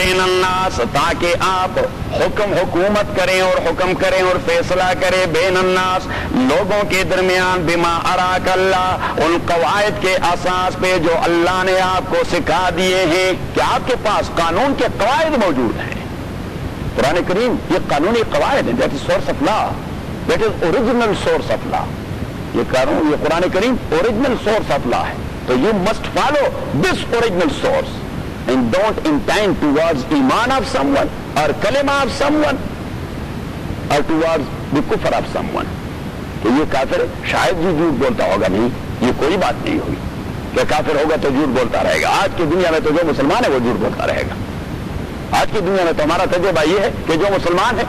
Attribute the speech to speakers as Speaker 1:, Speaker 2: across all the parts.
Speaker 1: بین الناس، تاکہ آپ حکومت کریں اور حکم کریں اور فیصلہ کریں بین الناس، لوگوں کے درمیان، بما اراک اللہ، ان قواعد کے اساس پہ جو اللہ نے آپ کو سکھا دیے ہیں، کہ آپ کے پاس قانون کے قواعد موجود ہیں۔ قرآن کریم یہ قانونی قواعد ہیں، that is source of law, that is original source of law. یہ قرآن کریم اوریجنل سورس آف لا ہے، تو you must follow this original source and don't intend towards ایمان آف سم ون اور کلمہ آف سم ون اور towards دی کفر of some one, کہ یہ کافر شاید یہ جھوٹ بولتا ہوگا، نہیں، یہ کوئی بات نہیں ہوئی کہ کافر ہوگا تو جھوٹ بولتا رہے گا۔ آج کی دنیا میں تو جو مسلمان ہے وہ جھوٹ بولتا رہے گا۔ آج کی دنیا میں تو ہمارا تجربہ یہ ہے کہ جو مسلمان ہے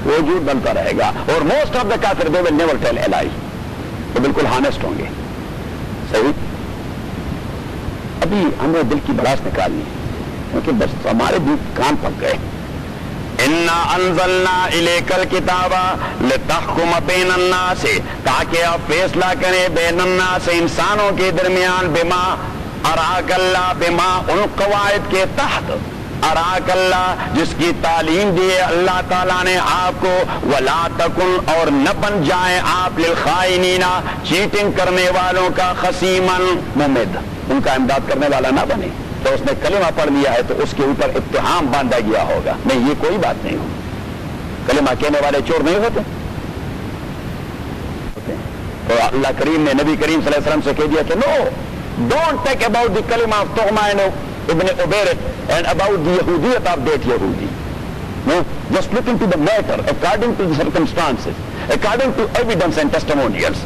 Speaker 1: وہ جھوٹ بنتا رہے گا، اور موسٹ آف دا کافر دے ول نیور ٹیل اے لائی، وہ بالکل ہانسٹ ہوں گے۔ صحیح، ابھی ہمیں دل کی بڑاس نکالنی ہے، کیونکہ بس ہمارے بھی کان پک گئے۔ انا انزلنا الیک الکتاب لتحکم بین الناس، تاکہ آپ فیصلہ کریں بین الناس، انسانوں کے درمیان، بما اراک اللہ، بما ان قواعد کے تحت، اراک اللہ جس کی تعلیم دی ہے اللہ تعالیٰ نے آپ کو، ولا تکن اور نہ بن جائیں آپ، للخائنین چیٹنگ کرنے والوں کا، خصیما ممد ان کا امداد کرنے والا نہ بنے۔ تو اس نے کلمہ پڑھ لیا ہے تو اس کے اوپر اتہام باندھا گیا ہوگا، نہیں، یہ کوئی بات نہیں ہوگی۔ کلمہ کہنے والے چور نہیں ہوتے؟ تو اللہ کریم نے نبی کریم صلی اللہ علیہ وسلم سے کہہ دیا کہ نو، ڈونٹ ٹیک اباؤٹ دی کلمہ آف تہمہ ابن عبیرت and about the Yahudiyat of that Yahudi. No, just look into the matter according to the circumstances, according to evidence and testimonials.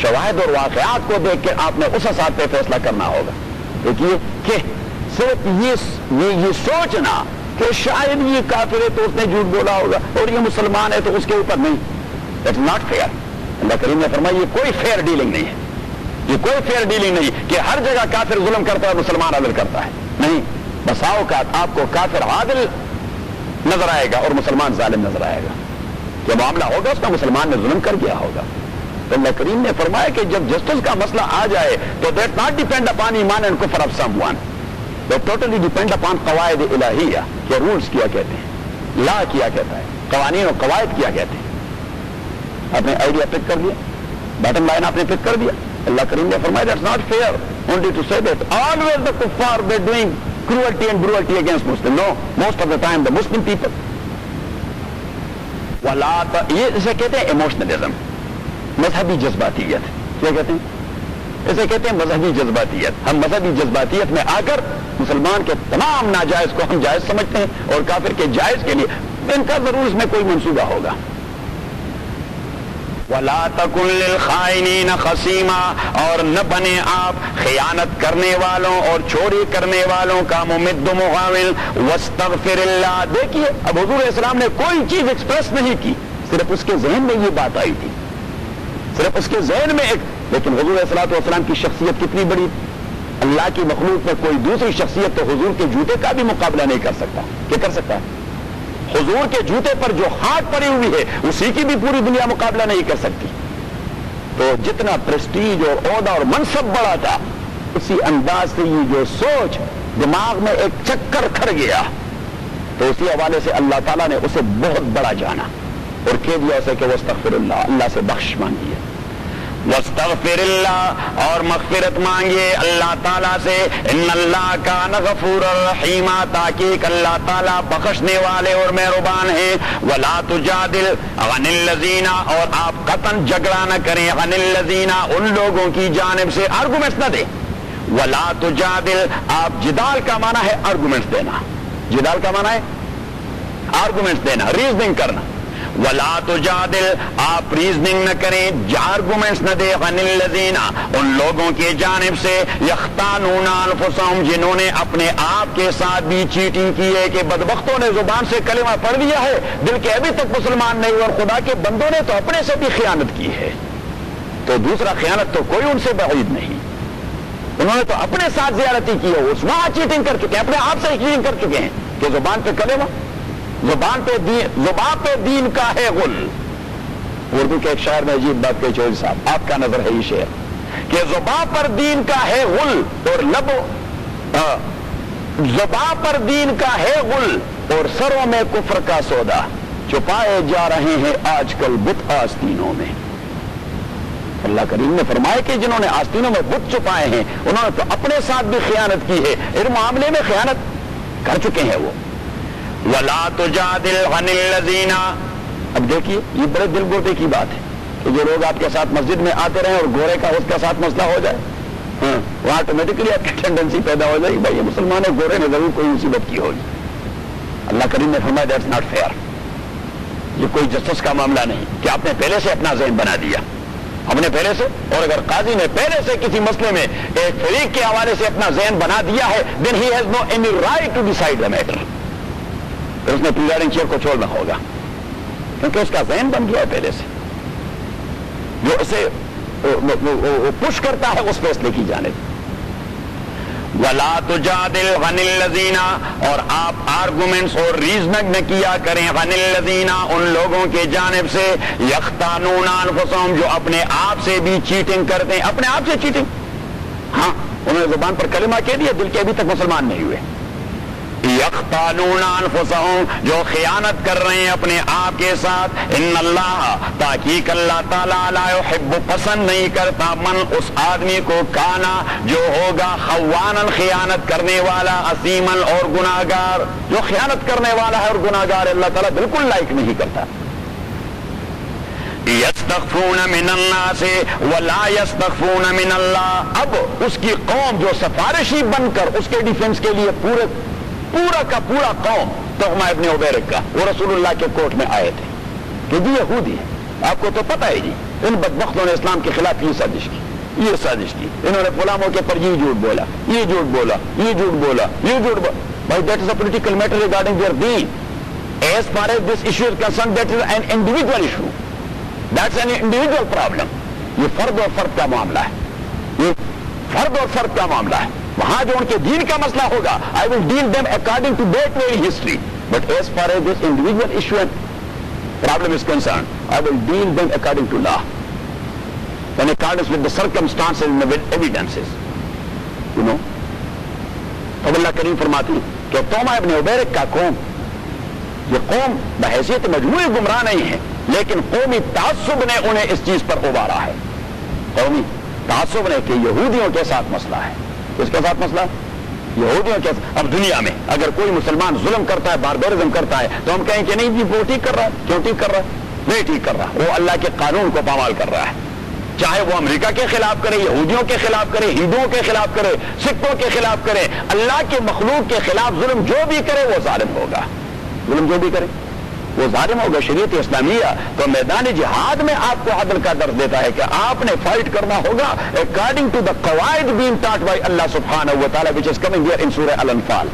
Speaker 1: شواہد اور واقعات کو دیکھ کے آپ نے اس اساس پہ فیصلہ کرنا ہوگا۔ دیکھیے کہ صرف یہ سوچنا کہ شاید یہ کافر ہے تو اس نے جھوٹ بولا ہوگا اور یہ مسلمان ہے تو اس کے اوپر نہیں، that's not fair۔ اللہ کریم نے فرمایا یہ کوئی فیئر ڈیلنگ نہیں ہے، یہ کوئی فیئر ڈیلنگ نہیں کہ ہر جگہ کافر ظلم کرتا ہے اور مسلمان عدل کرتا ہے، نہیں۔ بسا اوقات آپ کو کافر عادل نظر آئے گا اور مسلمان ظالم نظر آئے گا، جو معاملہ ہوگا اس کا مسلمان نے ظلم کر دیا ہوگا۔ تو اللہ کریم نے فرمایا کہ جب جسٹس کا مسئلہ آ جائے تو دیٹ ناٹ ڈیپینڈ اپان ایمان اینڈ کفر of some one, that totally depend upon قواعد الہیہ، کہ رولز کیا کہتے ہیں، لا کیا کہتا ہے، قوانین و قواعد کیا کہتے ہیں۔ آپ نے آئیڈیا پک کر دیا، باٹم لائن آپ نے پک کر دیا۔ اللہ کریم نے فرمایا that's not fair only to say that always the kuffar they're doing cruelty and brutality against Muslims. No, most of the time the Muslim people یہ اسے کہتے ہیں ایموشنلزم، مذہبی جذباتیت۔ کیا کہتے ہیں؟ اسے کہتے ہیں مذہبی جذباتیت۔ ہم مذہبی جذباتیت میں آ کر مسلمان کے تمام ناجائز کو ہم جائز سمجھتے ہیں اور کافر کے جائز کے لیے ان کا ضرور اس میں کوئی منصوبہ ہوگا۔ وَلَا تَكُنْ لِلْخَائِنِينَ خَصِيمًا، اور نہ بنے آپ خیانت کرنے والوں اور چوری کرنے والوں کا ممد معاون۔ وَاسْتَغْفِرِ اللَّهَ، دیکھیے اب حضور علیہ السلام نے کوئی چیز ایکسپریس نہیں کی، صرف اس کے ذہن میں یہ بات آئی تھی، صرف اس کے ذہن میں ایک، لیکن حضور علیہ الصلوۃ والسلام کی شخصیت کتنی بڑی، اللہ کی مخلوق میں کوئی دوسری شخصیت تو حضور کے جوتے کا بھی مقابلہ نہیں کر سکتا۔ کیا کر سکتا ہے؟ حضور کے جوتے پر جو خاک پڑی ہوئی ہے اسی کی بھی پوری دنیا مقابلہ نہیں کر سکتی۔ تو جتنا پریسٹیج اور عہدہ اور منصب بڑا تھا، اسی انداز سے یہ جو سوچ دماغ میں ایک چکر کھڑ گیا، تو اسی حوالے سے اللہ تعالیٰ نے اسے بہت بڑا جانا اور کہہ دیا اسے کہ واستغفر اللہ، اللہ سے بخش مانگیے۔ واستغفر اللہ، اور مغفرت مانگیے اللہ تعالیٰ سے۔ ان اللہ کان غفور الرحیم، تاکہ اللہ تعالیٰ بخشنے والے اور مہربان ہیں۔ ولا تجادل عن الذین، اور آپ قطعاً جھگڑا نہ کریں، عن الذین ان لوگوں کی جانب سے، آرگومنٹس نہ دیں۔ ولا تجادل، آپ جدال کا معنی ہے آرگومنٹس دینا، جدال کا معنی ہے آرگومنٹس دینا، ریزننگ کرنا۔ ولا تجادل، آپ ریزننگ نہ کریں، آرگومنٹس نہ دیں، عن الذین ان لوگوں کی جانب سے، یختانون انفسہم جنہوں نے اپنے آپ کے ساتھ بھی چیٹنگ کی ہے، کہ بدبختوں نے زبان سے کلمہ پڑھ لیا ہے، دل کے ابھی تک مسلمان نہیں ہوئے، اور خدا کے بندوں نے تو اپنے سے بھی خیانت کی ہے، تو دوسرا خیانت تو کوئی ان سے بعید نہیں، انہوں نے تو اپنے ساتھ زیادتی کی ہے، اس وہاں چیٹنگ کر چکے ہیں، اپنے آپ سے چیٹنگ کر چکے ہیں، کہ زبان پہ کلمہ، زبان پہ دین کا ہے غل۔ اردو کے ایک شاعر میں عجیب بات کہی، چودھری صاحب آپ کا نظر ہے یہ شعر، کہ زبان پر دین کا ہے غل اور زباں پر دین کا ہے غل اور سروں میں کفر کا سودا، چھپائے جا رہے ہیں آج کل بت آستینوں میں۔ اللہ کریم نے فرمایا کہ جنہوں نے آستینوں میں بت چھپائے ہیں انہوں نے تو اپنے ساتھ بھی خیانت کی ہے، اس معاملے میں خیانت کر چکے ہیں وہ۔ وَلَا تُجَادِلْ عَنِ الَّذِينَ، اب دیکھیے یہ بڑے دل گوٹے کی بات ہے کہ جو لوگ آپ کے ساتھ مسجد میں آتے رہیں اور گورے کا اس کا ساتھ مسئلہ ہو جائے، وہ آٹومیٹکلی آپ کی ٹینڈنسی پیدا ہو جائے بھائی یہ مسلمان ہے، گورے نے ضرور کوئی مصیبت کی ہوگی۔ اللہ کریم نے فرمایا دیٹس ناٹ فیئر، یہ کوئی جسٹس کا معاملہ نہیں کہ آپ نے پہلے سے اپنا ذہن بنا دیا، ہم نے پہلے سے، اور اگر قاضی نے پہلے سے کسی مسئلے میں ایک فریق کے حوالے سے اپنا ذہن بنا دیا ہے then he has no any right to decide the matter، پھر اس نے پریزائڈنگ چیئر کو چھوڑنا ہوگا کیونکہ اس کا ذہن بن گیا ہے پہلے سے، جو اسے پش کرتا ہے اس فیصلے کی جانب۔ وَلَا تُجَادِلْ عَنِ الَّذِينَ، اور آپ آرگومنٹس اور ریزننگ نہ کیا کریں عَنِ الَّذِينَ، ان لوگوں کے جانب سے يَخْتَانُونَ أَنفُسَهُمْ، جو اپنے آپ سے بھی چیٹنگ کرتے ہیں، اپنے آپ سے چیٹنگ، ہاں انہوں نے زبان پر کلمہ کہہ دیا، دل کے ابھی تک مسلمان نہیں ہوئے۔ یختانون انفسہم، جو خیانت کر رہے ہیں اپنے آپ کے ساتھ، ان اللہ، تحقیق اللہ تعالیٰ لا یحب، پسند نہیں کرتا، من، اس آدمی کو، کانا، جو ہوگا، خوانن، خیانت کرنے والا، اسیمن، اور گناہگار، جو خیانت کرنے والا ہے اور گناہگار ہے، اللہ تعالیٰ بالکل لائک نہیں کرتا۔ یستخفون من الناس ولا یستخفون من اللہ، اب اس کی قوم جو سفارشی بن کر اس کے ڈیفنس کے لیے پورا کا پورا قوم تغمہ ابن عبیرک کا، وہ رسول اللہ کے کورٹ میں آئے تھے کہ جی یہودی ہے، آپ کو تو پتہ ہے جی ان بدبختوں نے اسلام کے خلاف یہ سازش کی، انہوں نے فلاں موقع پر یہ جھوٹ بولا، یہ جھوٹ بولا، یہ جھوٹ بولا، یہ جھوٹ بولا۔ بھائی that is a political matter regarding there then, as far as this issue is concerned that is an individual issue, that's an individual problem, یہ فرد اور فرد کا معاملہ ہے، یہ فرد اور فرد کا معاملہ ہے، وہاں جو ان کے دین کا مسئلہ ہوگا I will deal them according to that very history, but as far as this individual issue and problem is concerned, I will deal them according to law, in accordance with the circumstances and the evidences, you know۔ اب اللہ کریم فرماتی کہ توما ابن عبیرک کا قوم، یہ قوم بحیثیت مجموعی گمراہ نہیں ہے، لیکن قومی تعصب نے انہیں اس چیز پر ابھارا ہے، قومی تعصب نے کہ یہودیوں کے ساتھ مسئلہ ہے۔ اس کے ساتھ مسئلہ یہودیوں کے ساتھ۔ اب دنیا میں اگر کوئی مسلمان ظلم کرتا ہے، باربرزم کرتا ہے، تو ہم کہیں کہ نہیں جی وہ ٹھیک کر رہا ہے، کیوں ٹھیک کر رہا ہے؟ نہیں ٹھیک کر رہا، وہ اللہ کے قانون کو پامال کر رہا ہے، چاہے وہ امریکہ کے خلاف کرے، یہودیوں کے خلاف کرے، ہندوؤں کے خلاف کرے، سکھوں کے خلاف کرے، اللہ کے مخلوق کے خلاف ظلم جو بھی کرے وہ ظالم ہوگا، ظلم جو بھی کرے وہ ظالم ہوگا۔ شریعت اسلامیہ تو میدان جہاد میں آپ کو عدل کا درس دیتا ہے کہ آپ نے فائٹ کرنا ہوگا according to the قواعد being taught by اللہ سبحانہ و تعالی which is coming here in سورہ الانفال۔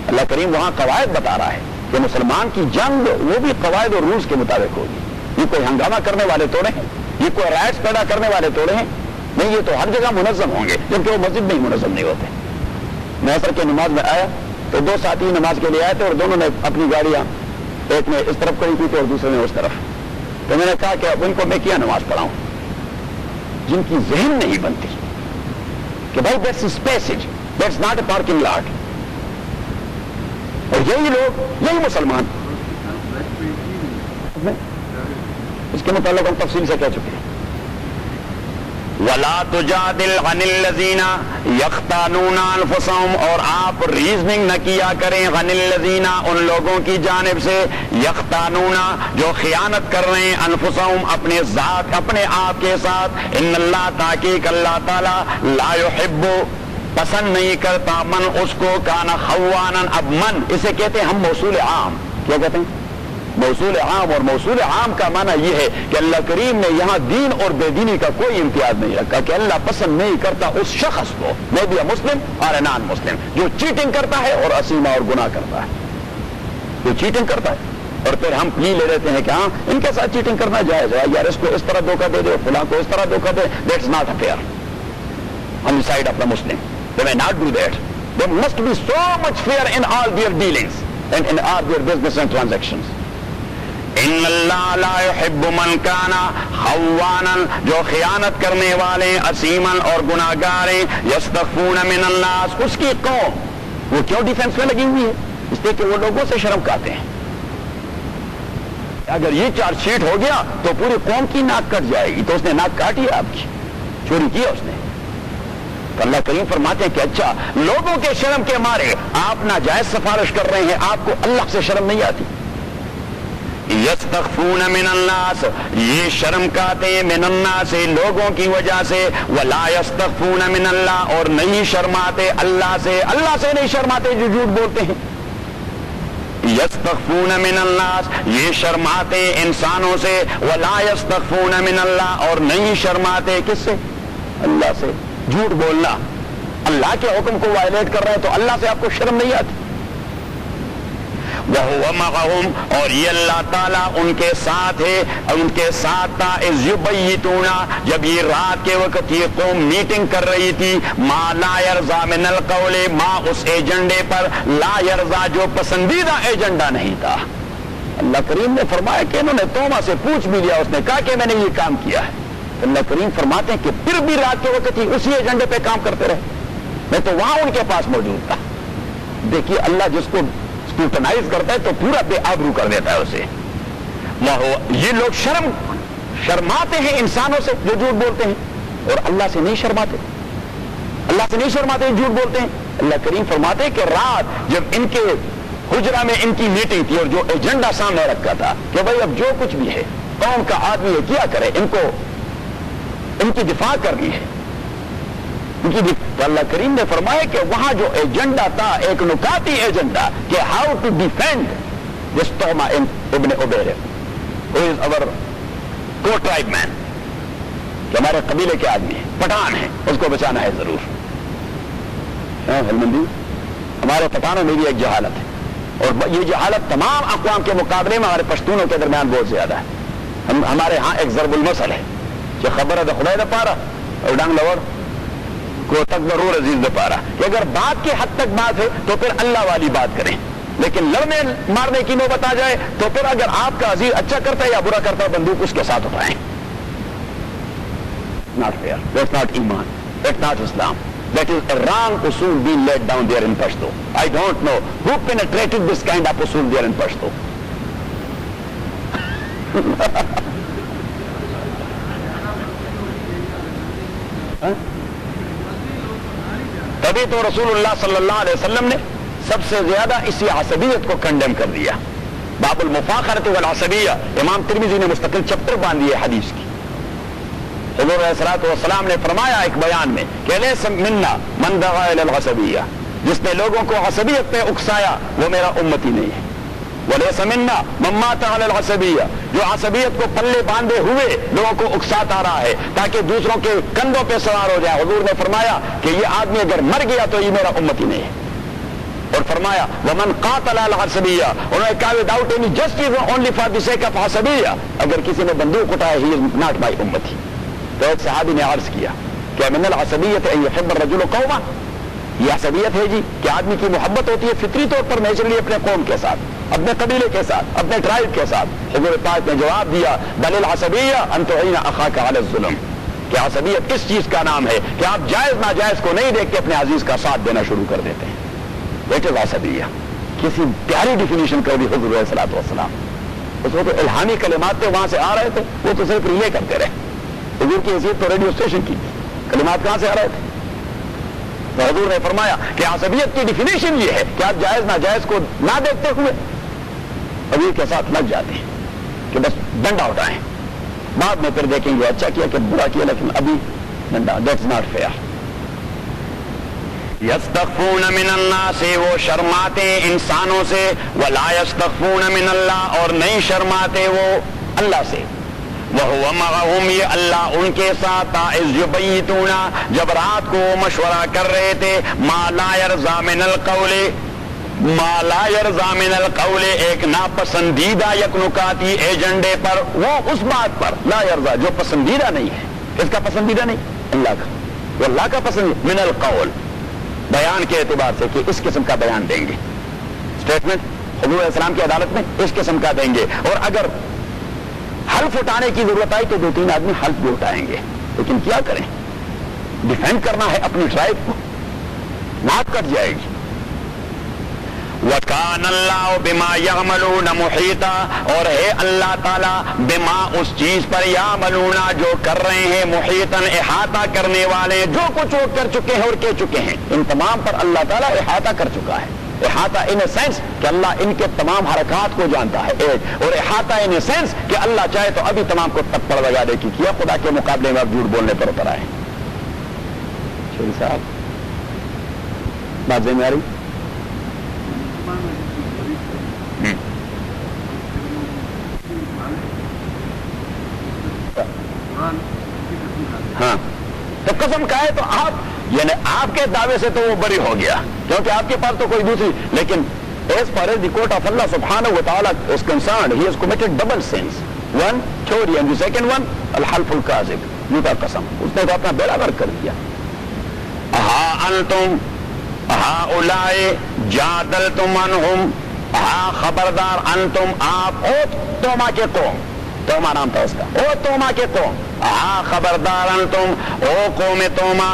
Speaker 1: اللہ کریم وہاں قواعد بتا رہا ہے کہ مسلمان کی جنگ وہ بھی قواعد اور رولز کے مطابق ہوگی، یہ کوئی ہنگامہ کرنے والے توڑے ہیں، یہ کوئی رائٹس پیدا کرنے والے توڑے ہیں نہیں، یہ تو ہر جگہ منظم ہوں گے، جبکہ وہ مسجد میں ہی منظم نہیں ہوتے۔ میں عصر کی نماز میں آیا تو دو ساتھی نماز کے لیے آئے تھے اور دونوں نے اپنی گاڑیاں ایک نے اس طرف کھڑی کی تھی اور دوسرے نے اس طرف، تو میں نے کہا کہ اب ان کو میں کیا نماز پڑھاؤں جن کی ذہن نہیں بنتی کہ بھائی that's spaces, that's not a parking lot, اور یہی لوگ، یہی مسلمان، اس کے متعلق ہم تفصیل سے کہہ چکے ہیں۔ وَلَا تُجَادِلْ عَنِ الَّذِينَ يَخْتَانُونَ أَنفُسَهُمْ، اور آپ ریزننگ نہ کیا کریں عَنِ الَّذِينَ، ان لوگوں کی جانب سے، يَخْتَانُونَ، جو خیانت کر رہے ہیں، أَنفُسَهُمْ، اپنے ذات، اپنے آپ کے ساتھ، إِنَّ اللَّهَ، تحقیق اللہ تعالی، لَا يُحِبُّ، پسند نہیں کرتا، من، اس کو، کانا خوانن، اب من اسے کہتے ہیں ہم موصول عام، کیا کہتے ہیں؟ موصول عام، اور موصول عام کا معنی یہ ہے کہ اللہ کریم نے یہاں دین اور بے دینی کا کوئی امتیاز نہیں رکھا، کہ اللہ پسند نہیں کرتا اس شخص کو، میں بھی مسلم اور نان مسلم، جو چیٹنگ کرتا ہے اور اسیمہ اور گناہ کرتا ہے، جو چیٹنگ کرتا ہے، اور پھر ہم پلی لے لیتے ہیں کہ ہاں ان کے ساتھ چیٹنگ کرنا جائز ہے، یار اس کو اس طرح دھوکہ دے دو، فلاں کو اس طرح دھوکہ دے، that's not a fair on the side of the Muslim. They may not do that. There must be so much fear in all their dealings and in all their business and transactions. ان اللہ لا يحب من کان خوانا، جو خیانت کرنے والے، اسیمن، اور گناہگار، یستخفون من الناس، اس کی قوم وہ کیوں ڈیفینس میں لگی ہوئی ہے؟ اس لیے کہ وہ لوگوں سے شرم کھاتے ہیں. اگر یہ چارج شیٹ ہو گیا تو پوری قوم کی ناک کٹ جائے گی. تو اس نے ناک کاٹی ہے آپ کی, چوری کیا اس نے. تو اللہ کریم فرماتے ہیں کہ اچھا لوگوں کے شرم کے مارے آپ ناجائز سفارش کر رہے ہیں, آپ کو اللہ سے شرم نہیں آتی. یستخفون من الناس, یہ شرم کھاتے ہیں من الناس لوگوں کی وجہ سے, ولا یستخفون من اللہ, اور نہیں شرماتے اللہ سے. اللہ سے نہیں شرماتے جو جھوٹ بولتے ہیں. یستخفون من الناس, یہ شرماتے انسانوں سے, ولا یستخفون من اللہ, اور نہیں شرماتے کس سے؟ اللہ سے. جھوٹ بولنا, اللہ کے حکم کو وائلیٹ کر رہے ہیں تو اللہ سے آپ کو شرم نہیں آتی. وَهُوَ مَعَهُمْ, اور یہ اللہ تعالیٰ ان کے ساتھ ہے, ان کے ساتھ تھا. اِذْ يُبَيِّتُونَ, جب یہ رات کے وقت یہ قوم میٹنگ کر رہی تھی, مَا لَا يَرْضَى مِنَ الْقَوْلِ, مَا اس ایجنڈے پر, لا يَرْضَى جو پسندیدہ ایجنڈا نہیں تھا. اللہ کریم نے فرمایا کہ انہوں نے توما سے پوچھ بھی لیا, اس نے کہا کہ میں نے یہ کام کیا ہے. اللہ کریم فرماتے ہیں کہ پھر بھی رات کے وقت ہی اسی ایجنڈے پہ کام کرتے رہے. میں تو وہاں ان کے پاس موجود تھا. دیکھیے اللہ جس کو اسکروٹنائز کرتا ہے تو پورا بے آبرو کر دیتا ہے اسے. یہ لوگ شرماتے ہیں انسانوں سے جو جھوٹ بولتے ہیں, اور اللہ سے نہیں شرماتے. اللہ سے نہیں شرماتے, جھوٹ بولتے ہیں. اللہ کریم فرماتے ہیں کہ رات جب ان کے حجرہ میں ان کی میٹنگ تھی اور جو ایجنڈا سامنے رکھا تھا کہ بھائی اب جو کچھ بھی ہے قوم کا آدمی ہے کیا کرے, ان کی دفاع کرنی ہے. تو اللہ کریم نے فرمایا کہ وہاں جو ایجنڈا تھا ایک نکاتی ایجنڈا کہ ہاؤ ٹو ڈیفینڈ دس توما ابن عبیر who is our co-tribe man, کہ ہمارے قبیلے کے آدمی ہیں, پٹھان ہیں, اس کو بچانا ہے ضرور. ہلمندی ہمارے پٹھانوں میں بھی ایک جہالت ہے, اور یہ جہالت تمام اقوام کے مقابلے میں ہمارے پشتونوں کے درمیان بہت زیادہ ہے. ہمارے ہاں ایک ضرب المثل ہے کہ خبر ہے خدا نہ پارا اور ڈانگ لوڑ کو تک ضرور عزیز نہ پارا, کہ اگر بات کی حد تک بات ہے تو پھر اللہ والی بات کریں, لیکن لڑنے مارنے کی نوبت آ جائے تو پھر اگر آپ کا عزیز اچھا کرتا ہے یا برا کرتا ہے بندوق اس کے ساتھ اٹھائیں. Not fair. That's not Iman. That's not Islam. That is a wrong usul being laid down there in Pashto. I don't know who penetrated this kind of usul there in Pashto. تبھی تو رسول اللہ صلی اللہ علیہ وسلم نے سب سے زیادہ اسی عصبیت کو کنڈیم کر دیا. باب المفاخرۃ والعصبیہ, امام ترمذی نے مستقل چپٹر باندھ دیے حدیث کی. حضور علیہ الصلوۃ والسلام نے فرمایا ایک بیان میں کہ لیس منا من دعا الی العصبیہ, جس نے لوگوں کو عصبیت پہ اکسایا وہ میرا امتی نہیں ہے. ولیس منا من مات علی العصبیہ, جو عصبیت کو پلے باندھے ہوئے لوگوں کو اکساتا رہا ہے تاکہ دوسروں کے کندھوں پہ سوار ہو جائے. حضور نے فرمایا کہ یہ آدمی اگر مر گیا تو یہ میرا امتی نہیں ہے. اور فرمایا ومن قاتل العصبیہ, انہوں نے کہا without any justice only for the sake of عصبیہ, اگر کسی نے بندوق اٹھایا ہی از ناٹ مائی امتی. تو ایک صحابی نے عرض کیا کہ من العصبیۃ ان یحب الرجل قوما, یہ عصبیت ہے جی کہ آدمی کی محبت ہوتی ہے فطری طور پر نیچرلی اپنے قوم کے ساتھ, اپنے قبیلے کے ساتھ, اپنے ٹرائب کے ساتھ. حضور پاک نے جواب دیا بل العصبیہ ان تعین اخاک علی الظلم, کہ عصبیت کس چیز کا نام ہے کہ آپ جائز ناجائز کو نہیں دیکھ کے اپنے عزیز کا ساتھ دینا شروع کر دیتے ہیں. دیٹ از عصبیہ. کسی پیاری ڈیفینیشن کر دی حضور علیہ الصلوۃ والسلام. اس وقت الہامی کلمات وہاں سے آ رہے تھے, وہ تو صرف ریلے کرتے رہے. حضور کی حیثیت تو ریڈیو اسٹیشن کی, کلمات کہاں سے آ رہے تھے؟ تو حضور نے فرمایا کہ عصبیت کی ڈیفینیشن یہ ہے کہ آپ جائز ناجائز کو نہ دیکھتے ہوئے ابھی کے ساتھ لگ جاتے ہیں کہ بس ڈنڈا اٹھائیں, بعد میں پھر دیکھیں گے اچھا کیا کہ برا کیا, لیکن ابھی ڈنڈا. That's not fair. یستخفون من الناس, وہ شرماتے انسانوں سے, ولا یستخفون من اللہ, اور نہیں شرماتے وہ اللہ سے. وَهُوَ مَعَهُمْ, یہ اللہ ان کے ساتھ تھا. اِذْ يُبَيِّتُونَ, جب رات کو مشورہ کر رہے تھے. مَا لَا يَرْضَى مِنَ الْقَوْلِ, مَا لَا يَرْضَى مِنَ الْقَوْلِ, ایک ناپسندیدہ یکنکاتی ایجنڈے پر, وہ اس بات پر لا يرضى جو پسندیدہ نہیں ہے. کس کا پسندیدہ نہیں؟ اللہ کا. وہ اللہ کا پسندیدہ من القول, بیان کے اعتبار سے کہ اس قسم کا بیان دیں گے, اسٹیٹمنٹ حضور علیہ السلام کی عدالت میں اس قسم کا دیں گے. اور اگر حلف اٹھانے کی ضرورت آئی تو 2-3 آدمی حلف بھی اٹھائیں گے, لیکن کیا کریں, ڈیفینڈ کرنا ہے اپنی ٹرائب کو, ناک کٹ جائے گی. وَكَانَ اللَّهُ بِمَا يَعْمَلُونَ مُحِيطًا، اور ہے اللہ تعالیٰ بما اس چیز پر یعملون جو کر رہے ہیں محیطاً احاطہ کرنے والے، جو کچھ وہ کر چکے ہیں اور کہہ چکے ہیں ان تمام پر اللہ تعالیٰ احاطہ کر چکا ہے. احاطہ ان اے سینس کہ اللہ ان کے تمام حرکات کو جانتا ہے، اور احاطہ ان اے سینس کہ اللہ چاہے تو ابھی تمام کو تپڑ لگانے کی کیا. خدا کے مقابلے میں اب جھوٹ بولنے پر اتر آئے. شیخ صاحب بات ذہن میں آ رہی؟ ہاں تو قسم کھائے تو آپ یعنی آپ کے دعوے سے تو وہ بری ہو گیا کیونکہ آپ کے پاس تو کوئی دوسری، لیکن as far as the court of Allah subhanahu wa ta'ala is concerned, he has committed double sins. One, theory, and the second one, al-half al-kazib, جھوٹا قسم. اس نے تو اپنا بیڑا غرق کر دیا. ہا انتم ہؤلاء جادلتم عنہم، ہاں خبردار انتم آپ، او توما کے قوم، توما نام تھا اس کا، او توما کے قوم، ہاں خبردار انتم او قوم توما،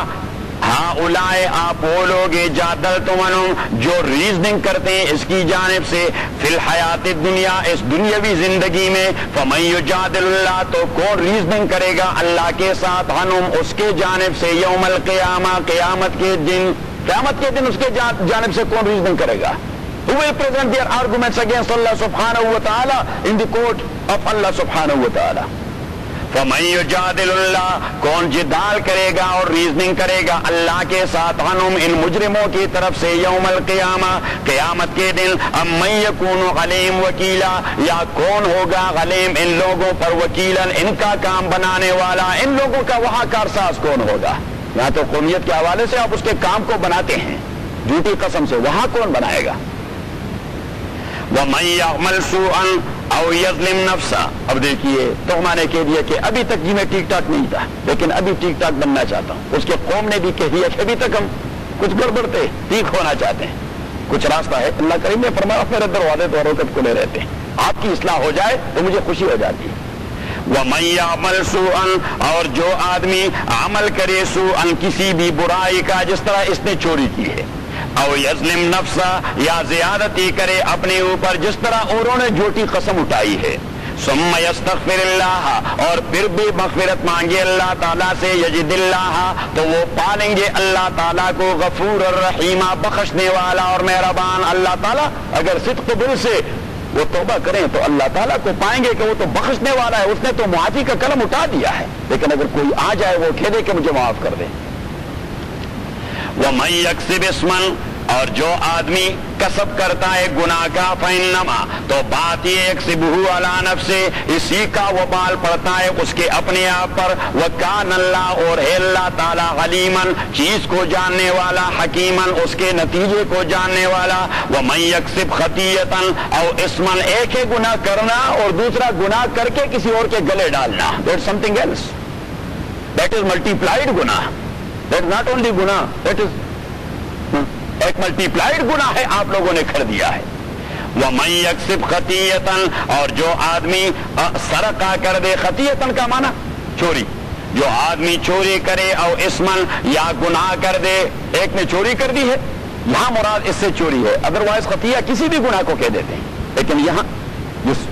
Speaker 1: ہاں اولائے آپ وہ لوگ جادلتم عنہم جو ریزننگ کرتے ہیں اس کی جانب سے فی الحیات الدنیا اس دنیاوی زندگی میں، فمن یجادل اللہ تو کون ریزننگ کرے گا اللہ کے ساتھ عنہم اس کے جانب سے یوم القیامہ قیامت کے دن اس کے جانب سے کون ریزننگ کرے گا؟ Who will present their arguments against Allah subhanahu wa ta'ala in the court of Allah subhanahu wa ta'ala? فَمَن يُجَادِلُ اللَّهُ کون جدال کرے گا اور ریزننگ کرے گا اللہ کے ساتھ عنہم ان مجرموں کی طرف سے یوم القیامہ قیامت کے دن، اَمَّن يَكُونُ عَلَيْهِمْ وَكِيلًا یا کون ہوگا علیم ان لوگوں پر وکیلاً ان کا کام بنانے والا، ان لوگوں کا وہاں کارساز کون ہوگا؟ یہاں تو قومیت کے حوالے سے آپ اس کے کام کو بناتے ہیں جھوٹی قسم سے، وہاں کون بنائے گا؟ وَمَن يَعْمَلْ سُوءًا أَوْ يَظْلِمْ نَفْسَهُ. اب دیکھیے تو میں نے کہہ دیا کہ ابھی تک جی میں ٹھیک ٹھاک نہیں تھا لیکن ابھی ٹھیک ٹھاک بننا چاہتا ہوں. اس کے قوم نے بھی کہہ دیا کہ ابھی تک ہم کچھ گڑبڑتے ٹھیک ہونا چاہتے ہیں، کچھ راستہ ہے. اللہ کریم نے فرمایا میرے دروازے تو روکت کھلے رہتے ہیں، آپ کی اصلاح ہو جائے تو مجھے خوشی ہو جاتی ہے. وَمَن يَعْمَلْ سُوءًا اور جو آدمی عمل کرے سوءً کسی بھی برائی کا جس طرح اس نے چوری کی ہے، او یظلم نفسا یا زیادتی کرے اپنے اوپر جس طرح اوروں نے جھوٹی قسم اٹھائی ہے، ثم یستغفر اللہ اور پھر بھی مغفرت مانگے اللہ تعالیٰ سے، یجد اللہ تو وہ پالیں گے اللہ تعالیٰ کو غفور الرحیم بخشنے والا اور مہربان. اللہ تعالیٰ اگر صدق دل سے وہ توبہ کریں تو اللہ تعالیٰ کو پائیں گے کہ وہ تو بخشنے والا ہے، اس نے تو معافی کا قلم اٹھا دیا ہے. لیکن اگر کوئی آ جائے وہ کہہ دے کہ مجھے معاف کر دے. وَمَن يَكْسِبْ اسْمًا اور جو آدمی کسب کرتا ہے گناہ کا فَإِنَّمَا تو بات یہ يَكْسِبُهُ عَلَى نَفْسِهِ اسی کا وبال پڑتا ہے اس کے اپنے آپ پر. وَكَانَ اللَّهُ اور ہے اللہ تعالیٰ عَلِيمًا چیز کو جاننے والا، حکیمًا اس کے نتیجے کو جاننے والا. وَمَن يَكْسِبْ خَطِيئَةً او اسمًا ایک ہے گناہ کرنا اور دوسرا گناہ کر کے کسی اور کے گلے ڈالنا. That's something else. That is multiplied گناہ. That is not only گناہ, that is ایک ملٹی پلائڈ گناہ ہے آپ لوگوں نے کر دیا ہے. وَمَن يَكْسِبْ خَطِيئَةً اور جو آدمی سرقہ کر دے، خطیئتاً کا معنی چوری، جو آدمی چوری کرے او اسمن یا گناہ کر دے، ایک نے چوری کر دی ہے یہاں مراد اس سے چوری ہے، ادروائز خطیہ کسی بھی گناہ کو کہہ دیتے ہیں، لیکن یہاں جس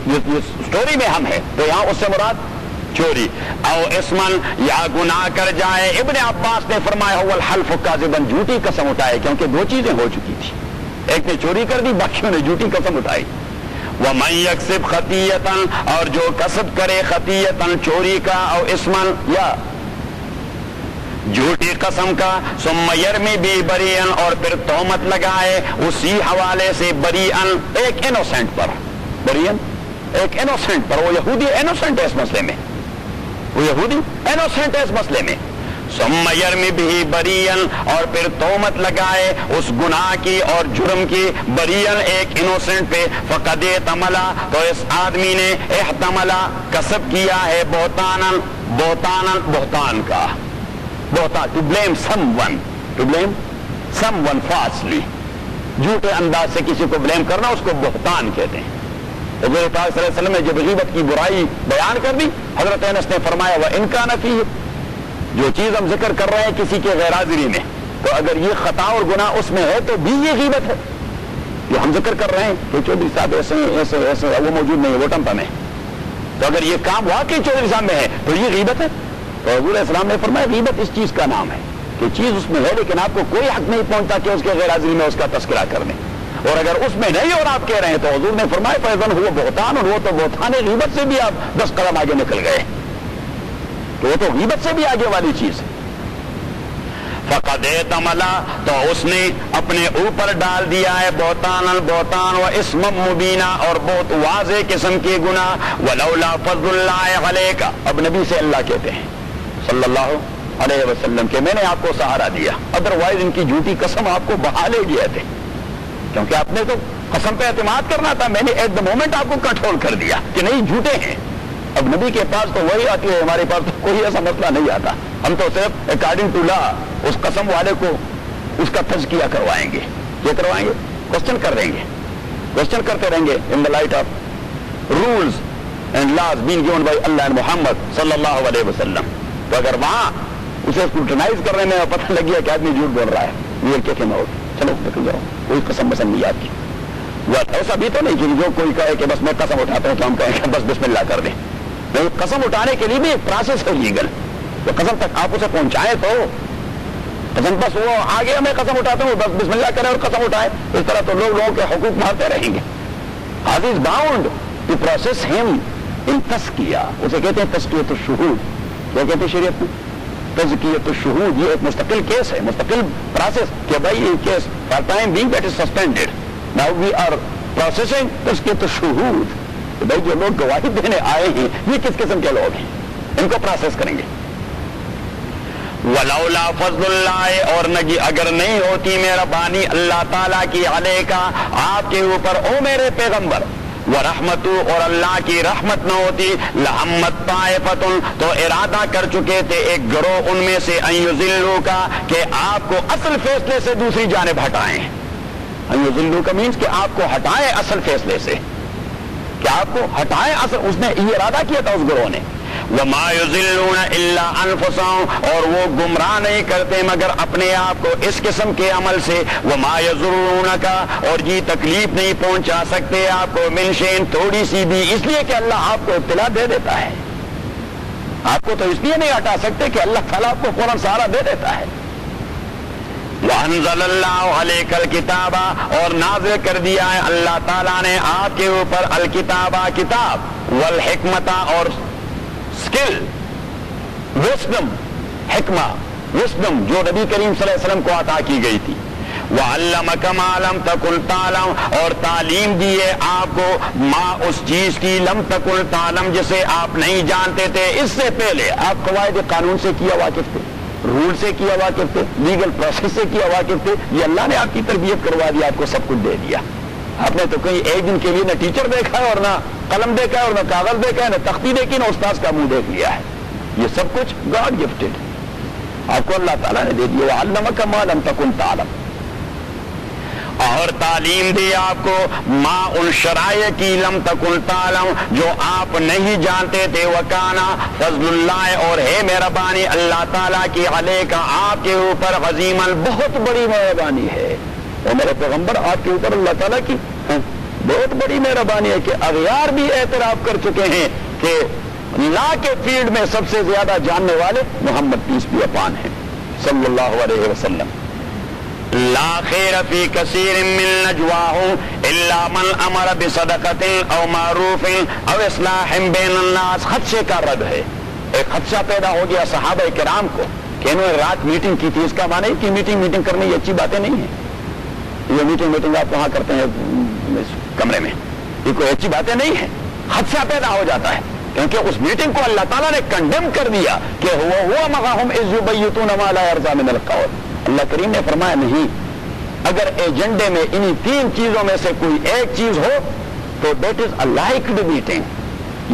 Speaker 1: سٹوری میں ہم ہیں تو یہاں اس سے مراد چوری. او اسمن یا گناہ کر جائے. ابن عباس نے فرمایا هو الحلف کاذبا جھوٹی قسم اٹھائے کیونکہ دو چیزیں ہو چکی تھی، ایک نے چوری کر دی باقیوں نے جھوٹی قسم اٹھائی. وَمَن يَكْسِبْ خَطِيئَةً اور جو کسب کرے خطیئةً چوری کا او اسمن یا جھوٹی قسم کا، ثم یرمی بی بریئن اور پھر تہمت لگائے اسی حوالے سے بریئن ایک انوسنٹ پر، بریئن ایک انوسنٹ پر، وہ یہودی انوسنٹ ہے اس مسئلے میں، وہ یہودی انوسنٹ ہے اس مسئلے میں. ثم یرمی بہ بریئن اور پھر تہمت لگائے اس گناہ کی اور جرم کی بریئن ایک انوسنٹ پہ، فقد احتملا تو اس آدمی نے احتملا کسب کیا ہے بہتانن بہتان کا، بہتان to blame someone falsely, جھوٹے انداز سے کسی کو بلیم کرنا اس کو بہتان کہتے ہیں. حضور پاک صلی اللہ علیہ وسلم نے جب غیبت کی برائی بیان کر دی، حضرت انس نے فرمایا وَإِن كَانَ فِيهِ جو چیز ہم ذکر کر رہے ہیں کسی کے غیر حاضری میں، تو اگر یہ خطا اور گناہ اس میں ہے تو بھی یہ غیبت ہے. جو ہم ذکر کر رہے ہیں کہ چودھری صاحب ایسے ایسے ایسے وہ موجود نہیں ہے، وہ ٹمپا میں، تو اگر یہ کام واقعی چودھری صاحب میں ہے تو یہ غیبت ہے. تو حضور علیہ السلام نے فرمایا غیبت اس چیز کا نام ہے کہ چیز اس میں ہے لیکن آپ کو کوئی حق نہیں پہنچتا کہ اس کے غیر حاضری میں اس کا تذکرہ کر لیں. اور اگر اس میں نہیں اور آپ کہہ رہے ہیں تو حضور نے فرمایا فیضن ہوا بہتان، اور وہ تو بہتان ہے، غیبت سے بھی آپ 10 قدم آگے نکل گئے، تو وہ تو غیبت سے بھی آگے والی چیز ہے. فقد احتملا، تو اس نے اپنے اوپر ڈال دیا ہے بہتان البہتان و اسم مبینہ، اور بہت واضح قسم کے گناہ. ولولا فضل اللہ علیک، اب نبی سے اللہ کہتے ہیں صلی اللہ علیہ وسلم کہ میں نے آپ کو سہارا دیا، ادروائز ان کی جھوٹی قسم آپ کو بہا لے گئے تھے، کیونکہ آپ نے تو قسم پہ اعتماد کرنا تھا، میں نے ایٹ دا مومنٹ آپ کو کنٹرول کر دیا کہ نہیں جھوٹے ہیں. اب نبی کے پاس تو وہی آتی ہے، ہمارے پاس تو کوئی ایسا مسئلہ نہیں آتا، ہم تو صرف اکارڈنگ ٹو لا اس قسم والے کو اس کا تزکیہ کروائیں گے. کیا کروائیں گے؟ کوشچن کر دیں گے، کوشچن کرتے رہیں گے in the light of rules and laws been given by Allah and Muhammad صلی اللہ علیہ وسلم. تو اگر وہاں اسے اسکروٹنائز کرنے میں پتہ لگ گیا کہ آدمی جھوٹ بول رہا ہے، یہ کہتے ہیں چلو نکل جاؤ، کوئی قسم بسم نہیں یاد کی. ایسا بھی تو نہیں کہ جو کوئی کہے کہ بس میں قسم اٹھاتا ہوں تو ہم کہیں کہ بس بسم اللہ کر دیں. نہیں، قسم اٹھانے کے لیے بھی ایک پروسیس ہے لیگل، تو قسم تک آپ اسے پہنچائیں تو قسم بس وہ آگے میں قسم اٹھاتا ہوں بس بسم اللہ کریں اور قسم اٹھائیں، اس طرح تو لوگوں کے حقوق مارتے رہیں گے. He is bound to process him in تزکیہ، اسے کہتے ہیں تزکیۃ الشہود. کیا کہتے ہیں شریعت میں؟ تزکیۃ الشہود. یہ ایک مستقل کیس ہے، مستقل پروسیس کہ بھائی یہ case for time being that is suspended, now we are processing تزکیۃ الشہود. بھائی جو لوگ گواہی دینے آئے ہیں یہ کس قسم کے لوگ ہیں، ان کو پروسیس کریں گے. ولولا فضل اللہ، اور اگر نہیں ہوتی مہربانی اللہ تعالیٰ کی علیکا، آپ کے اوپر او میرے پیغمبر، ورحمتہ، اور اللہ کی رحمت نہ ہوتی، لہمت طائفۃ، تو ارادہ کر چکے تھے ایک گروہ ان میں سے، ان یضلوکا، کہ آپ کو اصل فیصلے سے دوسری جانب ہٹائیں. ان یضلوکا مینس کہ آپ کو ہٹائیں اصل فیصلے سے، کہ آپ کو ہٹائیں اصل. اس نے یہ ارادہ کیا تھا اس گروہ نے. وما یضلون الا انفسهم، اور وہ گمراہ نہیں کرتے مگر اپنے آپ کو اس قسم کے عمل سے. وما یضرونک، اور یہ تکلیف نہیں پہنچا سکتے آپ کو، من شیء، تھوڑی سی بھی، اس لیے کہ اللہ آپ کو اطلاع دے دیتا ہے. آپ کو تو اس لیے نہیں ہٹا سکتے کہ اللہ تعالیٰ آپ کو فوراً سہارا دے دیتا ہے. وَأَنزَلَ اللَّهُ عَلَيْكَ الْكِتَابَ، اور نازل کر دیا ہے اللہ تعالیٰ نے آپ کے اوپر الکتابہ، کتاب، والحکمت، اور اسکل، وسڈم، حکمہ، وسڈم جو نبی کریم صلی اللہ علیہ وسلم کو عطا کی گئی تھی. وَعَلَّمَكَ مَا لَمْ تَكُنْ تَعْلَمْ، اور تعلیم دی ہے آپ کو ما اس چیز کی، لم تکن تعلم، جسے آپ نہیں جانتے تھے اس سے پہلے. آپ قواعد قانون سے کیا واقف تھے، رول سے کیا واقف تھے، لیگل پروسیس سے کیا واقف تھے. یہ اللہ نے آپ کی تربیت کروا دی، آپ کو سب کچھ دے دیا. آپ نے تو کہیں ایک دن کے لیے نہ ٹیچر دیکھا ہے اور نہ قلم دیکھا ہے اور نہ کاغذ دیکھا ہے، نہ تختی دیکھی، نہ استاذ کا منہ دیکھ لیا ہے. یہ سب کچھ گاڈ گفٹڈ آپ کو اللہ تعالیٰ نے دے دیا. وَعَلَّمَكَ مَا لَمْ تَكُنْ تَعْلَمْ، اور تعلیم دی آپ کو ما ان شرائع کی، لم تکن تعلم، جو آپ نہیں جانتے تھے. وکانا فضل اللہ، اور ہے مہربانی اللہ تعالیٰ کی، علیکا، آپ کے اوپر، عظیما، بہت بڑی مہربانی ہے. اور میرے پیغمبر آپ کے اوپر اللہ تعالیٰ کی بہت بڑی مہربانی ہے کہ اغیار بھی اعتراف کر چکے ہیں کہ لا کے فیلڈ میں سب سے زیادہ جاننے والے محمد پیس بھی اپان ہیں صلی اللہ علیہ وسلم. لا خیر فی کثیر من نجواہم الا من امر بصدقۃ او معروف او اصلاح بین الناس. خدشے کا رد ہے، ایک خدشہ پیدا ہو گیا صحابہ کرام کو کہ انہوں نے رات میٹنگ کی تھی. اس کا معنی کہ میٹنگ کرنے یہ اچھی باتیں نہیں ہیں. یہ میٹنگ آپ وہاں کرتے ہیں کمرے میں، یہ کوئی اچھی باتیں نہیں ہیں. خدشہ پیدا ہو جاتا ہے کیونکہ اس میٹنگ کو اللہ تعالیٰ نے کنڈیم کر دیا کہ ہوا مغاہم اذ یبیتون ما لا یرضی من القول. اللہ کریم نے فرمایا نہیں، اگر ایجنڈے میں انہی 3 چیزوں میں سے کوئی ایک چیز ہو تو that is a liked meeting,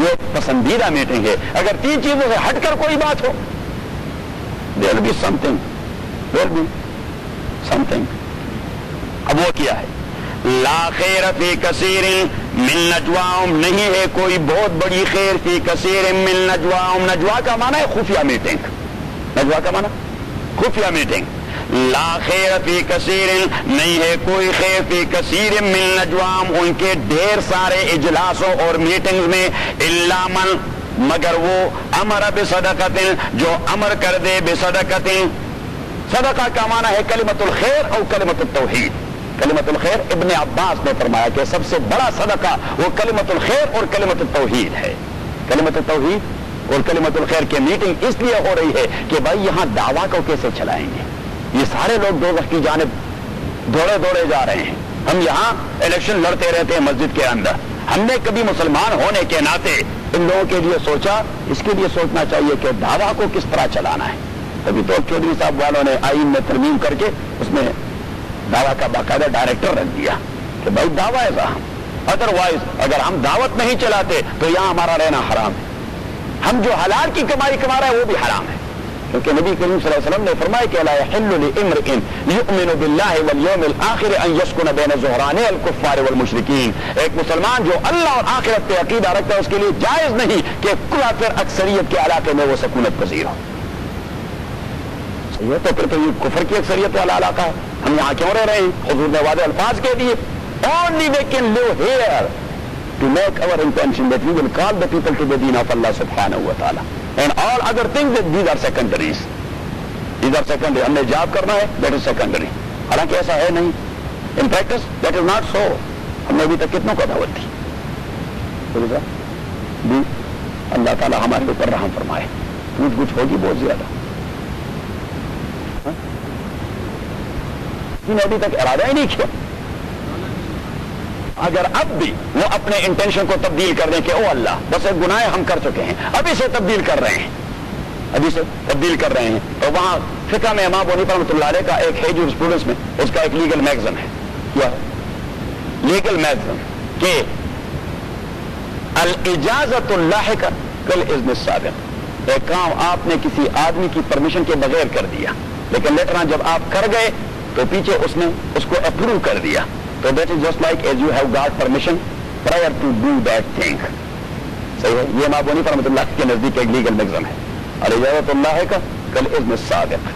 Speaker 1: یہ پسندیدہ میٹنگ ہے. اگر 3 چیزوں سے ہٹ کر کوئی بات ہو there will be something. اب وہ کیا ہے؟ لا خیر فی کثیر من نجواہم، نہیں ہے کوئی بہت بڑی خیر فی کثیر من نجواہم. نجوا کا معنی ہے خفیہ میٹنگ. نجوا کا معنی خفیہ میٹنگ. لا خیر فی کثیر، نہیں ہے کوئی خیر فی کثیر من نجواہم، ان کے ڈھیر سارے اجلاسوں اور میٹنگز میں، الا من، مگر وہ، امر بصدقۃ، جو امر کر دے بصدقۃ، صدقہ کا معنی ہے کلمۃ الخیر اور کلمۃ التوحید۔ کلمۃ الخیر ابن عباس نے فرمایا کہ سب سے بڑا صدقہ وہ کلمۃ الخیر اور کلمۃ التوحید ہے۔ کلمۃ التوحید اور کلمۃ الخیر کی میٹنگ اس لیے ہو رہی ہے کہ بھائی یہاں دعویٰ کو کیسے چلائیں گے، یہ سارے لوگ دوزخ کی جانب دوڑے جا رہے ہیں، ہم یہاں الیکشن لڑتے رہتے ہیں مسجد کے اندر۔ ہم نے کبھی مسلمان ہونے کے ناطے ان لوگوں کے لیے سوچا، اس کے لیے سوچنا چاہیے کہ دعویٰ کو کس طرح چلانا ہے۔ ابھی تو چودھری صاحب والوں نے آئین میں ترمیم کر کے اس میں دعویٰ کا باقاعدہ ڈائریکٹر رکھ دیا کہ بھائی دعویٰ ہے صاحب، ادروائز اگر ہم دعوت نہیں چلاتے تو یہاں ہمارا رہنا حرام ہے، ہم جو حلال کی کمائی کما رہے ہیں وہ بھی حرام ہے، کیونکہ نبی کریم صلی اللہ علیہ وسلم نے فرمایا کہ لا يحل لامرئ يؤمن بالله واليوم الاخر ان يسكن بين ظهراني الكفار والمشركين، ایک مسلمان جو اللہ اور آخرت پہ عقیدہ رکھتا ہے اس کے لیے جائز نہیں کہ کافر اکثریت کے علاقے میں وہ سکونت پذیر ہو۔ یہ تو پھر یہ کفر کی اکثریت والا علاقہ ہے، ہم یہاں کیوں رہ رہے ہیں؟ حضور نے واضح الفاظ کہہ دیے only we can live here to make our intention that we will call the people to the deen of Allah subhanahu wa ta'ala and all other things that these are secondaries. These are secondary. ہم نے job کرنا ہے that is secondary، حالانکہ ایسا ہے نہیں، in practice that is not so۔ ہم نے ابھی تک کتنوں کو دعوت دی؟ اللہ تعالیٰ ہمارے اوپر رحم فرمائے، پوچھ گچھ ہوگی بہت زیادہ، نے ابھی تک ارادہ ہی نہیں کیا۔ اگر اب بھی وہ اپنے انٹینشن کو تبدیل کر دیں کہ او اللہ بس ایک گناہ ہم کر چکے ہیں، ابھی سے تبدیل کر رہے ہیں، تو وہاں فقہ میں امام ابو حنیفہ رحمۃ اللہ علیہ کا ایک ہے جو اسٹوڈنٹس میں اس کا ایک لیگل میگزم ہے، کیا لیگل میگزم کہ الاجازت اللاحقہ کالاذن السابق، ایک کام آپ نے کسی آدمی کی پرمیشن کے بغیر کر دیا لیکن لیٹر آن جب آپ کر گئے تو پیچھے اس نے اس کو اپروو کر دیا، تو that is just like as you have got permission prior to do that thing. صحیح ہے، یہ امام ابو حنیفہ رحمۃ اللہ کے نزدیک ایک لیگل میگزم ہے، الاجازت اللاحقہ کالاذن السابق۔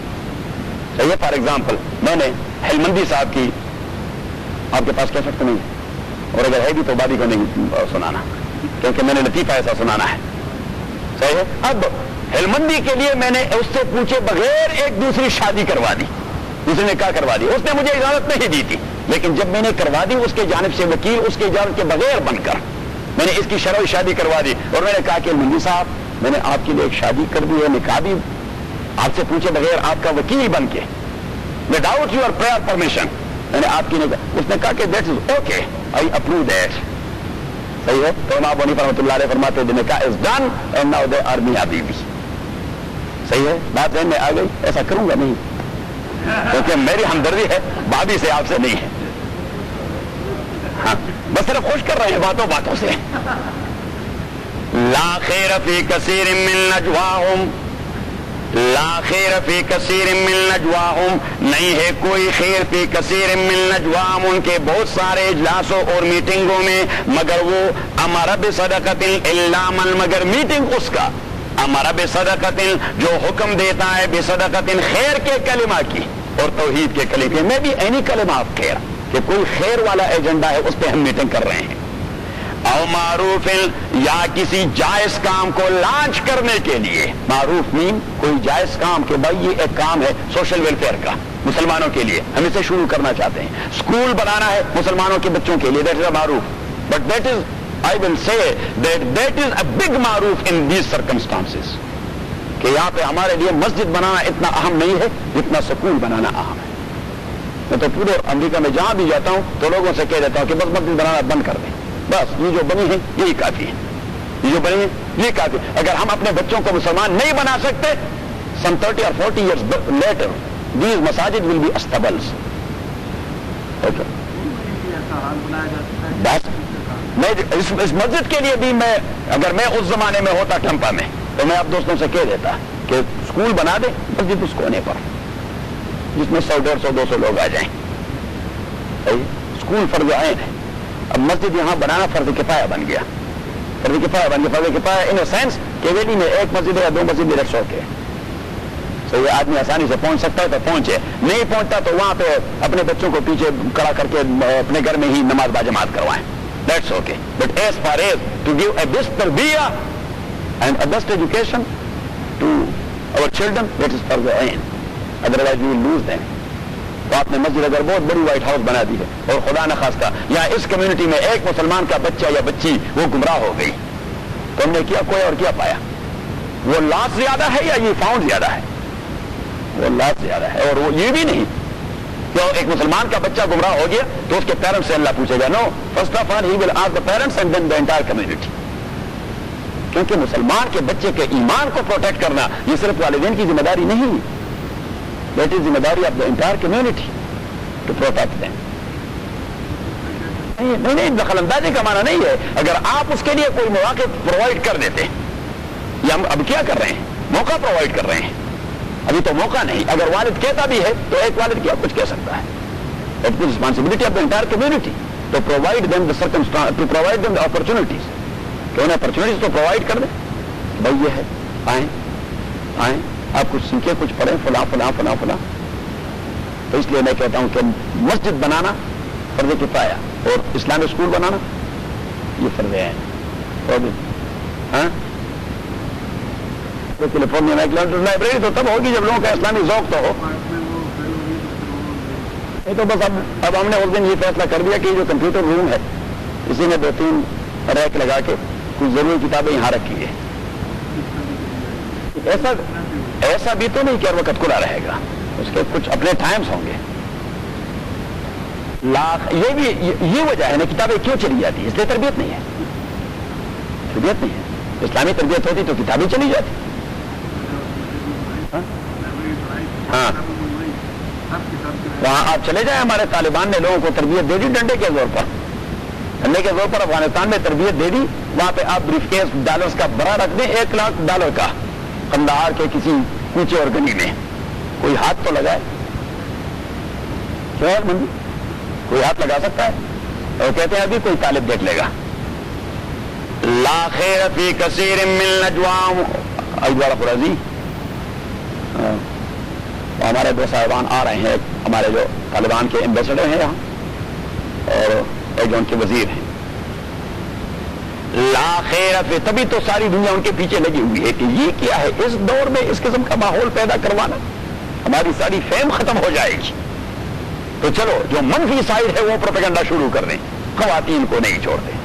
Speaker 1: صحیح ہے، فار ایگزامپل میں نے ہلمندی صاحب کی، آپ کے پاس کیسٹ تو نہیں ہے اور اگر ہے بھی تو بادی کو نہیں سنانا کیونکہ میں نے لطیفہ ایسا سنانا ہے۔ صحیح ہے، اب ہلمندی کے لیے میں نے اس سے پوچھے بغیر ایک دوسری شادی کروا دی، دوسرے نکاح کروا دی، اس نے مجھے اجازت نہیں دی تھی، لیکن جب میں نے کروا دی اس کے جانب سے وکیل اس کے اجازت کے بغیر بن کر میں نے اس کی شرعی شادی کروا دی، اور میں نے کہا کہ مندی صاحب میں نے آپ کے لیے ایک شادی کر دی ہے، نکاح بھی آپ سے پوچھے بغیر آپ کا وکیل بن کے وداؤٹ یور پرائر پرمیشن میں نے آپ کی نکاح، اس نے کہا کہ that is okay I approve that. صحیح ہے، تو امام ابو حنیفہ رحمۃ اللہ علیہ فرماتے ہیں نکاح is done and now they are میاں بیوی۔ صحیح ہے، بات ذہن میں آ گئی، ایسا کروں گا نہیں کیونکہ میری ہمدردی ہے بھابھی سے، آپ سے نہیں ہے، ہاں بس صرف خوش کر رہے ہیں باتوں سے۔ لا خیر فی کثیر من نجواہم، لا خیر فی کثیر من نجواہم، نہیں ہے کوئی خیر فی کثیر من نجواہم، ان کے بہت سارے اجلاسوں اور میٹنگوں میں، مگر وہ امر بصدقۃ الا من، مگر میٹنگ اس کا امر بصدقۃ جو حکم دیتا ہے بصدقۃ خیر کے کلمہ کی اور توحید کے کلمے میں بھی اینی کلمہ آف خیر کہ کوئی خیر والا ایجنڈا ہے اس پہ ہم میٹنگ کر رہے ہیں، او معروف یا کسی جائز کام کو لانچ کرنے کے لیے، معروف مین کوئی جائز کام کہ بھائی یہ ایک کام ہے سوشل ویلفیئر کا مسلمانوں کے لیے، ہم اسے شروع کرنا چاہتے ہیں، اسکول بنانا ہے مسلمانوں کے بچوں کے لیے، دیٹ از اے معروف، but that is I will say that is a big معروف in these circumstances کہ یہاں پہ ہمارے لیے مسجد بنانا اتنا اہم نہیں ہے جتنا سکول بنانا اہم ہے۔ میں تو پورے امریکہ میں جہاں بھی جاتا ہوں تو لوگوں سے کہہ دیتا ہوں کہ بس مسجد بنانا بند کر دیں، بس یہ جو بنی ہے یہی کافی ہے، یہ جو بنی ہے یہ کافی۔ اگر ہم اپنے بچوں کو مسلمان نہیں بنا سکتے some 30 or 40 years later these masajid will be astabals۔ بس میں اس مسجد کے لیے بھی میں اگر میں اس زمانے میں ہوتا ٹھمپا میں تو میں اب دوستوں سے کہہ دیتا کہ اسکول بنا دے مسجد اس کونے پر جس میں 100 150 200 لوگ آ جائیں۔ اسکول فرض عین ہے، اب مسجد یہاں بنانا فرض کفایہ بن گیا، فرض کفایہ ان اے سینس کہ ویلی میں ایک مسجد ہے یا 2 مسجد میرے شوق ہے۔ تو یہ آدمی آسانی سے پہنچ سکتا ہے تو پہنچے, نہیں پہنچتا تو وہاں پہ اپنے بچوں کو پیچھے کھڑا کر کے اپنے گھر میں ہی نماز باجماعت کروائیں. That's okay. But as far as to give a best tarbiyah and a best education to our children, that is for the end. Otherwise we will lose them. تو آپ نے مسجد اگر بہت بڑی وائٹ ہاؤس بنا دی ہے اور خدا نخواستہ یا اس کمیونٹی میں ایک مسلمان کا بچہ یا بچی وہ گمراہ ہو گئی, تو ہم نے کیا کوئی اور کیا پایا؟ وہ لاس زیادہ ہے یا یہ فاؤنڈ زیادہ ہے؟ وہ لاس زیادہ ہے. اور وہ یہ بھی نہیں کہ ایک مسلمان کا بچہ گمراہ ہو گیا تو اس کے پیرنٹس سے اللہ پوچھے گا. No, first of all he will ask the parents and then the entire community. کیونکہ مسلمان کے بچے کے ایمان کو پروٹیکٹ کرنا یہ صرف والدین کی ذمہ داری نہیں, دیٹ از ذمہ داری of the entire community to protect them. نہیں, دخل اندازی کا معنی نہیں ہے. اگر آپ اس کے لیے کوئی مواقع پرووائڈ کر دیتے, یا ہم اب کیا کر رہے ہیں, موقع پرووائڈ کر رہے ہیں, ابھی تو موقع نہیں. اگر والد کہتا بھی ہے تو ایک والد کیا کچھ کہہ سکتا ہے. It is responsibility of the entire community to provide them the circumstances, to provide them the opportunities, کہ انہیں اپرچونٹیز تو پرووائڈ کر دیں. بھائی یہ ہے, آئیں آپ کچھ سیکھیں, کچھ پڑھیں, فلاں فلاں فلاں فلاں. تو اس لیے میں کہتا ہوں کہ مسجد بنانا فرض کفایہ اور اسلامی اسکول بنانا یہ فرض ہے. تو کیلیفورنیا میں لائبریری تو تب ہوگی جب لوگوں کا اسلامی ذوق تو ہو. یہ تو بس اب ہم نے اس دن یہ فیصلہ کر دیا کہ جو کمپیوٹر روم ہے اسی میں 2-3 ریک لگا کے کچھ ضروری کتابیں یہاں رکھی ہے. ایسا بھی تو نہیں کہ ہر وقت کھلا رہے گا, اس کے کچھ اپنے ٹائمز ہوں گے. یہ بھی یہ وجہ ہے نا کتابیں کیوں چلی جاتی ہے, اس لیے تربیت نہیں ہے. تربیت نہیں ہے. اسلامی تربیت ہوتی تو کتابیں چلی جاتی. ہاں, وہاں آپ چلے جائیں, ہمارے طالبان نے لوگوں کو تربیت دے دی ڈنڈے کے زور پر. ڈنڈے کے زور پر افغانستان میں تربیت دے دی. وہاں پہ آپ بریف کیس ڈالرز کا بڑا رکھ دیں, $1,00,000 کا, قندھار کے کسی کوچے اور گلی میں. کوئی ہاتھ تو لگائے, کوئی ہاتھ لگا سکتا ہے؟ اور کہتے ہیں ابھی کوئی طالب دیکھ لے گا. لا خیر فی کثیر من نجواہم, اجوارہ قرضی. ہمارے دو صاحبان آ رہے ہیں, ہمارے جو طالبان کے ایمبیسڈر ہیں یہاں اور ایک جو ان کے وزیر ہیں. لا خیر فی, تبھی تو ساری دنیا ان کے پیچھے لگی ہوئی ہے کہ یہ کیا ہے اس دور میں اس قسم کا ماحول پیدا کروانا, ہماری ساری فیم ختم ہو جائے گی. تو چلو جو منفی سائڈ ہے وہ پروپیگنڈا شروع کر دیں. خواتین کو نہیں چھوڑ دیں.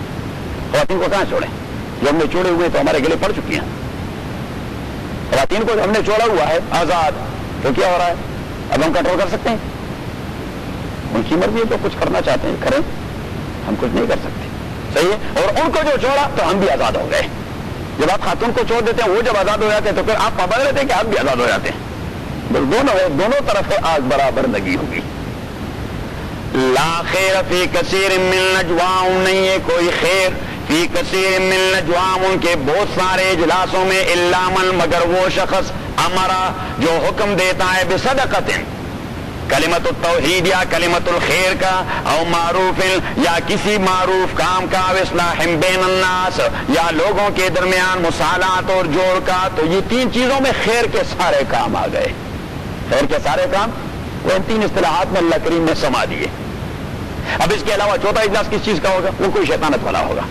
Speaker 1: خواتین کو کہاں چھوڑیں؟ جو ہم نے چھوڑے ہوئے تو ہمارے گلے پڑ چکی ہیں. خواتین کو ہم نے چھوڑا ہوا ہے آزاد, تو کیا ہو رہا ہے؟ اب ہم کنٹرول کر سکتے ہیں؟ ان کی مرضی ہے, تو کچھ کرنا چاہتے ہیں کریں, ہم کچھ نہیں کر سکتے. صحیح ہے. اور ان کو جو چھوڑا تو ہم بھی آزاد ہو گئے. جب آپ خاتون کو چھوڑ دیتے ہیں, وہ جب آزاد ہو جاتے ہیں تو پھر آپ پابند رہتے ہیں کہ ہم بھی آزاد ہو جاتے ہیں. دونوں طرف آگ برابر لگی ہوگی. لا خیر فی کثیر من نجواہم, نہیں ہے کوئی خیر فی کثیر من نجواہم, ان کے بہت سارے اجلاسوں میں, الا من, مگر وہ شخص, امرا, جو حکم دیتا ہے, بصدقۃ, کلمت التوحید یا کلمت الخیر کا, او معروف, یا کسی معروف کام کا, اصلاح بین الناس, یا لوگوں کے درمیان مصالحت اور جوڑ کا. تو یہ 3 چیزوں میں خیر کے سارے کام آ گئے. خیر کے سارے کام وہ ان 3 اصطلاحات میں اللہ کریم نے سما دیے. اب اس کے علاوہ چوتھا اجلاس کس چیز کا ہوگا؟ وہ کوئی شیطانت والا ہوگا.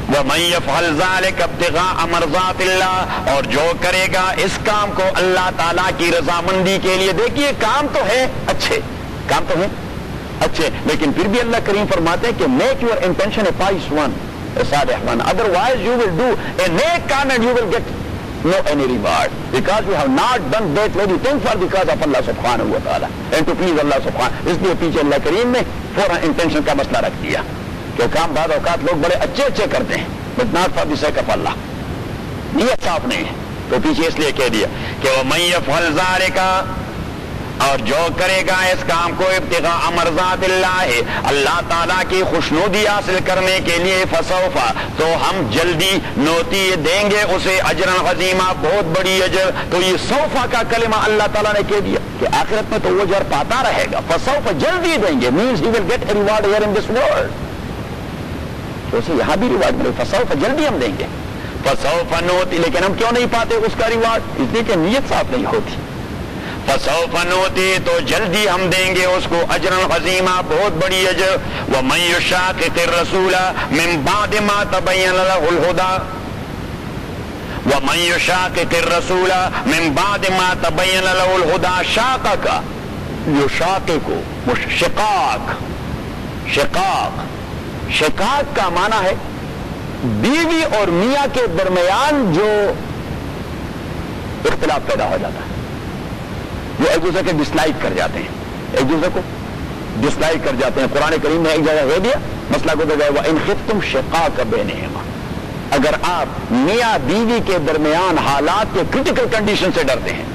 Speaker 1: وَمَن يَفْعَلْ ذَلِكَ ابْتِغَاءَ مَرْضَاتِ اللَّهِ, اور جو کرے گا اس کام کو اللہ تعالیٰ کی رضامندی کے لیے. دیکھیے کام تو ہے اچھے, کام تو ہے اچھے, لیکن پھر بھی اللہ کریم فرماتے ہیں کہ make your intention a pious one, a salih one, otherwise you will do a neck com and you will get no any reward, because you have not done that very thing for because of Allah subhanahu wa ta'ala and to please Allah subhanahu. اس لیے پیچھے اللہ کریم نے فوراً intention کا مسئلہ رکھ دیا کہ کام بعض اوقات لوگ بڑے اچھے کرتے ہیں, but not for the sake of Allah, نیت صاف نہیں ہے. تو پیچھے اس لیے کہہ دیا کہ وَمَن يَفْعَلْ ذَلِكَ, اور جو کرے گا اس کام کو ابتغاء مرضات اللہ, اللہ تعالیٰ کی خوشنودی حاصل کرنے کے لیے, فسوف, تو ہم جلدی نوتی دیں گے اسے اجرا عظیما, بہت بڑی اجر. تو یہ سوفا کا کلمہ اللہ تعالیٰ نے کہہ دیا کہ آخرت میں تو وہ اجر پاتا رہے گا. فسوف, جلدی دیں گے, means he will get a reward here in this world. تو اسے یہاں بھی ریوارڈ ملے. فسوف, جلدی ہم دیں گے. فسوف نوتی, لیکن ہم کیوں نہیں پاتے اس کا ریوارڈ؟ اس لیے کہ نیت صاف نہیں ہوتی. فسوف نؤتی تو جلدی ہم دیں گے اس کو اجرا عظیما بہت بڑی اجر. ومن یشاقق الرسول من بعد ما تبین له الهدى ومن یشاقق الرسول من بعد ما تبین له الهدى شاقق یشاقق شقاق کا معنی ہے بیوی اور میاں کے درمیان جو اختلاف پیدا ہو جاتا ہے، جو ایک دوسرے کے ڈسلائک کر جاتے ہیں، ایک دوسرے کو ڈسلائک کر جاتے ہیں. قرآن کریم نے ایک جگہ کہہ دیا مسئلہ کو تو وَإِنْ خِفْتُمْ شِقَاقَ بَيْنِهِمَا، اگر آپ میاں بیوی کے درمیان حالات کے کرٹیکل کنڈیشن سے ڈرتے ہیں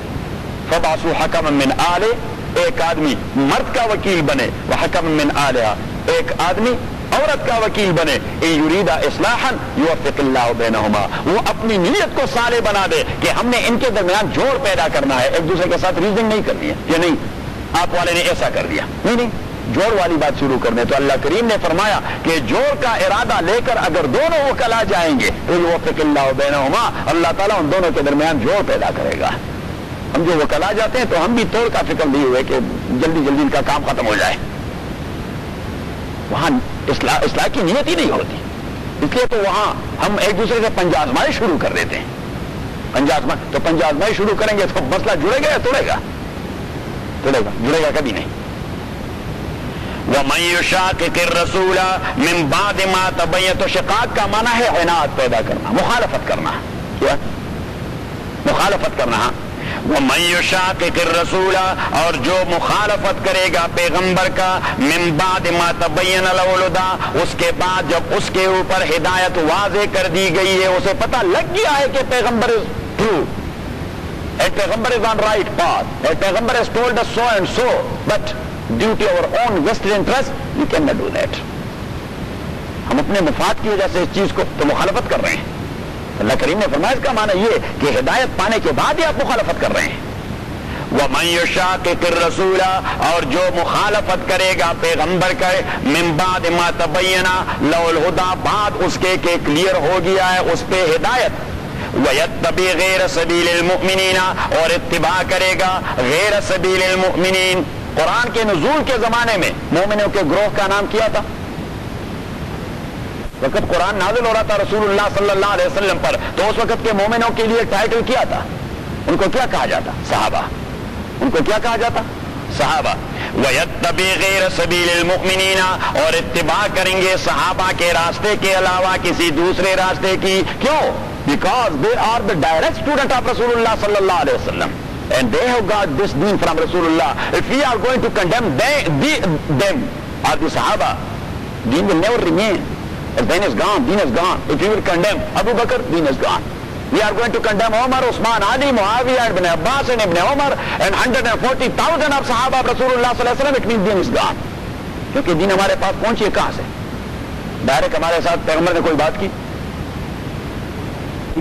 Speaker 1: فَبَعْثُوا حَكَمًا مِنْ أَهْلِهِ، ایک آدمی مرد کا وکیل بنے، وَحَكَمًا مِنْ أَهْلِهَا، ایک آدمی عورت کا وکیل بنے. ان یرید اصلاحا یوفق اللہ بینہما، وہ اپنی نیت کو صالح بنا دے کہ ہم نے ان کے درمیان جوڑ پیدا کرنا ہے، ایک دوسرے کے ساتھ ریزنگ نہیں کرنی ہے یہ نہیں آپ والے نے ایسا کر دیا، نہیں جوڑ والی بات شروع کر دیں. تو اللہ کریم نے فرمایا کہ جوڑ کا ارادہ لے کر اگر دونوں وکلا جائیں گے تو یوفق اللہ بینہما، اللہ تعالیٰ ان دونوں کے درمیان جوڑ پیدا کرے گا. ہم جو وکلا جاتے ہیں تو ہم بھی توڑ کا فکر نہیں ہوئے کہ جلدی جلدی ان کا کام ختم ہو جائے، وہاں اصلاح کی نیت ہی نہیں ہوتی. اس لیے تو وہاں ہم ایک دوسرے سے پنجازمائی شروع کر دیتے ہیں. پنجازمائی شروع کریں گے تو مسئلہ جڑے گا یا توڑے گا؟ جڑے گا کبھی نہیں. وَمَن يُشَاقِقِ الرَّسُولَ مِن بَعْدِ مَا تَبَيَّنَ، تو شقاق کا معنی ہے عناد پیدا کرنا، مخالفت کرنا. کیا مخالفت کرنا؟ وَمَن يُشَاقِقِ الرَّسُولَ، اور جو مخالفت کرے گا پیغمبر کا، مِن بَعْدِ مَا تَبَيَّنَ لَهُ الْهُدَى، اس کے بعد جب اس کے اوپر ہدایت واضح کر دی گئی ہے، اسے پتہ لگ گیا ہے کہ پیغمبر is true, a پیغمبر is on right path, a پیغمبر has told us so and so, but due to our own vested interest you cannot do that. ہم اپنے مفاد کی وجہ سے اس چیز کو تو مخالفت کر رہے ہیں. اللہ کریم نے فرمایا اس کا معنی یہ کہ ہدایت پانے کے بعد ہی آپ مخالفت کر رہے ہیں. وَمَن يُشَاقِقِ الرَّسُولَ، اور جو مخالفت کرے گا پیغمبر کا، مِن بَعْدِ مَا تَبَيَّنَ لَهُ الْهُدَى، بعد اس کے کہ کلیئر ہو گیا ہے اس پہ ہدایت، وَيَتَّبِعْ غَيْرَ سَبِيلِ الْمُؤْمِنِينَ، اور اتباع کرے گا غیر سبیل المؤمنین. قرآن کے نزول کے زمانے میں مومنوں کے گروہ کا نام کیا تھا؟ وقت قرآن نازل ہو رہا تھا رسول اللہ صلی اللہ علیہ وسلم پر، تو اس وقت کے مومنوں کے لیے ٹائٹل کیا تھا؟ ان کو کیا کہا جاتا؟ صحابہ. ان کو کیا کہا جاتا؟ صحابہ. وَيَتَّبِعْ غَيْرَ سَبِيلِ الْمُؤْمِنِينَ، اور اتباع کریں گے صحابہ کے راستے کے علاوہ کسی دوسرے راستے کی. کیوں؟ Because they are the direct student of Rasulullah sallallahu alaihi wasallam, and they have got this deen from Rasulullah. If we are going to condemn them or the Sahaba, deen will never remain. If deen is gone, deen is gone. If we will condemn Abu Bakr, deen is gone. We are going to condemn Umar, Usman, Ali, Muawiyah, Ibn Abbas and Ibn Umar and 140,000 of Sahaba of Rasulullah sallallahu alaihi wasallam. It means deen is gone. کیونکہ دین ہمارے پاس پہنچی ہے کہاں سے؟ Direct ہمارے ساتھ پیغمبر نے کوئی بات کی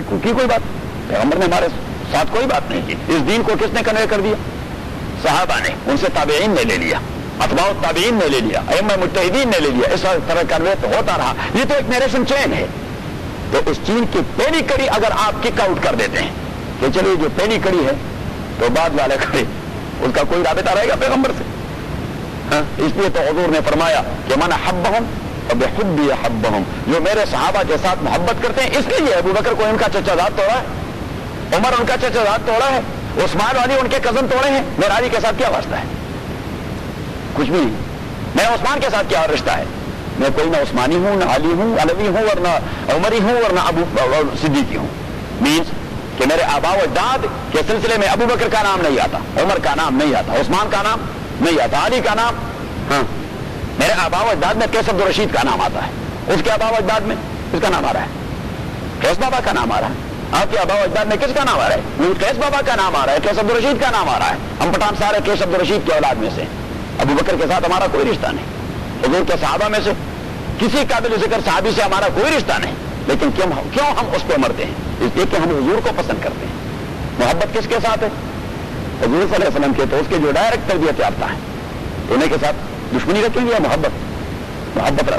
Speaker 1: کوئی بات؟ پیغمبر نے ہمارے ساتھ کوئی بات نہیں کی. اس دین کو کس نے کنوے کر دیا؟ صحابہ نے، ان سے تابعین نے لے لیا، اتباع التابعین نے لے لیا، ائمہ مجتہدین نے لے لیا. اس طرح کنوے تو ہوتا رہا. یہ تو ایک نیریشن چین ہے. تو اس چین کی پہلی کڑی اگر آپ کک آؤٹ کر دیتے ہیں کہ چلیے جو پہلی کڑی ہے تو بعد والے کڑی اس کا کوئی رابطہ رہے گا پیغمبر سے؟ ہاں، اس لیے تو حضور نے فرمایا کہ من احبہم فبحبی احبہم، جو میرے صحابہ کے ساتھ محبت کرتے ہیں. اس لیے ابو بکر کو ان کا چچا زاد توڑا ہے، عمر ان کا چچا زاد توڑا ہے، عثمان علی ان کے کزن توڑے ہیں. میرا علی کے ساتھ کیا واسطہ ہے؟ کچھ بھی نہیں. میں عثمان کے ساتھ کیا رشتہ ہے؟ میں کوئی نہ عثمانی ہوں، نہ علی ہوں، علوی ہوں، اور نہ عمری ہوں، اور نہ ابو صدیقی ہوں. مینس کہ میرے آبا و اجداد کے سلسلے میں ابو بکر کا نام نہیں آتا، عمر کا نام نہیں آتا، عثمان کا نام نہیں آتا، علی کا نام. ہاں، میرے آبا و اجداد میں قیس عبد الرشید کا نام آتا ہے، اس کے آبا و اجداد میں کس کا نام آ رہا ہے؟ قیس بابا کا نام آ رہا ہے. آپ کے آبا و اجداد میں کس کا نام آ رہا ہے؟ قیس بابا کا نام آ رہا ہے، قیس عبد الرشید کا نام آ رہا ہے. ہم پٹھان سارے قیس عبد الرشید کی اولاد میں سے. ابو بکر کے ساتھ ہمارا کوئی رشتہ نہیں. حضور کے صحابہ میں سے کسی قابل ذکر صحابی سے ہمارا کوئی رشتہ نہیں. لیکن کیوں ہم اس پہ مرتے ہیں؟ اس لیے کہ ہم حضور کو پسند کرتے ہیں. محبت کس کے ساتھ ہے؟ حضور صلی اللہ علیہ وسلم کے. تو اس کے جو ڈائریکٹ تربیت یافتہ ہیں انہیں کے ساتھ دشمنی رکھیں گے یا محبت؟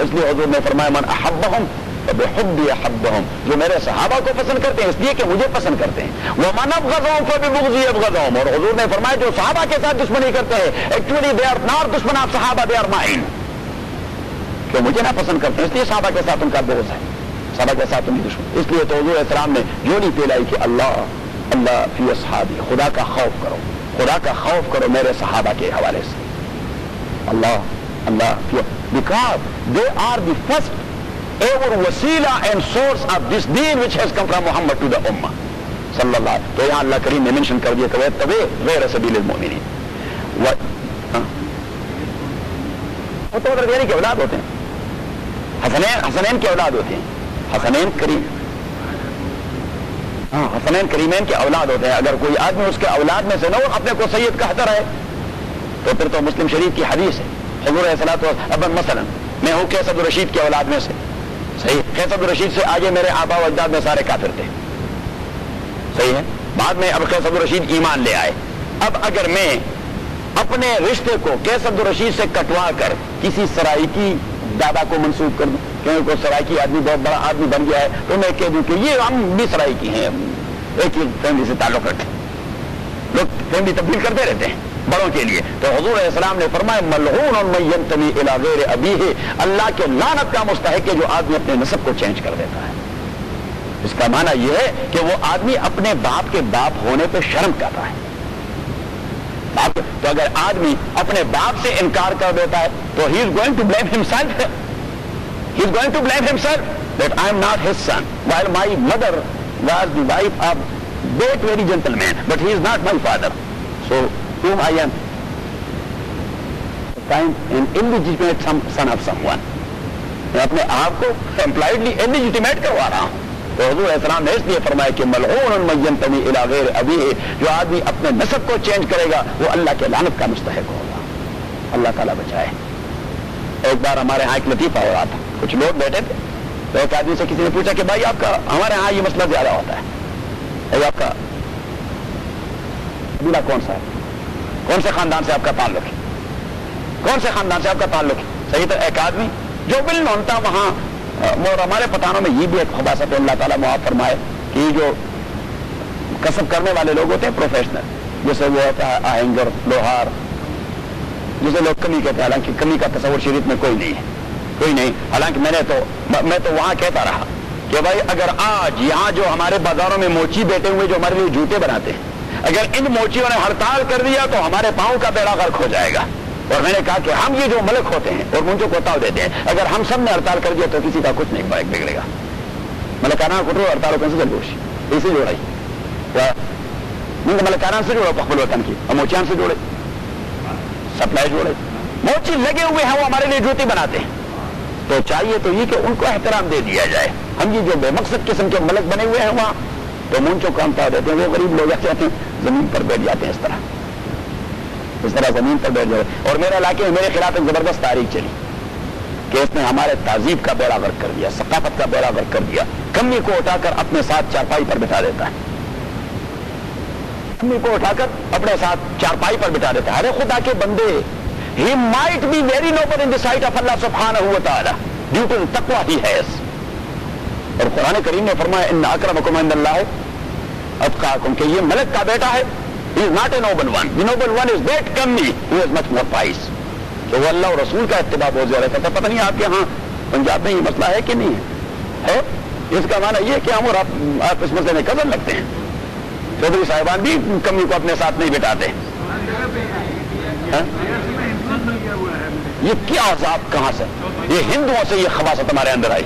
Speaker 1: اس لیے حضور نے فرمایا من احبہم فبحبی احبہم، جو میرے صحابہ کو پسند کرتے ہیں اس لیے کہ مجھے پسند کرتے ہیں، ومن ابغضہم فببغضی ابغضہم، اور حضور نے فرمایا جو صحابہ کے ساتھ دشمنی کرتے ہیں ایکچولی دے آر ناٹ دشمن آف صحابہ، دے آر مائن، کہ مجھے نہ پسند کرتے ہیں اس لیے صحابہ کے ساتھ ان کا بغض ہے، صحابہ کے ساتھ ان کی دشمنی، اس لیے تو حضور السلام نے جوڑی پھیلائی کہ اللہ اللہ فی اصحابی، خدا کا خوف کرو، خدا کا خوف کرو میرے صحابہ کے حوالے سے، اللہ اللہ because they are the first ever wasila and source of this deen which has come from Muhammad to the ummah صلی اللہ علیہ، تو یہاں اللہ کریم نے منشن کر دیا کہ تبے غیر سبیل المؤمنین، وہ تو ادھر کے اولاد ہوتے ہیں، حسنین کے اولاد ہوتے ہیں، حسنین کریم، ہاں حسنین کریمین کے اولاد ہوتے ہیں، اگر کوئی آدمی اس کے اولاد میں سے نہ ہو اپنے کو سید کہتا رہے تو پھر تو مسلم شریف کی حدیث ہے، حضور صلاۃ ابن مثلا میں ہوں قیس عبد الرشید کی اولاد میں سے، صحیح، قیس عبد الرشید سے آگے میرے آبا و اجداد میں سارے کافر تھے، صحیح ہے، بعد میں اب قیس عبد الرشید ایمان لے آئے، اب اگر میں اپنے رشتے کو قیس عبد الرشید سے کٹوا کر کسی سرائکی دادا کو منسوب کر دوں، کیونکہ کوئی سرائکی آدمی بہت بڑا آدمی بن گیا ہے تو میں کہہ دوں کہ یہ ہم بھی سرائکی ہیں، ایک ہی فیملی سے تعلق رکھتے ہیں، لوگ فیملی تبدیل کرتے رہتے ہیں بڑوں کے لیے، تو حضور علیہ السلام نے فرمایا ملعون من ینتمی الی غیر ابیہ، اللہ کے لعنت کا مستحق ہے جو آدمی اپنے نسب کو چینج کر دیتا ہے، اس کا معنی یہ ہے کہ وہ آدمی اپنے باپ کے باپ ہونے پہ شرم کرتا ہے، تو اگر آدمی اپنے باپ سے انکار کر دیتا ہے تو he is going to blame himself, he is going to blame himself that I am not his son, while my mother was the wife of that very gentleman, but he is not my father, so whom I am an illegitimate son of someone، میں اپنے آپ کو امپلائڈلی illegitimate کروا رہا ہوں، تو حضور علیہ السلام نے اس لیے فرمایا کہ ملعون من ینتمی الی غیر ابیہ، جو آدمی اپنے نسب کو چینج کرے گا وہ اللہ کے لعنت کا مستحق ہوگا، اللہ تعالیٰ بچائے۔ ایک بار ہمارے ہاں ایک لطیفہ ہو رہا تھا، کچھ لوگ بیٹھے تھے تو ایک آدمی سے کسی نے پوچھا کہ بھائی آپ کا ہمارے ہاں یہ مسئلہ زیادہ ہوتا ہے، آپ کا قبیلہ کون سا ہے، کون سے خاندان سے آپ کا تعلق ہے، کون سے خاندان سے آپ کا تعلق ہے، صحیح، تو ایک آدمی جو بل نونتا وہاں، اور ہمارے پٹھانوں میں یہ بھی ایک خباثت ہے، اللہ تعالیٰ معاف فرمائے، کہ یہ جو کسب کرنے والے لوگ ہوتے ہیں پروفیشنل، جیسے وہ ہوتا ہے آہنگر، لوہار، جسے لوگ کمی کہتے ہیں، حالانکہ کمی کا تصور شریعت میں کوئی نہیں ہے، کوئی نہیں، حالانکہ میں تو وہاں کہتا رہا کہ بھائی اگر آج یہاں جو ہمارے بازاروں میں موچی بیٹھے ہوئے جو ہمارے لیے جوتے بناتے ہیں، اگر ان موچیوں نے ہڑتال کر دیا تو ہمارے پاؤں کا بیڑا غرق ہو جائے گا، اور میں نے کہا کہ ہم یہ جو ملک ہوتے ہیں اور منچوں کو تاؤ دیتے ہیں، اگر ہم سب نے ہڑتال کر دیا تو کسی کا کچھ نہیں بگڑے گا، ملکانہ کو ہڑتالوں کو سے جلوش اسی جوڑائی ملکانہ سے جوڑو، پخبل وطن کی موچیان سے جوڑے، سپلائی جوڑے، موچی لگے ہوئے ہیں وہ ہمارے لیے جوتی بناتے ہیں، تو چاہیے تو یہ کہ ان کو احترام دے دیا جائے، ہم یہ جو بے مقصد قسم کے ملک بنے ہوئے ہیں وہاں تو منچوں کو ہم تاؤ دیتے ہیں، وہ غریب لوگ ایسے آتے ہیں زمین پر بیٹھ جاتے ہیں، اس طرح زمین پر بیٹھ جائے، اور میرے علاقے میں میرے خلاف ایک زبردست تاریخ چلی کہ اس نے ہمارے تہذیب کا بیڑا غرق کر دیا، ثقافت کا بیڑا غرق کر دیا، کمی کو اٹھا کر اپنے ساتھ چارپائی پر بٹھا دیتا ہے، کمی کو اٹھا کر اپنے ساتھ چارپائی پر بٹھا دیتا ہے، ارے خدا کے بندے، he might be very noble in the sight of Allah subhanahu wa ta'ala due to the taqwa he has، اور قرآن کریم نے فرمایا ان اکرمکم عند اللہ اتقاکم، کہ یہ ملک کا بیٹا ہے، he is not a noble one, the noble one is that kami who has much more price، تو وہ اللہ اور رسول کا اتباع بہت زیادہ کرتا ہے۔ پتہ نہیں آپ کے ہاں پنجاب میں یہ مسئلہ ہے کہ نہیں ہے، اس کا معنی یہ کہ ہم اور آپ اس مسئلے میں قدر لگتے ہیں، چودھری صاحبان بھی کمی کو اپنے ساتھ نہیں بٹھاتے، یہ کیا عذاب کہاں سے، یہ ہندوؤں سے یہ خباثت ہمارے اندر آئی،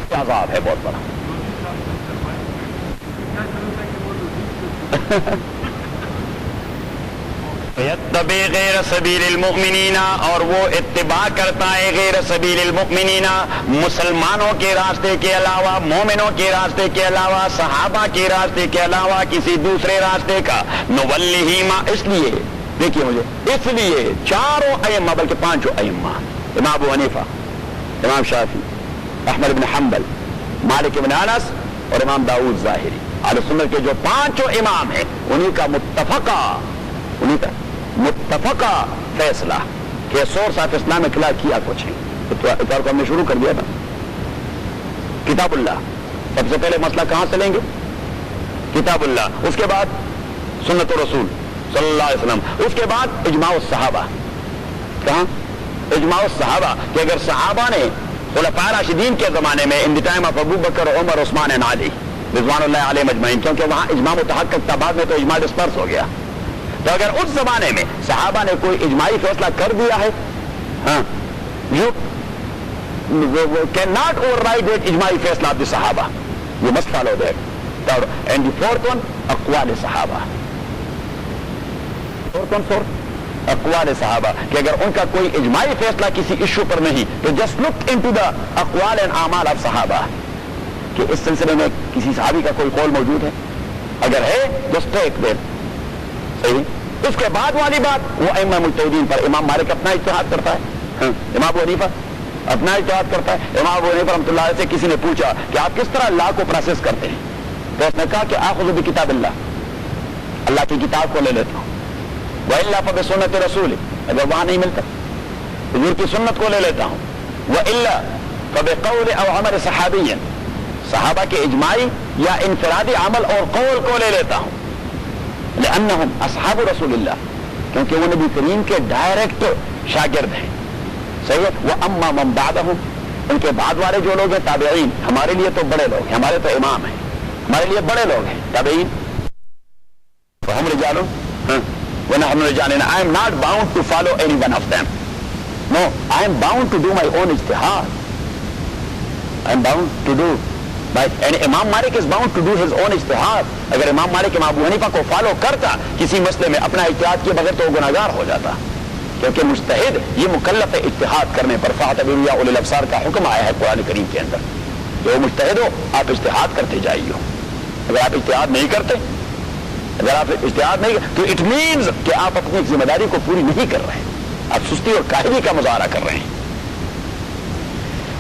Speaker 1: کیا عذاب ہے بہت بڑا۔ یتبع غیر سبیل المؤمنین، اور وہ اتباع کرتا ہے غیر سبیل المؤمنین، مسلمانوں کے راستے کے علاوہ، مومنوں کے راستے کے علاوہ، صحابہ کے راستے کے علاوہ کسی دوسرے راستے کا، نولہ ما، اس لیے دیکھیے مجھے، اس لیے چاروں ائمہ بلکہ پانچوں ائمہ، امام ابو حنیفہ، امام شافعی، احمد بن حنبل، مالک بن انس اور امام داؤد ظاہری، اہل سنت کے جو پانچوں امام ہیں انہی کا متفقہ فیصلہ کہ سورس آف اسلامک لا کیا کچھ ہے، اتوار کو ہم نے شروع کر دیا تھا. کتاب اللہ سب سے پہلے مسئلہ کہاں سے لیں گے؟ کتاب اللہ. اس کے بعد سنت رسول صلی اللہ علیہ وسلم. اس کے بعد اجماع الصحابہ. کہاں؟ اجماع الصحابہ کہ اگر صحابہ نے خلفاء راشدین کے زمانے میں in the time of Abu Bakr Umar Usman and Ali رضوان اللہ علیہ مجمعین, کیونکہ وہاں اجماع متحقق تھا, بعد میں تو اجماع ڈسپرس ہو گیا. تو اگر اس زمانے میں صحابہ نے کوئی اجماعی فیصلہ کر دیا ہے, ہاں, you can not override that اجماعی فیصلہ آف دی صحابہ. You must follow that. And the fourth one اقوال صحابہ. فورتھ اقوال صحابہ کہ اگر ان کا کوئی اجماعی فیصلہ کسی ایشو پر نہیں تو جسٹ لک انٹو دا اقوال اینڈ اعمال آف صحابہ کہ اس سلسلے میں کسی صحابی کا کوئی قول موجود ہے. اگر ہے جسٹ ٹیک دیٹ. صحیح. اس کے بعد والی بات وہ ائمہ مجتہدین پر. امام مالک اپنا اجتہاد کرتا ہے, امام ابو حنیفہ اپنا اجتہاد کرتا ہے. امام ابو حنیفہ رحمۃ اللہ علیہ سے کسی نے پوچھا کہ آپ کس طرح لا کو پروسیس کرتے ہیں, تو اس نے کہا کہ آخذ بکتاب اللہ, اللہ کی کتاب کو لے لیتا ہوں, وَإِلَّا فَبِسُنَّةِ رَسُولِ, اگر وہاں نہیں ملتا حضور کی سنت کو لے لیتا ہوں, وَإِلَّا فَبِقَوْلِ أَوْ عَمَلِ صَحَابِيٍّ, صحابہ کے اجماعی یا انفرادی عمل اور قول کو لے لیتا ہوں. لأنهم اصحاب رسول اللہ, کیونکہ وہ نبی کریم کے ڈائریکٹ شاگرد ہیں. صحیح ہے. وَأَمَّا مَن بَعْدَهُمْ, ان کے بعد والے جو لوگ ہیں تابعین, ہمارے لیے تو بڑے لوگ ہیں, ہمارے تو امام ہیں, ہمارے لیے بڑے لوگ ہیں تابعین. فَهُمْ رِجَالٌ وَنَحْنُ رِجَالٌ. I am not bound to follow any one of them. No, I am bound to do my own ijtihad. I am bound to do. And امام مالک is bound to do his own ijtihad. اگر امام مالک امام ابو حنیفہ کو follow کرتا کسی مسئلے میں اپنا اجتہاد کیے بغیر تو وہ گناہگار ہو جاتا, کیونکہ مجتہد یہ مکلف ہے اجتہاد کرنے پر. فاعتبروا یا اولی الابصار کا حکم آیا ہے قرآن کریم کے اندر. جو مجتہد ہو آپ اجتہاد کرتے جائیے. اگر آپ اجتہاد نہیں کرتے, اگر آپ اجتہاد نہیں تو اٹ مینز کہ آپ اپنی ذمہ داری کو پوری نہیں کر رہے ہیں, آپ سستی اور کاہلی کا مظاہرہ کر رہے ہیں.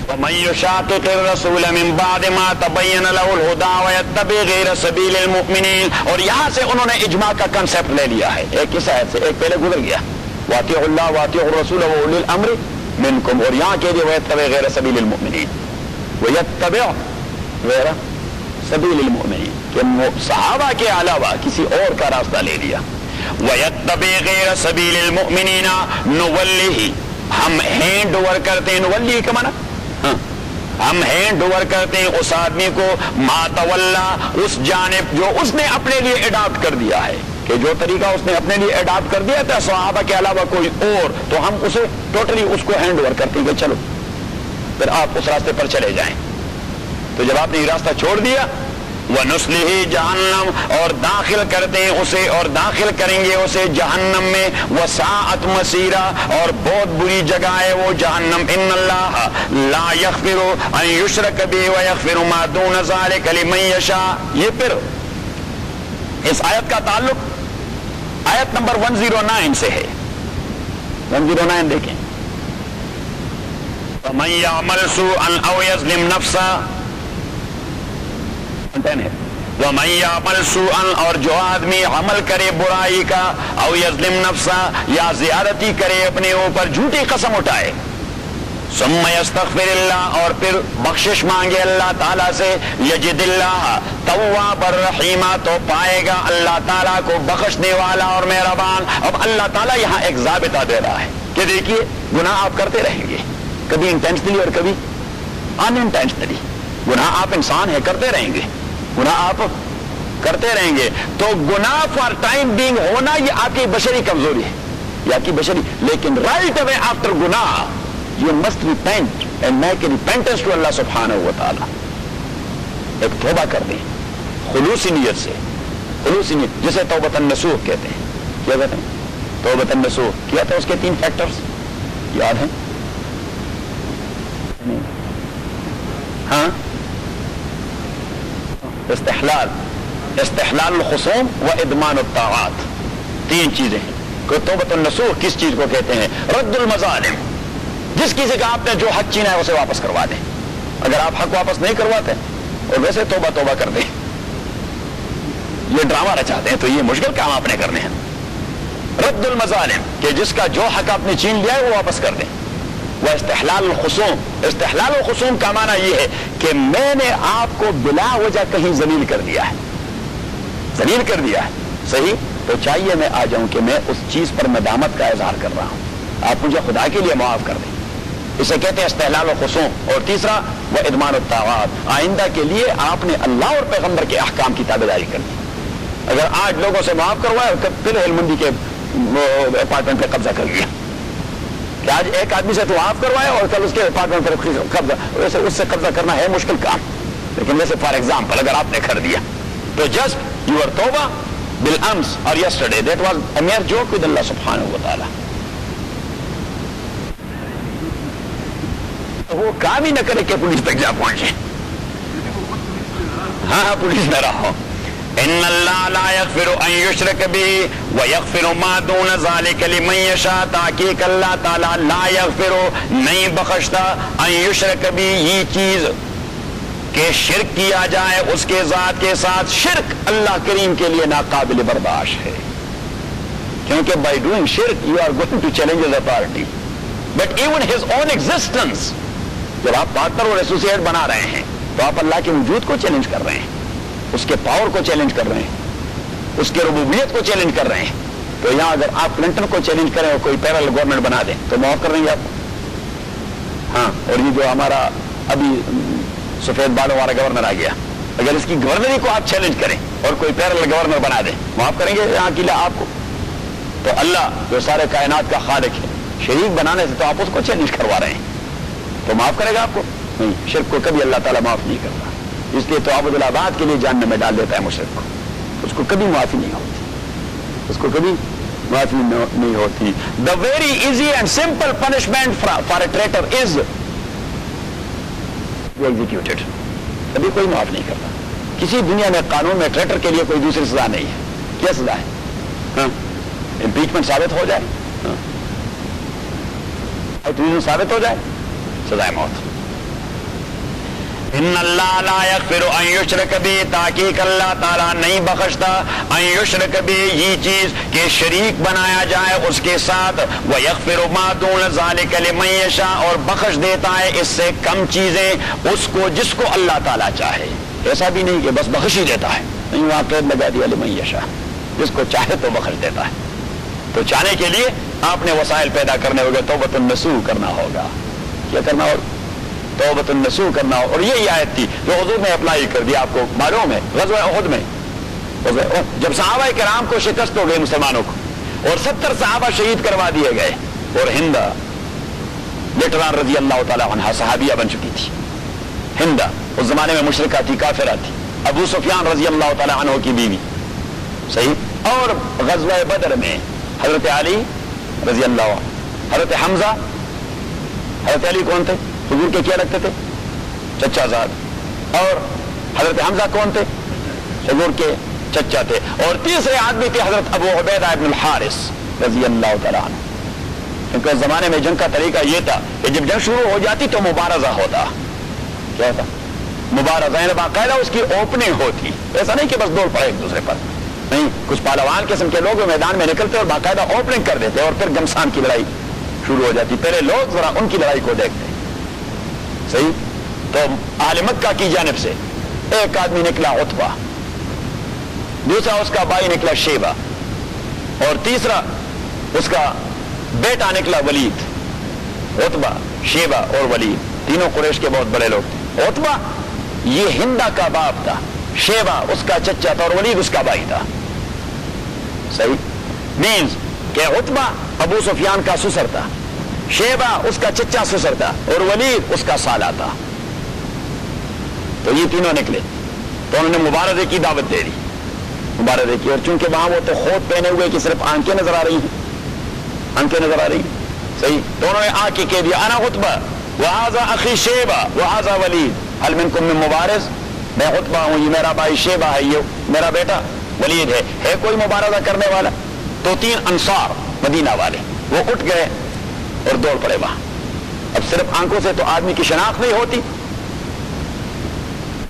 Speaker 1: وَمَن يُشَاقِقِ الرَّسُولَ مِن بَعْدِ مَا تَبَيَّنَ لَهُ الْهُدَىٰ وَيَتَّبِعْ غَيْرَ سَبِيلِ الْمُؤْمِنِينَ. اور یہاں سے انہوں نے اجماع کا کنسپٹ لے لیا ہے. ایک کس آیت سے, ایک پہلے گزر گیا, وَأَطِیعُوا اللَّهَ وَأَطِیعُوا الرَّسُولَ وَأُولِي الْأَمْرِ مِنْکُمْ. اور یہاں کہہ دیا وَيَتَّبِعْ غَيْرَ سَبِيلِ الْمُؤْمِنِينَ, وَيَتَّبِعْ غَيْرَ سَبِيلِ الْمُؤْمِنِينَ, کہ صحابہ کے علاوہ کسی اور کا راستہ لے لیا. وَيَتَّبِعْ غَيْرَ سَبِيلِ الْمُؤْمِنِينَ نُوَلِّهِ, ہم ہینڈ اوور کرتے ہیں. نولی کا معنی ہم ہینڈ اوور کرتے ہیں اس آدمی کو ما تولا, اس جانب جو اس نے اپنے لیے اڈاپٹ کر دیا ہے, کہ جو طریقہ اس نے اپنے لیے اڈاپٹ کر دیا تھا صحابہ کے علاوہ کوئی اور, تو ہم اسے ٹوٹلی اس کو ہینڈ اوور کرتے ہیں کہ چلو پھر آپ اس راستے پر چلے جائیں. تو جب آپ نے یہ راستہ چھوڑ دیا, وَنُصْلِهِ جَهَنَّمَ, اور داخل کرتے ہیں اسے اور داخل کریں گے اسے جہنم میں. وَسَاءَتْ مَصِيرًا, اور بہت بری جگہ ہے وہ جہنم. إِنَّ اللَّهَ لَا يَغْفِرُ أَن يُشْرَكَ بِهِ وَيَغْفِرُ مَا دُونَ ذَلِكَ لِمَن يَشَاءُ. یہ پھر اس آیت کا تعلق آیت نمبر 109 سے ہے. 109 دیکھیں. فَمَن يَعْمَلْ سُوءًا أَوْ يَظْلِمْ نَفْسَهُ, وَمَن يَعْمَلْ سُوءًا, اور جو آدمی عمل کرے برائی کا, او یظلم نفسا, یا زیادتی کرے اپنے اوپر, جھوٹی قسم اٹھائے, ثم یستغفر اللہ, اور پھر بخشش مانگے اللہ تعالیٰ سے, یجد اللہ توابا رحیما, تو پائے گا اللہ تعالیٰ کو بخشنے والا اور مہربان. اب اللہ تعالیٰ یہاں ایک ضابطہ دے رہا ہے کہ دیکھیے گناہ آپ کرتے رہیں گے, کبھی انٹینشنلی اور کبھی ان انٹینشنلی. گناہ آپ انسان ہے, کرتے رہیں گے, گناہ آپ کرتے رہیں گے. تو گناہ فار ٹائم بینگ ہونا یہ آپ کی بشری کمزوری ہے, یہ آپ کی بشری, لیکن رائٹ اوے آفٹر گناہ you must repent and make a repentance to Allah سبحانہ و تعالی. ایک توبہ کر دیں خلوصی نیت سے, خلوصی نیت, جسے توبۃ النصوح کہتے ہیں. کیا کہتے ہیں توبۃ النصوح؟ کیا تھا اس کے 3 فیکٹرز یاد ہیں؟ ہاں, استحلال الخصوم و ادمان الطاعات, 3 چیزیں ہیں. توبۃ النصوح کس چیز کو کہتے ہیں؟ رد المظالم, جس کسی کا آپ نے جو حق چھینا ہے اسے واپس کروا دیں. اگر آپ حق واپس نہیں کرواتے اور ویسے توبہ کر دیں, یہ ڈرامہ رچاتے ہیں, تو یہ مشکل کام آپ نے کرنے ہیں. رد المظالم, کہ جس کا جو حق آپ نے چھین لیا ہے وہ واپس کر دیں. وہ استحلال الخصوم. استحلال الخصوم کا معنی یہ ہے کہ میں نے آپ کو بلا وجہ کہیں ذلیل کر دیا ہے, ذلیل کر دیا ہے, صحیح, تو چاہیے میں آ جاؤں کہ میں اس چیز پر ندامت کا اظہار کر رہا ہوں, آپ مجھے خدا کے لیے معاف کر دیں. اسے کہتے ہیں استحلال الخصوم. اور تیسرا وہ ادمان الطاعات, آئندہ کے لیے آپ نے اللہ اور پیغمبر کے احکام کی تابعداری کر دی. اگر آج لوگوں سے معاف کروائے پھر ہلمندی کے اپارٹمنٹ پہ قبضہ کر لیا, کہ آج ایک آدمی سے تو معاف کروائے اور کل اس کے اپارٹمنٹ پر قبضہ, ویسے اس سے قبضہ کرنا ہے مشکل کام, لیکن ویسے فار ایگزامپل اگر آپ نے کر دیا تو جسٹ یور توبہ بالامس اور yesterday, that was a mere joke with Allah سبحانہ و تعالی. وہ کام ہی نہ کرے کہ پولیس تک جا پہنچے. ہاں پولیس نہ رہو. ان اللہ لا یغفر ان یشرک به ویغفر ما دون ذلک لمن یشاء, تحقیق اللہ تعالی لا یغفر نہیں بخشتا ان یشرک به یہ چیز کہ شرک کیا جائے اس کے ذات کے ساتھ. شرک اللہ کریم کے لیے ناقابل برداشت ہے, کیونکہ بائی ڈوئنگ شرک you are going to challenge his authority, but even his own existence. جب آپ پارٹنر اور ایسوسیٹ بنا رہے ہیں تو آپ اللہ کے وجود کو چیلنج کر رہے ہیں, اس کے پاور کو چیلنج کر رہے ہیں, اس کے ربوبیت کو چیلنج کر رہے ہیں. تو یہاں اگر آپ کلنٹن کو چیلنج کریں اور کوئی پیرل گورنمنٹ بنا دیں تو معاف کر دیں گے آپ. ہاں, اور یہ جو ہمارا ابھی سفید بالوں والا گورنر آ گیا, اگر اس کی گورنری کو آپ چیلنج کریں اور کوئی پیرل گورنر بنا دیں, معاف کریں گے یہاں کی آپ کو؟ تو اللہ جو سارے کائنات کا خالق ہے, شریک بنانے سے تو آپ اس کو چیلنج کروا رہے ہیں, تو معاف کرے گا آپ کو؟ نہیں, شرک کو کبھی اللہ تعالیٰ معاف نہیں کرتا. اس لیے تو عبد الآباد کے لیے جہنم میں ڈال دیتا ہے مشرک کو, اس کو کبھی معافی نہیں ہوتی, اس کو کبھی معافی نہیں ہوتی. The very easy and simple punishment for a ٹریٹر is executed. کبھی کوئی معاف نہیں کرتا. کسی دنیا میں قانون میں ٹریٹر کے لیے کوئی دوسری سزا نہیں ہے. کیا سزا ہے؟ امپیچمنٹ ثابت ہو جائے, ثابت ہو جائے, سزائے موت. ان اللہ لا یغفر ان یشرک به, تحقیق اللہ تعالیٰ نہیں بخشتا ان یشرک به یہ چیز کہ شریک بنایا جائے اس کے ساتھ, ویغفر ما دون ذلک لمن یشاء, اور بخش دیتا ہے اس سے کم چیزیں اس کو جس کو اللہ تعالیٰ چاہے. ایسا بھی نہیں کہ بس بخش ہی دیتا ہے, نہیں, وہاں قید لگا دیا لمن یشاء, جس کو چاہے تو بخش دیتا ہے. تو چاہنے کے لیے آپ نے وسائل پیدا کرنے ہوگا, توبۃ النصوح کرنا ہوگا. کیا کرنا ہوگا؟ توبۃ النصوح کرنا ہو. اور یہی آیت تھی جو حضور نے اپلائی کر دیا, آپ کو معلوم ہے غزوہ احد میں جب صحابہ کرام کو شکست ہو گئی مسلمانوں کو, اور 70 صحابہ شہید کروا دیے گئے, اور ہندا لیٹران رضی اللہ تعالیٰ عنہ صحابیہ بن چکی تھی. ہندا اس زمانے میں مشرکہ تھی, کافرہ تھی, ابو سفیان رضی اللہ تعالیٰ عنہ کی بیوی, صحیح. اور غزوہ بدر میں حضرت علی رضی اللہ عنہ, حضرت حمزہ. حضرت علی کون تھے؟ حضور کے کیا رکھتے تھے؟ چچا زاد. اور حضرت حمزہ کون تھے؟ حضور کے چچا تھے. اور تیسرے آدمی تھے حضرت ابو عبیدہ ابن الحارث رضی اللہ تعالیٰ عنہ. کیونکہ اس زمانے میں جنگ کا طریقہ یہ تھا کہ جب جنگ شروع ہو جاتی تو مبارزہ ہوتا. کیا ہوتا؟ مبارزہ, یعنی باقاعدہ اس کی اوپننگ ہوتی. ایسا نہیں کہ بس دوڑ پڑے ایک دوسرے پر, نہیں, کچھ پہلوان قسم کے لوگ میدان میں نکلتے اور باقاعدہ اوپننگ کر دیتے, اور پھر گھمسان کی لڑائی شروع ہو جاتی. پہلے لوگ ذرا ان کی لڑائی کو دیکھتے, صحیح. تو اہل مکہ کی جانب سے ایک آدمی نکلا عتبہ, دوسرا اس کا بھائی نکلا شیبہ, اور تیسرا اس کا بیٹا نکلا ولید. عتبہ, شیبہ اور ولید تینوں قریش کے بہت بڑے لوگ تھے. عتبہ یہ ہندا کا باپ تھا, شیبہ اس کا چچا تھا, اور ولید اس کا بھائی تھا. صحیح. مینز کہ عتبہ ابو سفیان کا سسر تھا, شیبہ اس کا چچا سسر تھا, اور ولید اس کا سالا تھا. تو یہ تینوں نکلے تو انہوں نے مبارزے کی دعوت دے دی, مبارزے کی. اور چونکہ وہاں وہ تو خود پہنے ہوئے کہ صرف آنکھیں نظر آ رہی ہیں, آنکھیں نظر آ رہی ہیں, صحیح. تو انہوں نے آ کے کہہ دیا انا عتبہ وہذا اخی شیبہ وہذا ولید هل منکم من مبارز, میں عتبہ ہوں, یہ میرا بھائی شیبہ ہے, یہ میرا بیٹا ولید ہے کوئی مبارزہ کرنے والا؟ تو 3 انصار مدینہ والے وہ اٹھ گئے اور دوڑ پڑے وہاں. اب صرف آنکھوں سے تو آدمی کی شناخت نہیں ہوتی.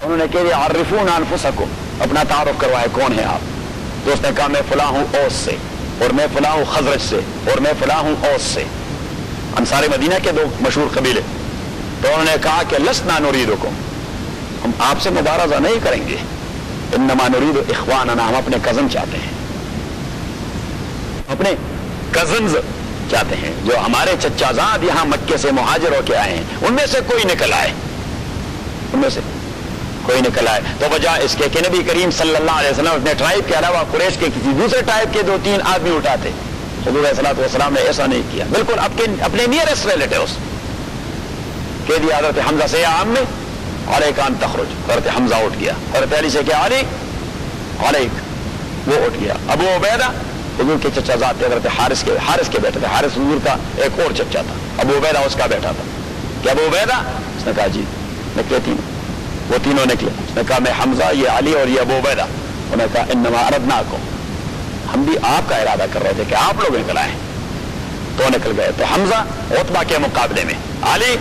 Speaker 1: انہوں نے کہہ دیا عرفونا انفسکم, اپنا تعارف کروائے کون ہے آپ. تو اس نے کہا میں فلاں ہوں اوس سے, اور میں فلاں ہوں خزرج سے, اور میں فلاں ہوں اوس سے. انصار مدینہ کے 2 مشہور قبیلے. تو انہوں نے کہا کہ لسنا نریدکم، ہم آپ سے مبارزہ نہیں کریں گے، انما نرید اخواننا، ہم اپنے کزن چاہتے ہیں، اپنے کزنز چاہتے ہیں جو ہمارے چچا زاد یہاں مکے سے مہاجر ہو کے آئے ہیں، ان میں سے کوئی نکل آئے، ان میں سے کوئی نکل آئے. تو وجہ اس کے کہ نبی کریم صلی اللہ علیہ وسلم اپنے ٹرائب کے علاوہ قریش کے کسی دوسرے ٹرائب کے 2-3 آدمی اٹھاتے. حضور علیہ الصلوۃ والسلام نے ایسا نہیں کیا، بالکل اپنے نیئرسٹ ریلیٹیوز کہہ دیا. حضرت حمزہ سے یا عم علیک ان تخرج، حضرت حمزہ اٹھ گیا. حضرت علی سے کہ علی علیک، وہ اٹھ گیا. ابو عبیدہ حضور کے چچا زاد تھے، حضرت حارث کے بیٹے تھے. حارث حضور کا ایک اور چچا تھا، ابو عبیدہ اس کا بیٹا تھا. کہ ابو عبیدہ؟ اس نے کہا جی. نکلے تینوں، وہ تینوں نکلے. اس نے کہا میں حمزہ، یہ علی اور یہ ابو عبیدہ. انہوں نے کہا انما اردناکم، ہم بھی آپ کا ارادہ کر رہے تھے کہ آپ لوگ نکل آئے. تو نکل گئے. تو حمزہ عتبہ کے مقابلے میں، علی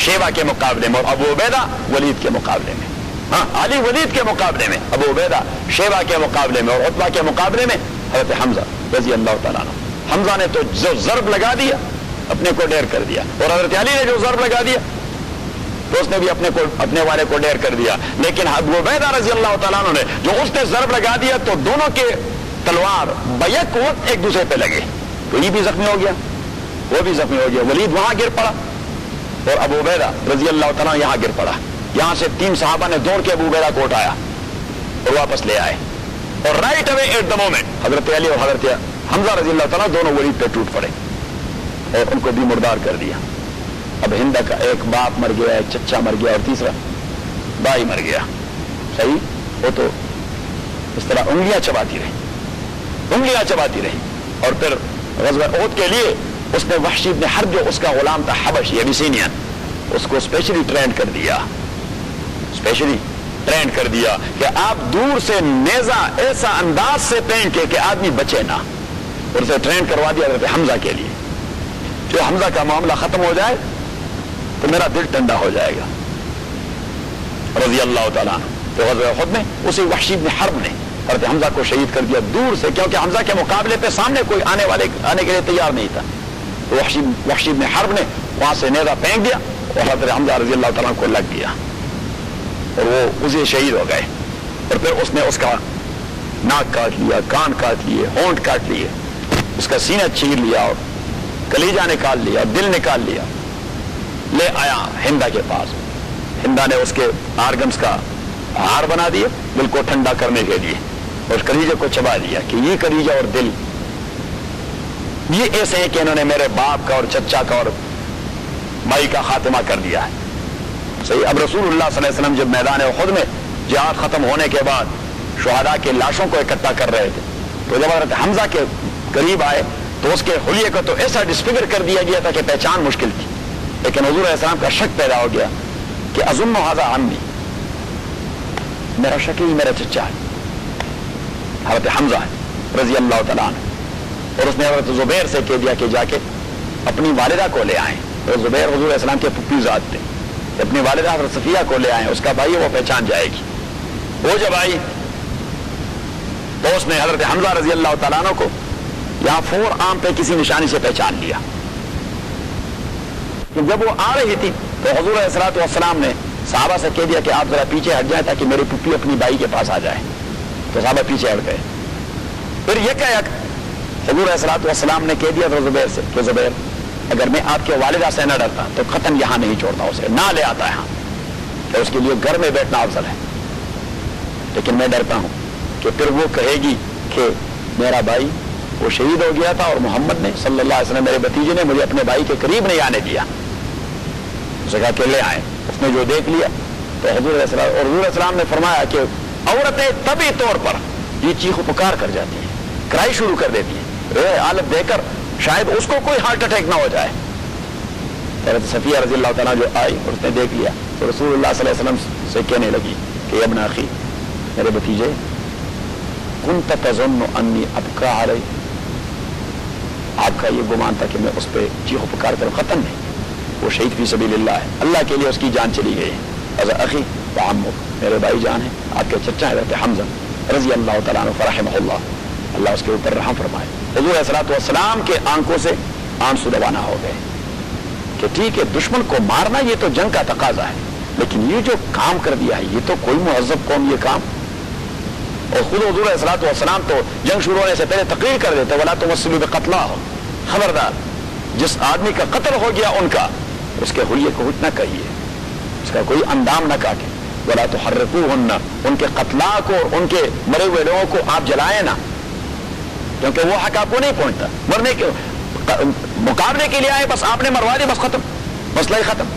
Speaker 1: شیبہ کے مقابلے میں، اور ابو عبیدہ ولید کے مقابلے میں. ہاں، علی ولید کے مقابلے میں، ابو عبیدہ شیبہ کے مقابلے میں، اور عتبہ کے مقابلے میں حضرت حمزہ رضی اللہ تعالیٰ عنہ. حمزہ نے تو جو ضرب لگا دیا اپنے کو ڈیر کر دیا، اور حضرت علی نے جو ضرب لگا دیا تو اس نے بھی اپنے والے کو ڈیر کر دیا. لیکن ابو عبیدہ رضی اللہ تعالیٰ عنہ نے جو اس نے ضرب لگا دیا تو دونوں کے تلوار بیک وقت ایک دوسرے پہ لگے. تو یہ بھی زخمی ہو گیا، وہ بھی زخمی ہو گیا. ولید وہاں گر پڑا اور ابو عبیدہ رضی اللہ تعالیٰ یہاں گر پڑا. یہاں سے 3 صحابہ نے دوڑ کے ابو عبیدہ کو اٹھایا اور واپس لے آئے. اور right away at the moment حضرت علی اور حضرت حمزہ رضی اللہ تعالیٰ دونوں ولید پہ ٹوٹ پڑے اور ان کو بھی مردار کر دیا. اب ہند کا ایک باپ مر گیا، ایک چچا مر گیا، اور تیسرا بھائی مر گیا. صحیح، وہ تو اس طرح انگلیاں چباتی رہی. اور پھر غزوہ احد کے لیے اس نے وحشی بن حرب جو اس کا غلام تھا حبشی ابیسینین، اس کو اسپیشلی ٹرینڈ کر دیا کہ آپ دور سے نیزہ ایسا انداز سے پھینکے کہ آدمی بچے نہ، اور اسے ٹرینڈ کروا دیا حضرت حمزہ کے لیے. جو حمزہ کا معاملہ ختم ہو جائے تو میرا دل ٹھنڈا ہو جائے گا رضی اللہ تعالیٰ عنہ. تو غزوہ احد میں اسی وحشی بن حرب نے حضرت حمزہ کو شہید کر دیا دور سے، کیونکہ حمزہ کے مقابلے پہ سامنے کوئی آنے کے لیے تیار نہیں تھا. تو وحشی بن حرب نے وہاں سے نیزہ پھینک دیا اور حضرت حمزہ رضی اللہ تعالیٰ کو لگ گیا اور وہ اسی شہید ہو گئے. اور پھر اس نے اس کا ناک کاٹ لیا، کان کاٹ لیے، ہونٹ کاٹ لیے، اس کا سینہ چیر لیا اور کلیجہ نکال لیا، دل نکال لیا. لے آیا ہندا کے پاس. ہندا نے اس کے آرگنز کا ہار بنا دیا دل کو ٹھنڈا کرنے کے لیے، اور کلیجے کو چبا دیا کہ یہ کلیجہ اور دل یہ ایسے ہے کہ انہوں نے میرے باپ کا اور چچا کا اور بھائی کا خاتمہ کر دیا ہے. صحیح. اب رسول اللہ صلی اللہ علیہ وسلم جب میدان احد میں جہاد ختم ہونے کے بعد شہداء کی لاشوں کو اکٹھا کر رہے تھے تو جب حضرت حمزہ کے قریب آئے تو اس کے حلیے کو تو ایسا ڈسفگر کر دیا گیا تھا کہ پہچان مشکل تھی. لیکن حضور علیہ السلام کا شک پیدا ہو گیا کہ اظن ھذا عمی، میرا شک ہی میرا چچا ہے، حضرت حمزہ ہے رضی اللہ تعالیٰ عنہ. اور اس نے حضرت زبیر سے کہہ دیا کہ جا کے اپنی والدہ کو لے آئیں. اور زبیر حضور علیہ السلام کے پھپھی ذات تھے. اپنی والدہ حضرت صفیہ کو لے آئیں، اس کا بھائی وہ پہچان جائے گی. وہ جب آئی تو اس نے حضرت حمزہ رضی اللہ تعالیٰ عنہ کو یہاں فور آرم پہ کسی نشانی سے پہچان لیا. جب وہ آ رہی تھی تو حضور علیہ الصلوۃ والسلام نے صحابہ سے کہہ دیا کہ آپ ذرا پیچھے ہٹ جائیں تاکہ میری پھپھی اپنی بھائی کے پاس آ جائے. تو صحابہ پیچھے ہٹ گئے. پھر یہ کہا حضور علیہ الصلوۃ والسلام نے کہہ دیا تھا زبیر سے کہ زبیر اگر میں آپ کے والدہ سے نہ ڈرتا تو قطن یہاں نہیں چھوڑتا، اسے نہ لے آتا یہاں، کہ اس کے لیے گھر میں بیٹھنا افضل ہے. لیکن میں ڈرتا ہوں کہ پھر وہ کہے گی کہ میرا بھائی وہ شہید ہو گیا تھا اور محمد نے صلی اللہ علیہ وسلم میرے بھتیجے نے مجھے اپنے بھائی کے قریب نہیں آنے دیا. اسے کہا کہ لے آئے. اس نے جو دیکھ لیا تو حضور علیہ السلام نے فرمایا کہ عورتیں طبی طور پر یہ چیخ و پکار کر جاتی ہیں، کرائی شروع کر دیتی ہیں. حالت دیکھ کر شاید اس کو کوئی ہارٹ اٹیک نہ ہو جائے. حضرت صفیہ رضی اللہ تعالیٰ جو آئی اور اس نے دیکھ لیا تو رسول اللہ صلی اللہ علیہ وسلم سے کہنے لگی کہ ابن اخی، میرے بھتیجے، کنت تظن انی ابقی علی، آپ کا یہ گمان تھا کہ میں اس پہ چیخ و پکار کروں. ختم نہیں، وہ شہید فی سبیل اللہ ہے، اللہ کے لیے اس کی جان چلی گئی. حضرت اخی و عمک، میرے بھائی جان ہیں، آپ کے چچا حضرت حمزہ رضی اللہ تعالیٰ عنہ فرحمہ اللہ، اللہ اس کے اوپر رحم فرمائے. حضور علیہ الصلوۃ والسلام کے آنکھوں سے آنسو روانہ ہو گئے. کہ ٹھیک ہے دشمن کو مارنا یہ تو جنگ کا تقاضا ہے، لیکن یہ جو کام کر دیا ہے یہ تو کوئی مہذب قوم یہ کام. اور خود حضور علیہ الصلوۃ والسلام تو جنگ شروع ہونے سے پہلے تقریر کر دیتے ولا تمثلوا بقتلاہم، خبردار جس آدمی کا قتل ہو گیا ان کا اس کے حلیے کو کچھ نہ کہیے، اس کا کوئی اندام نہ کاٹے. ولا تحرقوہن، ان کے قتلا کو ان کے مرے ہوئے لوگوں کو آپ جلائیں نہ، کیونکہ وہ حق آپ کو نہیں پہنچتا. مرنے کے مقابلے کے لیے آئے بس آپ نے مروا دیا بس ختم، مسئلہ ہی ختم.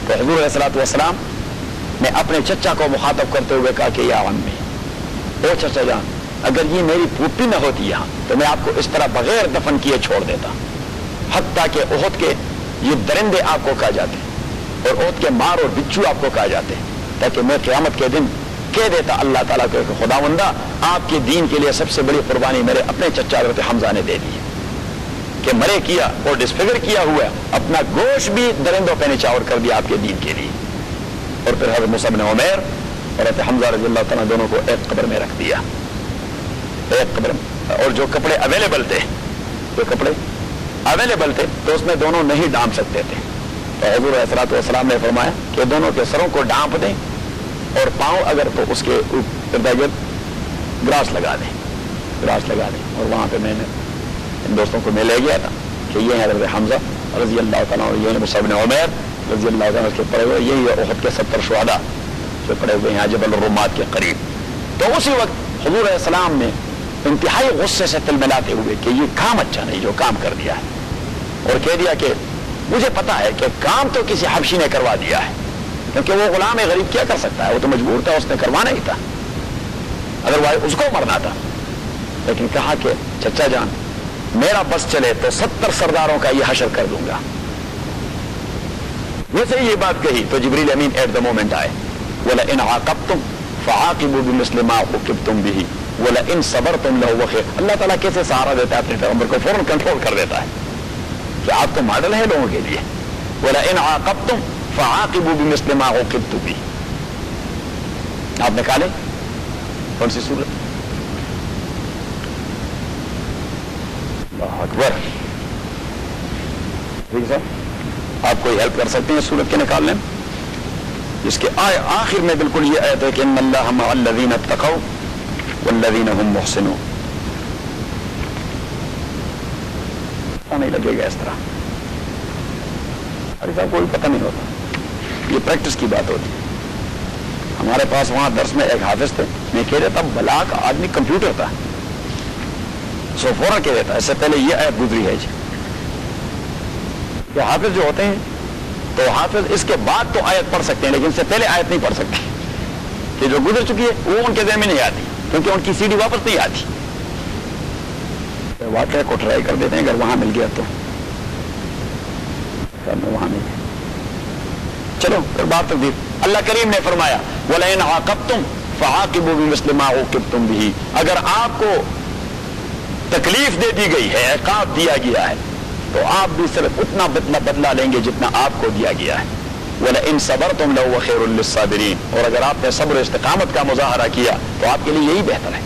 Speaker 1: تو حضور علیہ الصلوۃ والسلام نے اپنے چچا کو مخاطب کرتے ہوئے کہا کہ یا عمی، او چچا جان، اگر یہ میری پھوپھی نہ ہوتی یہاں تو میں آپ کو اس طرح بغیر دفن کیے چھوڑ دیتا. حتیٰ کہ احد کے یہ درندے آپ کو کہا جاتے اور احد کے مار اور بچھو آپ کو کہا جاتے، تاکہ میں قیامت کے دن کہہ دیتا اللہ تعالیٰ کو کہ خداوندہ آپ کے دین کے لیے سب سے بڑی قربانی میرے اپنے چچا حضرت حمزہ نے دے دی کہ مرے کیا اور ڈسفگر کیا ہوا اپنا گوشت بھی درندوں پہ نچاور کر دیا آپ کے دین کے لیے. اور پھر حضرت مصعب بن عمیر اور حضرت حمزہ رضی اللہ تعالیٰ دونوں کو ایک قبر میں رکھ دیا، ایک قبر میں. اور جو کپڑے اویلیبل تھے، جو کپڑے اویلیبل تھے تو اس میں دونوں نہیں ڈانپ سکتے تھے. تو حضور علیہ الصلوۃ والسلام نے فرمایا کہ دونوں کے سروں کو ڈانپ دیں اور پاؤں اگر تو اس کے ارد گرد گراس لگا دیں، گراس لگا دیں. اور وہاں پہ میں نے ان دوستوں کو میں لے گیا تھا کہ یہ ہے حضرت حمزہ رضی اللہ تعالیٰ اور یہ مصعب بن عمیر رضی اللہ تعالیٰ کے پڑے ہوئے، یہی احد کے 70 شہداء جو پڑے ہوئے ہیں جبل الرمات کے قریب. تو اسی وقت حضور علیہ السلام نے انتہائی غصے سے تلملاتے ہوئے کہ یہ کام اچھا نہیں جو کام کر دیا ہے، اور کہہ دیا کہ مجھے پتا ہے کہ کام تو کسی حبشی نے کروا دیا ہے، کیونکہ وہ غلام غریب کیا کر سکتا ہے، وہ تو مجبور تھا، اس نے کروانا ہی تھا، ادروائز اس کو مرنا تھا. لیکن کہا کہ چچا جان میرا بس چلے تو 70 سرداروں کا یہ حشر کر دوں گا. ویسے یہ بات کہی تو جبریل امین ایٹ دا مومنٹ آئے. وَلَئِنْ عَاقَبْتُمْ فَعَاقِبُوا بِمِثْلِ مَا عُوقِبْتُمْ بِهِ وَلَئِنْ صَبَرْتُمْ لَهُوَ خَيْرٌ. اللہ تعالیٰ کیسے سہارا دیتا ہے اپنے پیغمبر کو، فوراً کنٹرول کر دیتا ہے کہ آپ تو ماڈل ہے لوگوں کے لیے. وَلَئِنْ عَاقَبْتُمْ فَعَاقِبُوا بِمِثْلِ مَا عُوقِبْتُمْ بِهِ. آپ نکالیں کون سی سورت؟ اللہ اکبر. ٹھیک ہے، آپ کوئی ہیلپ کر سکتے ہیں سورت کے نکالنے میں؟ اس کے آخر میں بالکل یہ آیت ہے کہ ان اللہ مع الذین اتقوا والذین هم محسنون. نہیں لگے گا اس طرح، ارے صاحب کوئی پتہ نہیں ہوتا، یہ پریکٹس کی بات ہوتی. ہمارے پاس وہاں درس میں ایک حافظ تھے، میں کہہ رہا تھا بلا کا آدمی کمپیوٹر تھا، سو فوراً کہہ دیتا اس سے پہلے یہ آیت گزری ہے جی. کہ حافظ جو ہوتے ہیں تو حافظ اس کے بعد تو آیت پڑھ سکتے ہیں لیکن اس سے پہلے آیت نہیں پڑھ سکتے، کہ جو گزر چکی ہے وہ ان کے ذہن میں نہیں آتی کیونکہ ان کی سیڑھی واپس نہیں آتی. واقعہ کو ٹرائی کر دیتے ہیں اگر وہاں مل گیا تو وہاں نہیں. چلو پھر بات تک. اللہ کریم نے فرمایا وَلَئِنْ عَاقَبْتُمْ فَعَاقِبُوا بِمِثْلِ مَا عُوقِبْتُمْ بِهِ. اگر آپ کو تکلیف دے دی گئی ہے، عقاب دیا گیا ہے، تو آپ بھی صرف اتنا بدلہ لیں گے جتنا آپ کو دیا گیا ہے. وَلَئِنْ صَبَرْتُمْ لَهُوَ خَيْرٌ لِلصَّابِرِينَ. اور اگر آپ نے صبر و استقامت کا مظاہرہ کیا تو آپ کے لیے یہی بہتر ہے.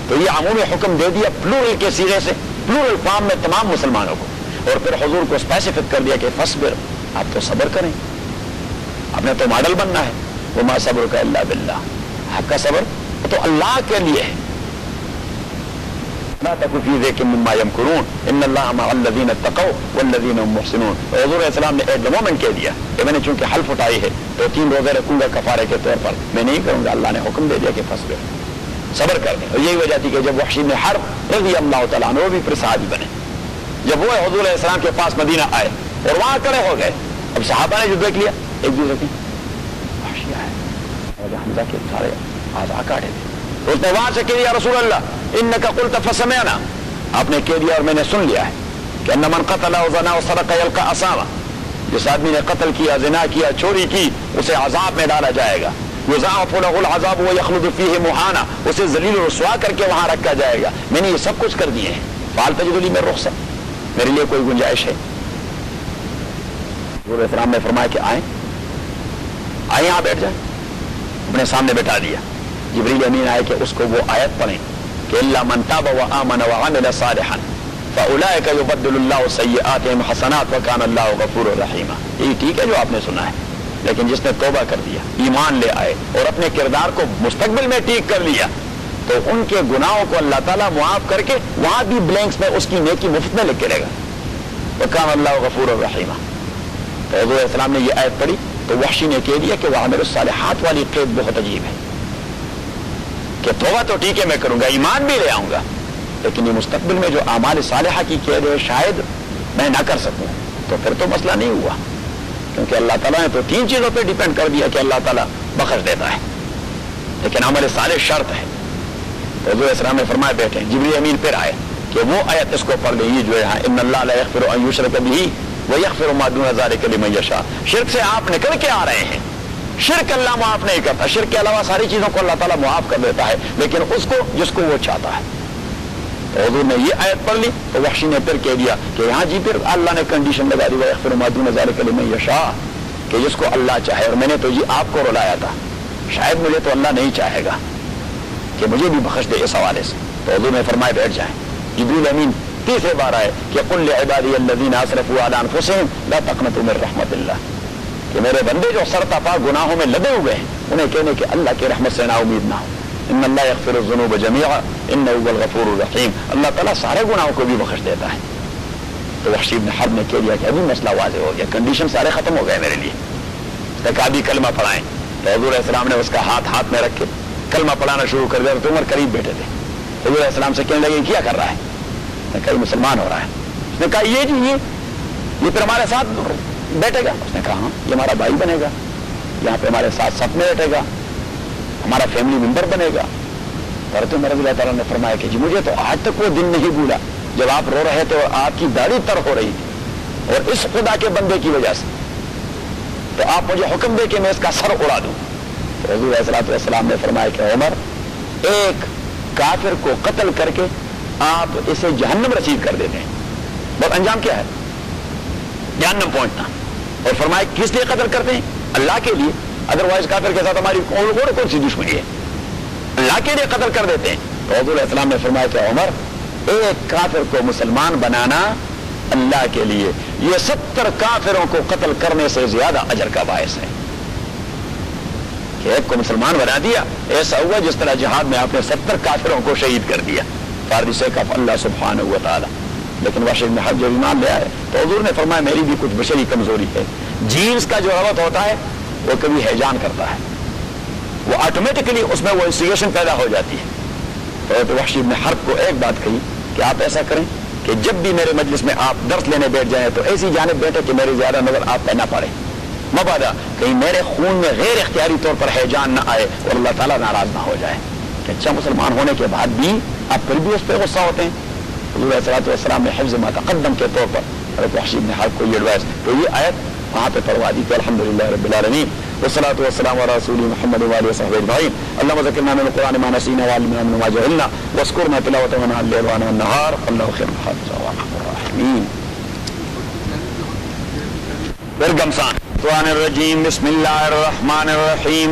Speaker 1: تو یہ عمومی حکم دے دیا پلورل کے صیغے سے، پلورل فارم میں تمام مسلمانوں کو، اور پھر حضور کو اسپیسیفک کر دیا کہ فصبر، آپ تو صبر کریں، آپ نے تو ماڈل بننا ہے. وَمَا صَبْرُكَ إِلَّا بِاللَّهِ. حق کا صبر تو اللہ کے لیے ہے. لا تَكُ فِي ذِكْرٍ مِّمَّا يَمْكُرُونَ إِنَّ اللَّهَ مَعَ الَّذِينَ اتَّقَوْا وَالَّذِينَ هُمْ مُحْسِنُونَ. حضور علیہ السلام نے ایٹ دا مومنٹ کہہ دیا کہ میں نے چونکہ حلف اٹھائی ہے تو 3 روزے رکھوں گا کفارے کے طور پر، میں نہیں کروں گا. اللہ نے حکم دے دیا کہ فصبر، صبر کر دیں. اور یہی وجہ تھی کہ جب وحشی بن حرب رضی اللہ تعالیٰ عنہ بھی پھر صحابی بنے، جب وہ حضور علیہ السلام کے پاس مدینہ آئے اور وہاں کھڑے ہو گئے، اب صحابہ نے جو دیکھ لیا ایک دوسرے کی وحشی آئے اور حمزہ کے سارے اعضاء کاٹے تھے. اس نے وہاں سے کہہ دیا رسول اللہ انک قلت فسمعنا، آپ نے کہہ دیا اور میں نے سن لیا ہے کہ ان من قتل او زنا وسرق یلقى اثاما. جس آدمی نے قتل کیا، زنا کیا، چوری کی، اسے عذاب میں ڈالا جائے گا. یضاعف له العذاب ويخلد فيه مهانا. اسے ذلیل و رسوا کر کے وہاں رکھا جائے گا. میں نے یہ سب کچھ کر دیے ہیں. فال تجد لی من رخصت، میرے لیے کوئی گنجائش ہے؟ حضور السلام نے فرمایا کہ آئیں یہاں بیٹھ جائیں. اپنے سامنے بٹھا دیا. جبریل امین آئے کہ اس کو وہ آیت پڑھیں کہ الا من تاب وآمن وعمل صالحا فَأُولَٰئِكَ يُبَدِّلُ اللَّهُ سَيِّئَاتِهِمْ حَسَنَاتٍ وَكَانَ اللَّهُ غَفُورًا رَحِيمًا. یہ ٹھیک ہے جو آپ نے سنا ہے، لیکن جس نے توبہ کر دیا، ایمان لے آئے اور اپنے کردار کو مستقبل میں ٹھیک کر لیا تو ان کے گناہوں کو اللہ تعالیٰ معاف کر کے وہاں بھی بلینکس میں اس کی نیکی مفت میں لکھ کے لے گا. وَكَانَ اللَّهُ غَفُورًا رَحِيمًا. تو حضور علیہ السلام نے یہ آیت پڑھی تو وحشی نے کہہ دیا کہ وَعَمِلُ الصَّالِحَاتِ والی قید بہت عجیب ہے کہ توبہ تو ٹھیک ہے میں کروں گا، ایمان بھی لے آؤں گا، لیکن یہ مستقبل میں جو اعمال صالحہ کی قید ہے شاید میں نہ کر سکوں، تو پھر تو مسئلہ نہیں ہوا، کیونکہ اللہ تعالیٰ نے تو 3 چیزوں پہ ڈیپینڈ کر دیا کہ اللہ تعالیٰ بخش دیتا ہے، لیکن عمل صالح شرط ہے. تو حضور السلام نے فرمایا بیٹھے جبریل امین پھر آئے کہ وہ آیت اس کو پڑھ لیں، یہ جو ہے ان اللہ لا یغفر ان یشرک بہ ویغفر ما دون ذلک لمن یشاء. شرک سے آپ نکل کے آ رہے ہیں، شرک اللہ معاف نہیں کرتا، شرک کے علاوہ ساری چیزوں کو اللہ تعالیٰ معاف کر دیتا ہے، لیکن اس کو جس کو وہ چاہتا ہے. تو حضور نے یہ آیت پڑھ لی تو وحشی نے پھر کہہ دیا کہ یہاں جی پھر اللہ نے کنڈیشن لگا دی ویغفر ما دون ذلک لمن یشاء کہ جس کو اللہ چاہے، اور میں نے تو جی آپ کو رلایا تھا، شاید مجھے تو اللہ نہیں چاہے گا کہ مجھے بھی بخش دے اس حوالے سے. تو حضور نے فرمائے بیٹھ جائیں. جبریل امین تیسرے بار آئے کہ قل لعبادی الذین اسرفوا علی انفسہم لا تقنطوا من رحمت اللہ کہ میرے بندے جو سرتاپا گناہوں میں لدے ہوئے ہیں انہیں کہنے کہ اللہ کی رحمت سے نا امید نہ ہو. ان اللہ یغفر الذنوب جميعا انہ هو الغفور الرحیم. اللہ تعالیٰ سارے گناہوں کو بھی بخش دیتا ہے. تو وحشی بن حرب نے کہہ دیا کہ ابھی مسئلہ واضح ہو گیا، کنڈیشن سارے ختم ہو گئے میرے لیے، تکابی کلمہ پڑھائیں. تو حضور علیہ السلام نے اس کا ہاتھ میں رکھ کے کلمہ پڑھانا شروع کر دیا. تو عمر قریب بیٹھے تھے. حضور علیہ السلام سے کہنے لگے کیا کر رہا ہے؟ نے کہا مسلمان ہو رہا ہے. اس نے کہا یہ جی یہ پھر ہمارے ساتھ بیٹھے گا؟ اس نے کہا ہاں یہ ہمارا بھائی بنے گا، یہاں پہ ہمارے ساتھ سب میں بیٹھے گا، ہمارا فیملی ممبر بنے گا. حضرت عمر رضی اللہ تعالیٰ نے فرمایا کہ جی مجھے تو آج تک وہ دن نہیں بھولا جب آپ رو رہے تھے اور آپ کی داڑھی تر ہو رہی تھی، اور اس خدا کے بندے کی وجہ سے تو آپ مجھے حکم دے کہ میں اس کا سر اڑا دوں. تو حضور علیہ السلام نے فرمایا کہ عمر ایک کافر کو قتل کر کے آپ اسے جہنم رسید کر دیتے ہیں، بس انجام کیا ہے؟ جہنم پہنچنا. اور فرمایا کس لیے قتل کرتے ہیں؟ اللہ کے لیے، ادروائز کافر کے ساتھ ہماری کون سی دشمنی ہے؟ اللہ کے لیے قتل کر دیتے ہیں. تو حضور علیہ السلام نے فرمایا کہ عمر ایک کافر کو مسلمان بنانا اللہ کے لیے یہ 70 کافروں کو قتل کرنے سے زیادہ اجر کا باعث ہے. کہ ایک کو مسلمان بنا دیا ایسا ہوا جس طرح جہاد میں آپ نے 70 کافروں کو شہید کر دیا فار دی سیک آف اللہ سبحانہ و تعالی. لیکن واشر میں حج جو ایمان لے آئے تو حضور نے فرمایا میری بھی کچھ بشری کمزوری ہے. جینس کا جو روت ہوتا ہے وہ کبھی ہیجان کرتا ہے، وہ آٹومیٹکلی اس میں وہ انسٹیگیشن پیدا ہو جاتی ہے. تو وحشی بن حرب کو ایک بات کہی کہ آپ ایسا کریں کہ جب بھی میرے مجلس میں آپ درس لینے بیٹھ جائیں تو ایسی جانب بیٹھے کہ میری زیادہ نظر آپ پہ نہ پڑے، مبادا کہیں میرے خون میں غیر اختیاری طور پر ہیجان نہ آئے اور اللہ تعالیٰ ناراض نہ ہو جائے کہ اچھا مسلمان ہونے کے بعد بھی آپ پھر بھی اس پہ غصہ ہوتے ہیں. حضور علیہ السلام نے حفظ ما تقدم کے طور پر حضرت وحشی بن حرب کو یہ ایڈوائس تو یہ آیت وہاں پہ پڑھوا دی کہ الحمدللہ رب العالمین والصلاة والسلام على رسول محمد وآله وصحبه أجمعين. اللهم ذكرنا من القرآن ما نسينا وعلمنا منه ما جهلنا واذكرنا تلاوته من الليل وآناء النهار الله خير الحافظ وارحم الراحمين. پھر گمسان قرآن الرجیم بسم اللہ الرحمن الرحیم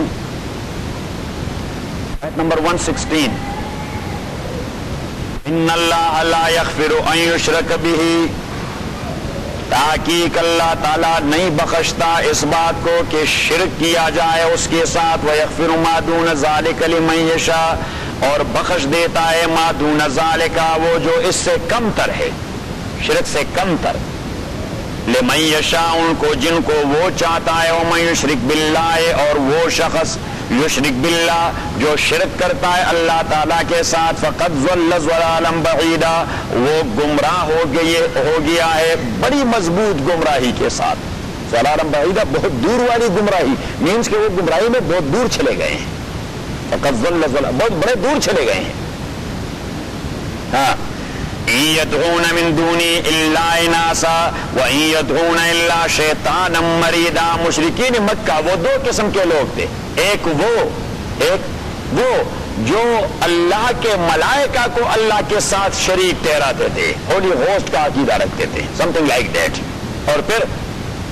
Speaker 1: آیت نمبر 116 ان اللہ لا یغفر ان یشرک بہ تحقیق اللہ تعالیٰ نہیں بخشتا اس بات کو کہ شرک کیا جائے اس کے ساتھ وَيَغْفِرُ مَا دُونَ ذَلِكَ لِمَن يَشَاءُ اور بخش دیتا ہے ما دون ذالک وہ جو اس سے کم تر ہے، شرک سے کم تر، لمن یشاء ان کو جن کو وہ چاہتا ہے، ومن یشرک باللہ اور وہ شخص یشرک باللہ جو شرک کرتا ہے اللہ تعالیٰ کے ساتھ فقد ضل ضلالا بعیدا وہ گمراہ ہو گیا ہے بڑی مضبوط گمراہی کے ساتھ. ضلالا بعیدا بہت دور والی گمراہی مینس کہ وہ گمراہی میں بہت دور چلے گئے ہیں. فقد ضل ضلالا بہت بڑے دور چلے گئے ہیں. ہاں يدعون من دوني الا اناسا وان يدعون الا شیطانا مریدا. مشرکین مکہ وہ دو قسم کے لوگ تھے، ایک وہ جو اللہ کے ملائکہ کو اللہ کے ساتھ شریک ٹھہراتے تھے، ہولی ہوسٹ کا عقیدہ رکھتے تھے، سمتھنگ لائک دیٹ. اور پھر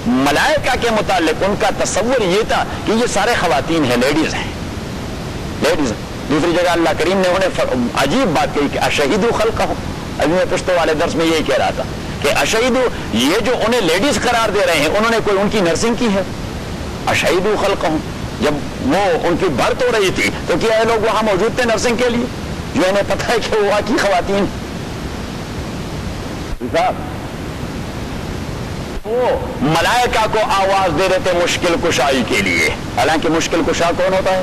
Speaker 1: ملائکہ کے متعلق ان کا تصور یہ تھا کہ یہ سارے خواتین ہیں، لیڈیز ہیں. دوسری جگہ اللہ کریم نے انہیں عجیب بات کہی کہ اشہدوا خلقہم ابھی میں پشتو والے درس میں یہی کہہ رہا تھا کہ اشہدو، یہ جو انہیں لیڈیز قرار دے رہے ہیں، انہوں نے کوئی ان کی نرسنگ کی ہے؟ اشہدو خلقہم، جب وہ ان کی برت ہو رہی تھی تو کیا یہ لوگ وہاں موجود تھے نرسنگ کے لیے، جو انہیں پتہ ہے کہ وہ وہاں کی خواتین؟ وہ ملائکہ کو آواز دے رہے تھے مشکل کشائی کے لیے، حالانکہ مشکل کشا کون ہوتا ہے؟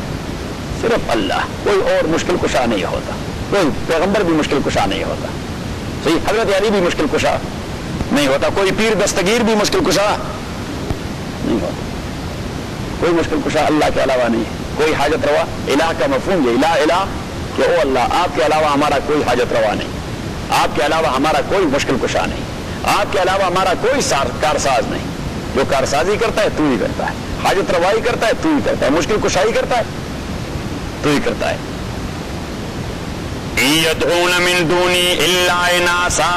Speaker 1: صرف اللہ، کوئی اور مشکل کشا نہیں ہوتا، کوئی پیغمبر بھی مشکل کشا نہیں ہوتا، صحیح، حضرت علی بھی مشکل کشا نہیں ہوتا، کوئی پیر دستگیر بھی مشکل کشا نہیں ہوتا، کوئی مشکل کشا اللہ کے علاوہ نہیں ہے، کوئی حاجت روا، الہ کا مفہوم یہ الہ کہ او اللہ، آپ کے علاوہ ہمارا کوئی حاجت روا نہیں، آپ کے علاوہ ہمارا کوئی مشکل کشا نہیں، آپ کے علاوہ ہمارا کوئی کارساز نہیں، جو کارسازی کرتا ہے تو ہی کرتا ہے، حاجت روائی کرتا ہے تو ہی کرتا ہے، مشکل کشائی کرتا ہے تو ہی کرتا ہے۔ یدعون من دونی الا اناسا،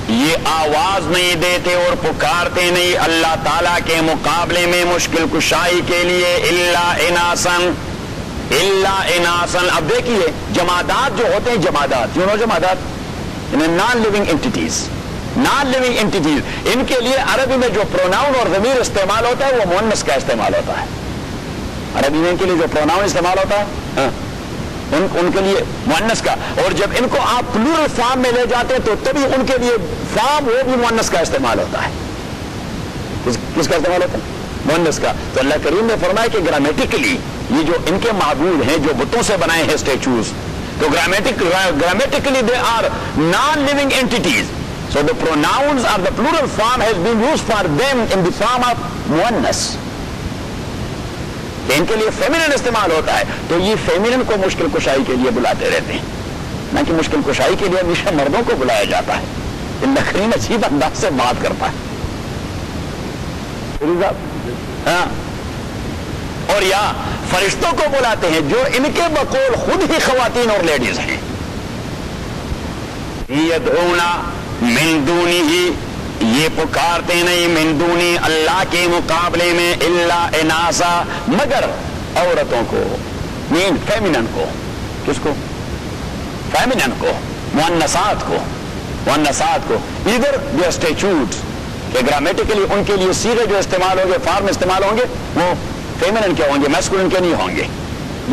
Speaker 1: یہ آواز نہیں دیتے اور پکارتے نہیں اللہ تعالیٰ کے مقابلے میں مشکل کشائی کے لیے الا اناسن، الا اناسن۔ اب دیکھیے جمادات جو ہوتے ہیں، جمادات، یو نو جمادات، non living entities, non living entities, ان کے لیے عربی میں جو پروناؤن اور ضمیر استعمال ہوتا ہے وہ مؤنث کا استعمال ہوتا ہے، عربی میں ان کے لیے جو پروناؤن استعمال ہوتا ہے ان کے لیے مؤنث کا، اور جب ان کو آپ پلورل فارم میں لے جاتے ہیں تو تبھی ان کے لیے فارم وہ بھی مؤنث کا استعمال ہوتا ہے۔ کس کا استعمال ہوتا ہے؟ مؤنث کا۔ تو اللہ کریم نے فرمایا کہ گرامیٹیکلی یہ جو ان کے معبود ہیں جو بتوں سے بنائے ہیں اسٹیچوز، تو grammatically they are non living entities, so the pronouns or the plural form has been used for them in the form of مؤنث، ان کے لیے فیمینن استعمال ہوتا ہے، تو یہ فیمینن کو مشکل کشائی کے لیے بلاتے رہتے ہیں، نہ کہ مشکل کشائی کے لیے ہمیشہ مردوں کو بلایا جاتا ہے۔ اللہ کریم عجیب انداز سے بات کرتا ہے، ہاں، اور یا فرشتوں کو بلاتے ہیں جو ان کے بقول خود ہی خواتین اور لیڈیز ہیں۔ یدعون من دونہ، یہ پکارتے نہیں من دونی، اللہ کے مقابلے میں الا اناسا، مگر عورتوں کو، مین فیمینن کو، کس کو؟ فیمینن کو، مؤنثات کو، مؤنثات کو، ادھر جو اسٹیچوڈ کہ گرامیٹیکلی ان کے لیے صیغے جو استعمال ہوں گے، فارم استعمال ہوں گے، وہ فیمینن کے ہوں گے، میسکولن کے نہیں ہوں گے،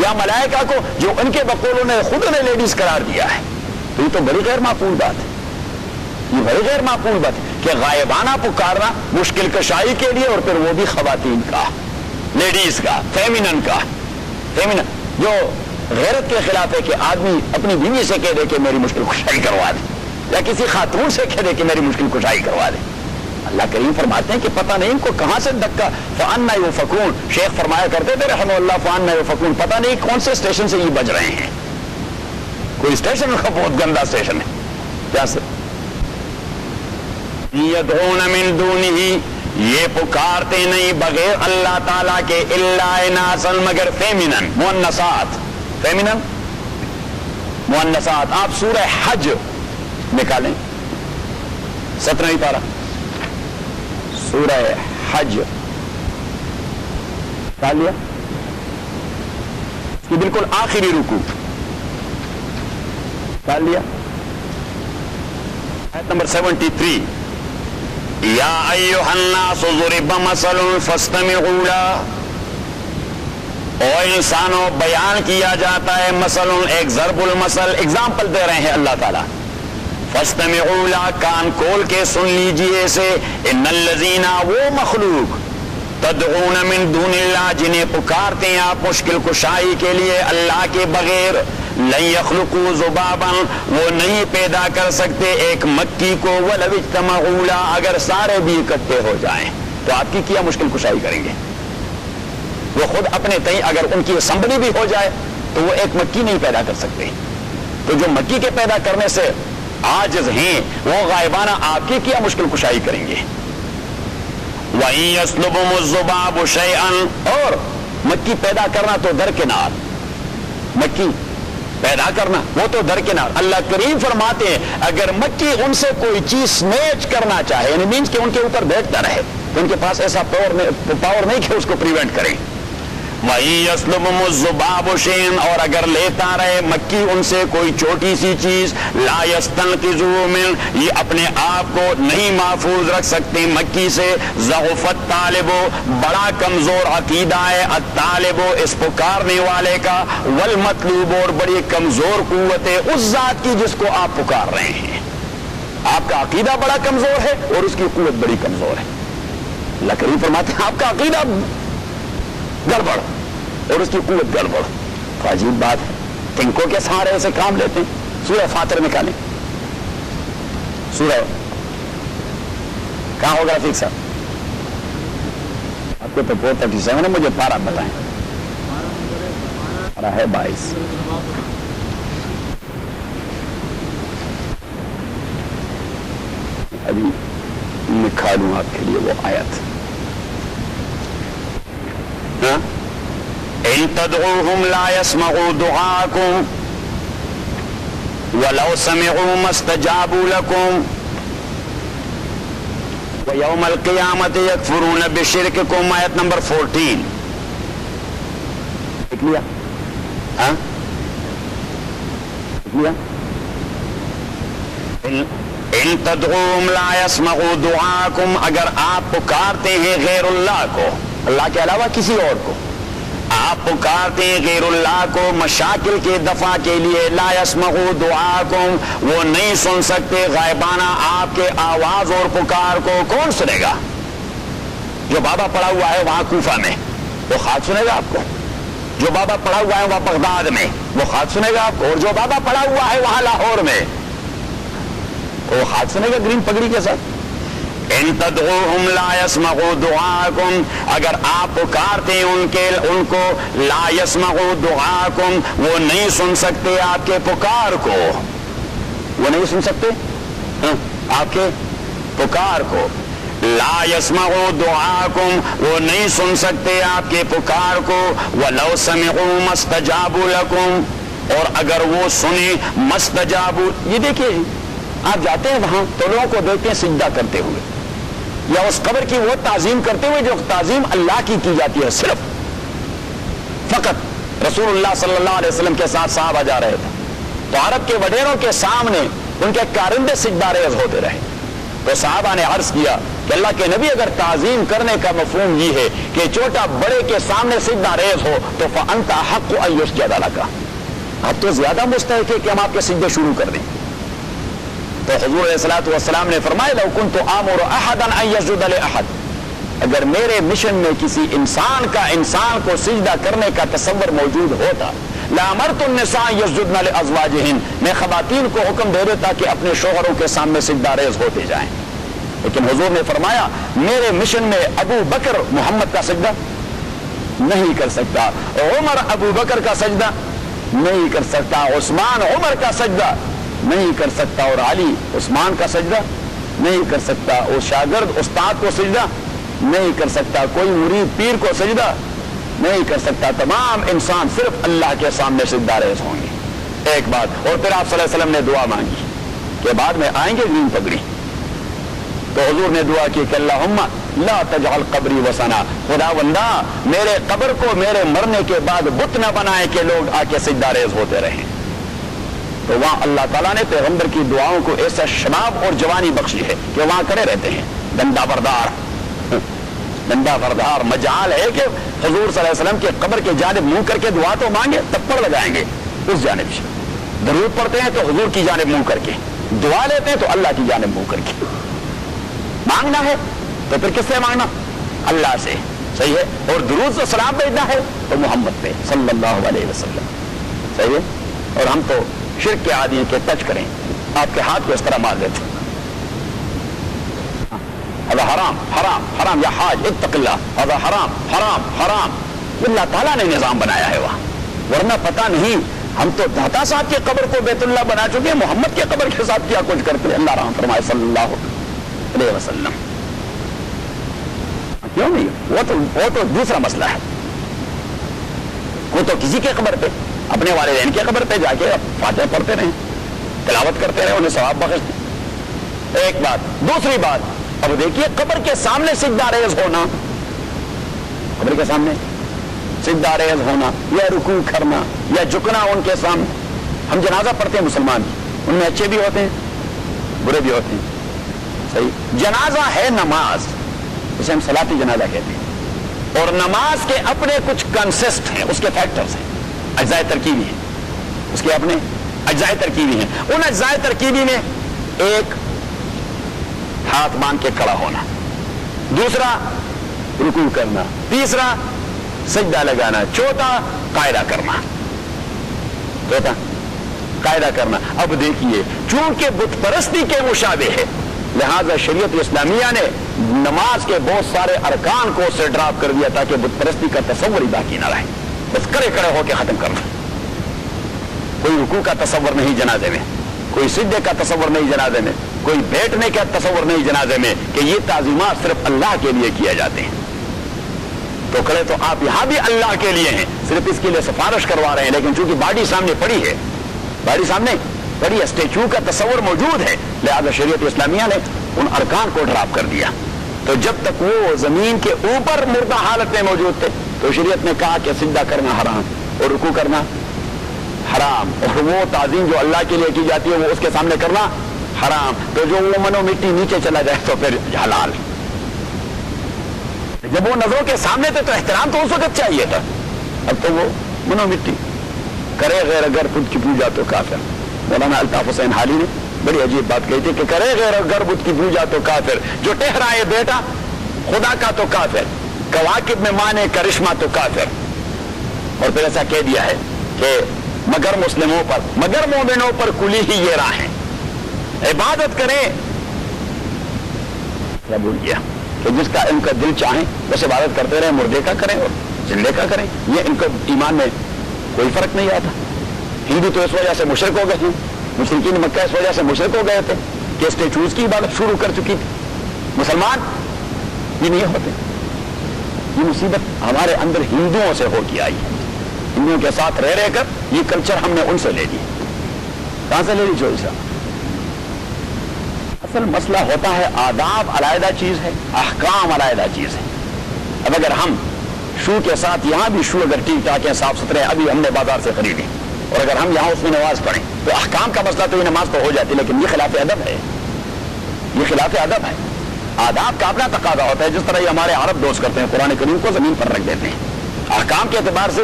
Speaker 1: یا ملائکہ کو جو ان کے بقول نے خود انہیں لیڈیز قرار دیا ہے، تو یہ تو بڑی غیر معقول بات ہے، یہ بڑی غیر معقول بات ہے کہ غائبانہ پکارنا مشکل کشائی کے لیے، اور پھر وہ بھی خواتین کا، لیڈیز کا، فیمینن کا، فیمینن، جو غیرت کے خلاف ہے کہ آدمی اپنی بیوی سے کہہ دے کہ میری مشکل کشائی کروا دے، یا کسی خاتون سے کہہ دے کہ میری مشکل کشائی کروا دے۔ اللہ کریم فرماتے ہیں کہ پتہ نہیں ان کو کہاں سے دھکا، فَأَنَّا يُؤْفَكُونَ، شیخ فرمایا کرتے تھے رحمہ اللہ، فَأَنَّا يُؤْفَكُونَ، پتہ نہیں کون سے اسٹیشن سے یہ بج رہے ہیں، کوئی اسٹیشن کا بہت گندا اسٹیشن ہے، کیا سے یدعون من دونہ، یہ پکارتے نہیں بغیر اللہ تعالیٰ کے الا اناسا، مگر فیمینن، مؤنثات، فیمینن مؤنثات۔ آپ سورہ حج نکالیں، 17ویں پارہ، سورہ حج نکال لیا، اس کی بالکل آخری رکوع نکال لیا، آیت نمبر 73، یا ایھا الناس ضرب مثل فاستمعوا لہ، او انسانوں بیان کیا جاتا ہے مثل، ایک ضرب المثل، اگزامپل دے رہے ہیں اللہ تعالیٰ، فاستمعوا لہ، کان کھول کے سن لیجئے اسے، ان الذین، وہ مخلوق، تدعون من دون اللہ، جنہیں پکارتے ہیں آپ مشکل کشائی کے لیے اللہ کے بغیر، لن یخلقوا ذبابا، وہ نہیں پیدا کر سکتے ایک مکھی کو، ولو اجتمعوا لہ، اگر سارے بھی اکٹھے ہو جائیں تو آپ کی کیا مشکل کشائی کریں گے؟ وہ خود اپنے تئیں اگر ان کی اسمبلی بھی ہو جائے تو وہ ایک مکھی نہیں پیدا کر سکتے، تو جو مکھی کے پیدا کرنے سے عاجز ہیں وہ غائبانہ آپ کی کیا مشکل کشائی کریں گے؟ وَإِن يَسْلُبْهُمُ الذُّبَابُ شَيْئًا، اور مکھی پیدا کرنا تو درکنار، مکھی پیدا کرنا وہ تو درکنار، اللہ کریم فرماتے ہیں اگر مکھی ان سے کوئی چیز سنیچ کرنا چاہے، یعنی مینس کہ ان کے اوپر بیٹھتا رہے، تو ان کے پاور نہیں کہ اس کو پریونٹ کریں، وہی یسلبہم الذباب شیئا، اور اگر لیتا رہے مکی ان سے کوئی چھوٹی سی چیز، لا یستنقذوہ منہ، یہ اپنے آپ کو نہیں محفوظ رکھ سکتے مکی سے، ضعف الطالب، بڑا کمزور عقیدہ ہے الطالب اس پکارنے والے کا، والمطلوب، اور بڑی کمزور قوت ہے اس ذات کی جس کو آپ پکار رہے ہیں۔ آپ کا عقیدہ بڑا کمزور ہے اور اس کی قوت بڑی کمزور ہے۔ اللہ کریم فرماتے ہیں آپ کا عقیدہ گڑبڑ اور اس کی قوت گڑبڑ۔ تو عجیب بات ہے، تنکوں کے سہارے ایسے کام لیتے ہیں۔ سورہ فاطر نکالیں، سورہ کہاں ہوگا رفیق صاحب؟ آپ کو تو 437 ہے، مجھے پارہ بتائیں۔ پارہ ہے 22۔ ابھی نکالوں آپ کے لیے وہ آیت۔ ان تدعوهم لا يسمعوا دعاءكم ولو سمعوا ما استجابوا لكم ويوم القيامة يكفرون بشرككم، آیت نمبر 14 لکھ لیا؟ ہاں لکھ لیا؟ ان تدعوهم لا يسمعوا دعاءكم، اگر آپ پکارتے ہیں غیر اللہ کو، اللہ کے علاوہ کسی اور کو، آپ پکارتے ہیں غیر اللہ کو مشاکل کے دفع کے لیے، لا يسمعوا دعاءکم، وہ نہیں سن سکتے غائبانہ آپ کے آواز اور پکار کو۔ کون سنے گا؟ جو بابا پڑا ہوا ہے وہاں کوفہ میں وہ خاک سنے گا آپ کو، جو بابا پڑا ہوا ہے وہاں بغداد میں وہ خاک سنے گا آپ کو، اور جو بابا پڑا ہوا ہے وہاں لاہور میں وہ خاک سنے گا گرین پگڑی کے ساتھ۔ ان تدعوهم لا يسمعوا دعاءکم، اگر آپ پکارتے ہیں ان کو، لا يسمعوا دعاءکم، وہ نہیں سن سکتے آپ کے پکار کو، وہ نہیں سن سکتے آپ کے پکار کو، لا يسمعوا دعاءکم، وہ نہیں سن سکتے آپ کے پکار کو، ولو سمعوا ما استجابوا لكم، اور اگر وہ سنیں مستجابوا، یہ دیکھیے آپ جاتے ہیں وہاں تو لوگوں کو دیکھتے ہیں سجدہ کرتے ہوئے یا اس قبر کی وہ تعظیم کرتے ہوئے جو تعظیم اللہ کی جاتی ہے صرف، فقط رسول اللہ صلی اللہ علیہ وسلم کے ساتھ صحابہ جا رہے تھے تو عرب کے وڈیروں کے سامنے ان کے کارندے سجدہ ریز ہوتے رہے، تو صحابہ نے عرض کیا کہ اللہ کے نبی اگر تعظیم کرنے کا مفہوم یہ ہے کہ چھوٹا بڑے کے سامنے سجدہ ریز ہو تو فأنت أحق أن يسجد لك، اب تو زیادہ مستحق ہے کہ ہم آپ کے سجدے شروع کر دیں۔ تو حضور علیہ الصلوۃ والسلام نے فرمایا لو كنت آمر احدا ان يسجد لاحد، اگر میرے مشن میں کسی انسان کو سجدہ کرنے کا تصور موجود ہوتا، لامرت النساء يسجدن لازواجهن، میں خواتین کو حکم دے دیتا کہ اپنے شوہروں کے سامنے سجدہ ریز ہوتے جائیں، لیکن حضور نے فرمایا میرے مشن میں ابو بکر محمد کا سجدہ نہیں کر سکتا، عمر ابو بکر کا سجدہ نہیں کر سکتا، عثمان عمر کا سجدہ نہیں کر سکتا، اور علی عثمان کا سجدہ نہیں کر سکتا، اور شاگرد استاد کو سجدہ نہیں کر سکتا، کوئی مرید پیر کو سجدہ نہیں کر سکتا، تمام انسان صرف اللہ کے سامنے سجدہ ریز ہوں گے۔ ایک بات اور پھر آپ صلی اللہ علیہ وسلم نے دعا مانگی کہ بعد میں آئیں گے گرین پگڑی، تو حضور نے دعا کی کہ اللہم لا تجعل قبری وثنا، خدا بندہ میرے قبر کو میرے مرنے کے بعد بت نہ بنائے کہ لوگ آ کے سجدہ ریز ہوتے رہیں۔ تو وہاں اللہ تعالیٰ نے پیغمبر کی دعاؤں کو ایسا شباب اور جوانی بخشی ہے کہ وہاں کھڑے رہتے ہیں، ڈنڈا بردار مجال ہے کہ حضور صلی اللہ علیہ وسلم کے قبر کے جانب منہ کر کے دعا تو مانگے، تپڑ لگائیں گے اس جانب سے، درود پڑھتے ہیں تو حضور کی جانب منہ کر کے، دعا لیتے ہیں تو اللہ کی جانب منہ کر کے، مانگنا ہے تو پھر کس سے مانگنا؟ اللہ سے، صحیح ہے، اور درود و سلام بھیجنا ہے تو محمد پہ صلی اللہ علیہ وسلم، صحیح ہے، اور ہم تو شرک کے عادی کے ٹچ کریں، آپ کے ہاتھ کو اس طرح مار دیتے، هذا حرام حرام حرام یا حاج اتق اللہ، هذا حرام حرام حرام، اللہ تعالیٰ نے نظام بنایا ہے وہاں، ورنہ پتہ نہیں ہم تو داتا صاحب کی قبر کو بیت اللہ بنا چکے، محمد کے قبر کے ساتھ کیا کچھ کرتے ہیں، اللہ رحم فرمائے صلی اللہ علیہ وسلم۔ کیوں نہیں؟ وہ تو دوسرا مسئلہ ہے، وہ تو کسی کے قبر پہ، اپنے والدین کے قبر پہ جا کے فاتحہ پڑھتے رہیں، تلاوت کرتے رہے، انہیں ثواب بخش دیں، ایک بات۔ دوسری بات، اب دیکھیے قبر کے سامنے سجدہ ریز ہونا، قبر کے سامنے سجدہ ریز ہونا یا رکوع کرنا یا جھکنا ان کے سامنے. ہم جنازہ پڑھتے ہیں مسلمان کی، ان میں اچھے بھی ہوتے ہیں برے بھی ہوتے ہیں. صحیح، جنازہ ہے نماز، اسے ہم صلاۃ جنازہ کہتے ہیں. اور نماز کے اپنے کچھ کنسسٹ ہیں، اس کے فیکٹرز ہیں، اجزاء ترکیبی ہیں، اس کے اپنے اجزاء ترکیبی ہیں. ان اجزاء ترکیبی میں ایک ہاتھ باندھ کے کھڑا ہونا، دوسرا رکوع کرنا، تیسرا سجدہ لگانا، چوتھا قاعدہ کرنا. چوتھا قاعدہ کرنا. اب دیکھیے، چونکہ بت پرستی کے مشابہ ہے، لہذا شریعت اسلامیہ نے نماز کے بہت سارے ارکان کو سے ڈراپ کر دیا تاکہ بت پرستی کا تصور ہی باقی نہ رہے. بس کڑے ہو کے ختم کرنا. کوئی رکوع کا تصور نہیں جنازے میں، کوئی سجدے کا تصور نہیں جنازے میں، کوئی بیٹھنے کا تصور نہیں جنازے میں، کہ یہ تعظیمات صرف اللہ کے لیے کیے جاتے ہیں. تو کھڑے تو آپ یہاں بھی اللہ کے لیے ہیں، صرف اس کے لیے سفارش کروا رہے ہیں، لیکن چونکہ باڈی سامنے پڑی ہے، باڈی سامنے پڑی ہے، اسٹیچو کا تصور موجود ہے، لہذا شریعت اسلامیہ نے ان ارکان کو ڈراپ کر دیا. تو جب تک وہ زمین کے اوپر مردہ حالت میں موجود تھے تو شریعت نے کہا کہ سجدہ کرنا حرام اور رکوع کرنا حرام، اور وہ تعظیم جو اللہ کے لیے کی جاتی ہے وہ اس کے سامنے کرنا حرام. تو جو وہ منو مٹی نیچے چلا جائے تو پھر حلال. جب وہ نظروں کے سامنے تھے تو احترام تو اس وقت چاہیے تھا، اب تو وہ منو مٹی. کرے غیر اگر بت کی پوجا تو کافر. مولانا الطاف حسین حالی نے بڑی عجیب بات کہی تھی کہ کرے غیر اگر بت کی پوجا تو کافر، جو ٹہرائے بیٹا خدا کا تو کافر، کواکب میں مانے کرشمہ تو کافر. اور پھر ایسا کہہ دیا ہے کہ مگر مسلموں پر، مگر مومنوں پر کلی ہی یہ راہیں، عبادت کریں. کیا بھول گیا کہ جس کا ان کا دل چاہیں بس عبادت کرتے رہیں، مردے کا کریں اور زندے کا کریں. یہ ان کو ایمان میں کوئی فرق نہیں آتا. ہندو تو اس وجہ سے مشرک ہو گئے ہیں، مشرکین مکہ اس وجہ سے مشرک ہو گئے تھے کہ اسٹیچوز کی عبادت شروع کر چکی تھی. مسلمان یہ نہیں ہوتے. یہ مصیبت ہمارے اندر ہندوؤں سے ہو کے آئی ہے. ہندوؤں کے ساتھ رہ کر یہ کلچر ہم نے ان سے لے لی. کہاں سے لے لی؟ جو اصل مسئلہ ہوتا ہے آداب علیحدہ چیز ہے، احکام علیحدہ چیز ہے. اب اگر ہم شو کے ساتھ یہاں بھی شو اگر ٹھیک ٹھاک ہیں، صاف ستھرے، ابھی ہم نے بازار سے خریدے، اور اگر ہم یہاں اس میں نماز پڑھیں تو احکام کا مسئلہ تو یہ نماز تو ہو جاتی، لیکن یہ خلاف ادب ہے. یہ خلاف ادب ہے. آداب کا اپنا تقاضا ہوتا ہے، جس طرح یہ ہمارے عرب دوست کرتے ہیں، قرآن کریم کو زمین پر رکھ دیتے ہیں. احکام کے اعتبار سے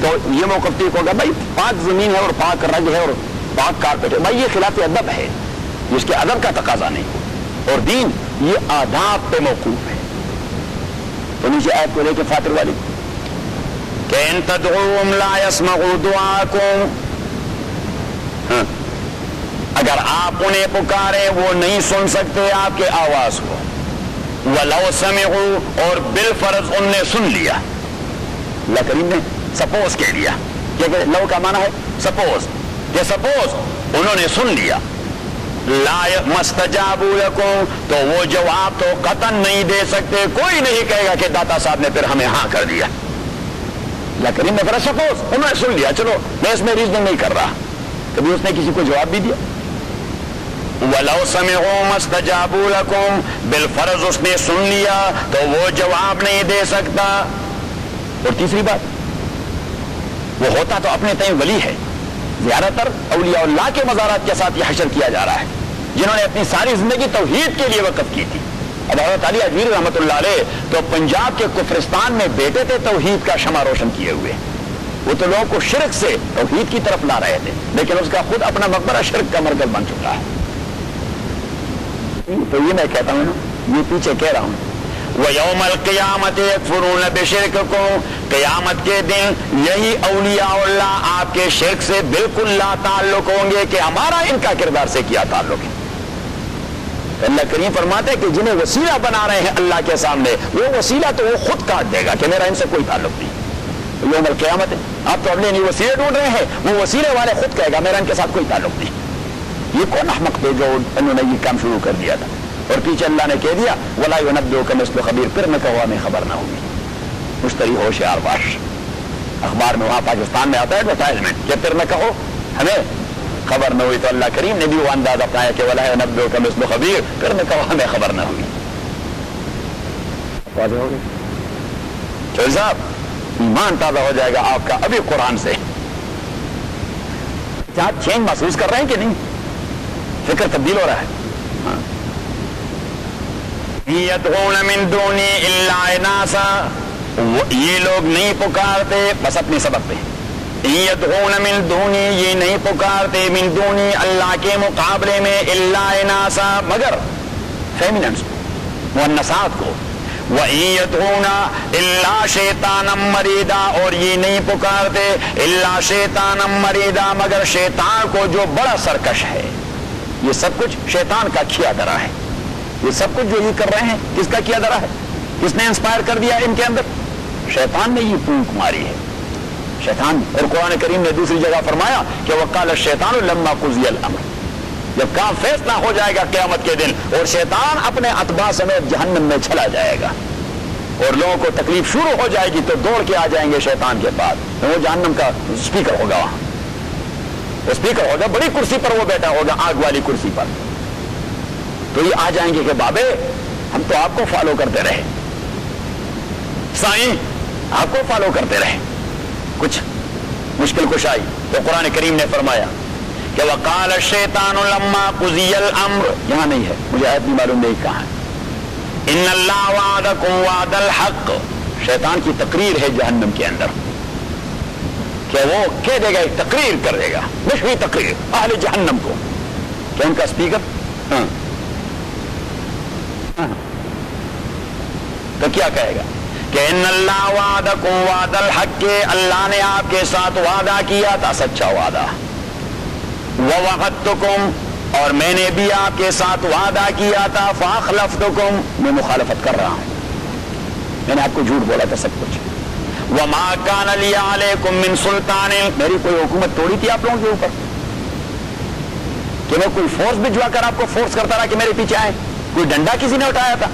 Speaker 1: تو یہ موقف ٹھیک ہوگا، بھائی پاک زمین ہے اور پاک رگ ہے اور پاک کارپیٹ ہے، بھائی یہ خلاف ادب ہے، جس کے ادب کا تقاضا نہیں. اور دین یہ آداب پہ موقوف ہے. تو نیچے آیت کو لے کے فاتر والی کہ ان تدعوهم لا يسمعوا دعاءكم، اگر آپ انہیں پکاریں وہ نہیں سن سکتے آپ کے آواز کو. وَلَوْ سَمِعُوا، اور بالفرض ان نے سن لیا. اللہ کریم نے سپوز کہہ دیا کہ لو کا معنی ہے سپوز، کہ سپوز انہوں نے سن لیا. لا مستجابوا لکم، تو وہ جواب تو قطعاً نہیں دے سکتے. کوئی نہیں کہے گا کہ داتا صاحب نے پھر ہمیں ہاں کر دیا. اللہ کریم نے فرض سپوز انہوں نے سن لیا، چلو میں اس میں ریزننگ نہیں کر رہا، کبھی اس نے کسی کو جواب بھی دیا. وَلَوْ سَمِعُوا مَا اسْتَجَابُوا لَكُمْ، بالفرض اس نے سن لیا تو وہ جواب نہیں دے سکتا. اور تیسری بات، وہ ہوتا تو اپنے تئیں ولی ہے. زیادہ تر اولیاء اللہ کے مزارات کے ساتھ یہ حشر کیا جا رہا ہے، جنہوں نے اپنی ساری زندگی توحید کے لیے وقف کی تھی. اب حضرت علی اجمیری رحمۃ اللہ علیہ تو پنجاب کے کفرستان میں بیٹے تھے توحید کا شمع روشن کیے ہوئے. وہ تو لوگوں کو شرک سے توحید کی طرف لا رہے تھے، لیکن اس کا خود اپنا مقبرہ شرک کا مرکز بن چکا ہے. تو یہ میں کہتا ہوں، یہ پیچھے کہہ رہا ہوں، وَيَوْمَ الْقِيَامَةِ يَكْفُرُونَ بِشِرْكِكُمْ، قیامت کے دن یہی اولیاء اللہ آپ کے شرک سے بالکل لا تعلق ہوں گے کہ ہمارا ان کا کردار سے کیا تعلق ہے. اللہ کریم فرماتے ہیں کہ جنہیں وسیلہ بنا رہے ہیں اللہ کے سامنے، وہ وسیلہ تو وہ خود کاٹ دے گا کہ میرا ان سے کوئی تعلق نہیں. یوم القیامت آپ تو اپنے نہیں وسیلے ڈھونڈ رہے ہیں، وہ وسیلے والے خود کہے گا میرا ان کے ساتھ کوئی تعلق نہیں. یہ کون احمق تھے جو انہوں نے یہ کام شروع کر دیا تھا. اور پیچھے اللہ نے کہہ دیا وَلَا يُنَبِّئُكَ مِثْلُ خَبِيرٍ، پھر میں کہوں ہمیں خبر نہ ہوگی. مشتری ہوشیار باش، اخبار میں وہاں پاکستان میں آتا ہے ایڈورٹائزمنٹ کہ پھر میں کہو ہمیں خبر نہ ہوئی. تو اللہ کریم نے بھی وہ انداز اپنایا کہ وَلَا يُنَبِّئُكَ مِثْلُ خَبِيرٍ، پھر میں کہو ہمیں خبر نہ ہوئی. واضح ہو گئی؟ چوہدری صاحب ایمان تازہ ہو جائے گا آپ کا ابھی قرآن سے. کیا چینج محسوس کر رہے ہیں کہ نہیں؟ فکر تبدیل ہو رہا ہے. یدعون من دونی الا اناسا، یہ لوگ نہیں پکارتے بس اپنے سبب پہ. یدعون من دونی، یہ نہیں پکارتے من دونی اللہ کے مقابلے میں الا اناسا مگر فیمیننس مؤنثات کو. وَإِيَدْعُونَ إِلَّا شَيْطَانًا مَرِيدًا، اور یہ نہیں پکارتے الا شیطانا مریدا مگر شیطان کو جو بڑا سرکش ہے. یہ سب کچھ شیطان کا کیا درا ہے. یہ سب کچھ جو یہ کر رہے ہیں کس کا کیا درا ہے؟ کس نے انسپائر کر دیا ان کے اندر؟ شیطان نے یہ پونک ماری ہے. شیطان. اور قرآن کریم نے دوسری جگہ فرمایا کہ وقال الشیطان لما قضی الامر، جب کام فیصلہ ہو جائے گا قیامت کے دن اور شیطان اپنے اتباع سمیت جہنم میں چلا جائے گا اور لوگوں کو تکلیف شروع ہو جائے گی تو دوڑ کے آ جائیں گے شیطان کے پاس. وہ جہنم کا اسپیکر ہوگا، وہاں وہ اسپیکر ہوگا، بڑی کرسی پر وہ بیٹھا ہوگا، آگ والی کرسی پر. تو یہ آ جائیں گے کہ بابے ہم تو آپ کو فالو کرتے رہے، سائیں آپ کو فالو کرتے رہے، کچھ مشکل کش آئی تو قرآن کریم نے فرمایا کہ وقال الشیطان لما قضی الامر، یہاں نہیں ہے مجھے آیت نہیں معلوم نہیں کہاں ہے. ان اللہ وعدکم وعد الحق، شیطان کی تقریر ہے جہنم کے اندر کہ وہ کہہ دے گا، ایک تقریر کر دے گا، مشہور تقریر اہل جہنم کو کہ ان کا اسپیکر تو کیا کہے گا کہ ان اللہ وعدکم وعد الحق، اللہ نے آپ کے ساتھ وعدہ کیا تھا سچا وعدہ. ووعدتکم، اور میں نے بھی آپ کے ساتھ وعدہ کیا تھا. فاخلفتکم، میں مخالفت کر رہا ہوں، میں نے آپ کو جھوٹ بولا تھا سب کچھ. وما کان لی علیکم من سلطان، میری کوئی حکومت توڑی تھی آپ لوگوں کے اوپر کہ میں کوئی فورس بھجوا کر آپ کو فورس کرتا رہا کہ میرے پیچھے آئے؟ کوئی ڈنڈا کسی نے اٹھایا تھا؟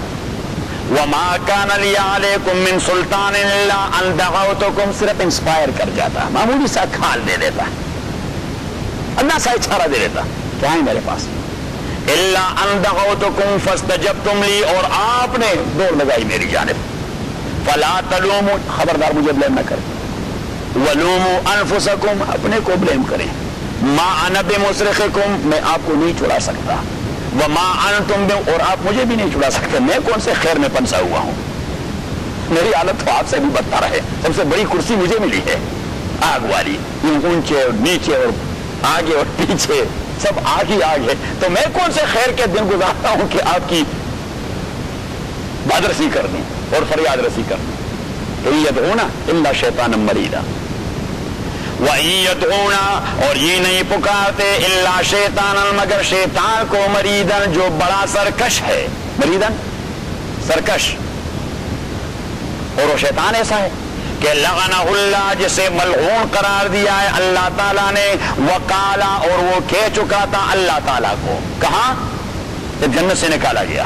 Speaker 1: وما کان لی علیکم من سلطان الا ان دعوتکم، صرف انسپائر کر جاتا، معمولی سا کھال دے دیتا، اللہ سا اشارہ دے دیتا کہ آئیں میرے پاس. الا ان دعوتکم فاستجبتم لی، اور آپ نے دوڑ لگائی میری جانب. فلا تلوموا، خبردار مجھے بلیم نہ کریں. ولوموا انفسکم، اپنے کو بلیم کریں. ما انا بمصرخکم، میں آپ کو نہیں چھڑا سکتا. وما انتم، اور آپ مجھے بھی نہیں چھڑا سکتے، میں کون سے خیر میں پنسا ہوا ہوں؟ میری حالت تو آپ سے بھی بدتر ہے. سب سے بڑی کرسی مجھے ملی ہے، آگ والی، اونچے اور نیچے اور آگے اور پیچھے سب آگ ہی آگ ہے. تو میں کون سے خیر کے دن گزارتا ہوں کہ آپ کی بادرسی کر دوں اور فریاد رسی کر دوں. تو یدعون الا شیطانا مریدا. وَإِيَدْعُونَ، اور یہ نہیں پکارتے الا شیطانا مگر شیطان کو، مریدن جو بڑا سرکش ہے. مریدن سرکش، اور وہ شیطان ایسا ہے کہ لعنہ اللہ، جسے ملعون قرار دیا ہے اللہ تعالیٰ نے. وقالا، اور وہ کہہ چکا تھا اللہ تعالیٰ کو، کہاں؟ جب جنت سے نکالا گیا.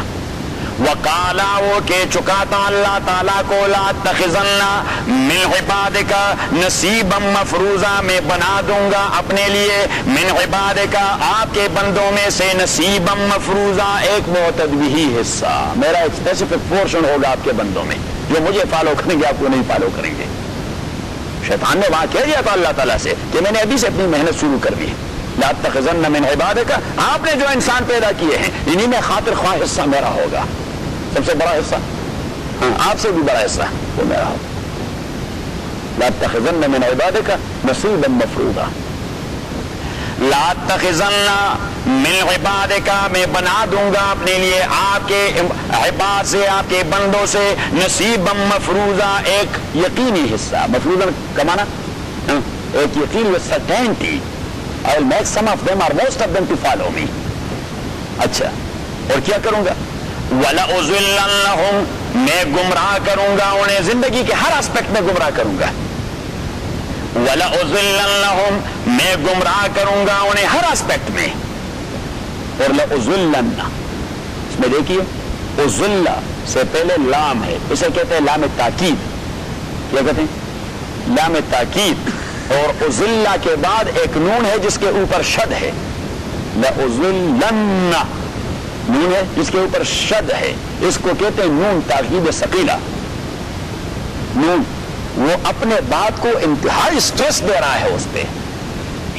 Speaker 1: وقالا، وہ کہہ چکا تھا اللہ تعالیٰ کو، لا تخذن من عبادک نصیبا مفروضا، میں بنا دوں گا اپنے لیے من عبادک، آپ کے بندوں میں سے نصیبا مفروضا، ایک معتدی حصہ، میرا ایک اسپیسیفک پورشن ہوگا آپ کے بندوں میں، جو مجھے فالو کریں گے آپ کو نہیں فالو کریں گے. شیطان نے وہاں کہہ دیا تھا اللہ تعالیٰ سے کہ میں نے ابھی سے اپنی محنت شروع کر دی. لا تخذن من عبادک، آپ نے جو انسان پیدا کیے ہیں انہی میں خاطر خواہ حصہ میرا ہوگا، سب سے بڑا حصہ، ہاں آپ سے بھی بڑا حصہ وہ میرا ہوگا. لا تخذن من عبادک نصیبا مفروضا. لا تخذن من عبادک، میں بنا دوں گا اپنے لیے آپ کے عباد سے، آپ کے بندوں سے، نصیبا مفروضا، ایک یقینی حصہ. مفروضا کا معنی ایک یقین with certainty. I will make some of them or most of them to follow me. اچھا، اور کیا کروں گا؟ وَلَأُضِلَّنَّهُمْ، میں گمراہ کروں گا انہیں، زندگی کے ہر اسپیکٹ میں گمراہ کروں گا. وَلَأُضِلَّنَّهُمْ، میں گمراہ کروں گا انہیں ہر اسپیکٹ میں. اور لَأُضِلَّنَّ، اس میں دیکھیے اُضِلَّ سے پہلے لام ہے، اسے کہتے ہیں لام تاکید. کیا کہتے ہیں؟ لام تاکید. اور اُضِلَّ کے بعد ایک نون ہے جس کے اوپر شد ہے. لَأُضِلَّنَّ، نون ہے جس کے اوپر شد ہے، اس کو کہتے ہیں نون تاکید ثقیلہ. نون وہ اپنے بات کو انتہائی سٹریس دے رہا ہے اس پہ.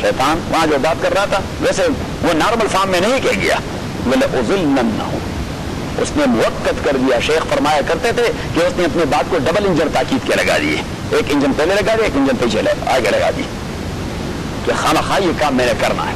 Speaker 1: شیطان وہاں جو بات کر رہا تھا ویسے وہ نارمل فارم میں نہیں کہ گیا. وَلَأُضِلَّنَّهُمْ اس نے موقت کر دیا. شیخ فرمایا کرتے تھے کہ اس نے اپنے بات کو ڈبل انجن تاکید کے لگا دیے. ایک انجن پہلے لگا دیا, ایک انجن پیچھے آگے لگا دی کہ خامخواہ یہ کام میں نے کرنا ہے.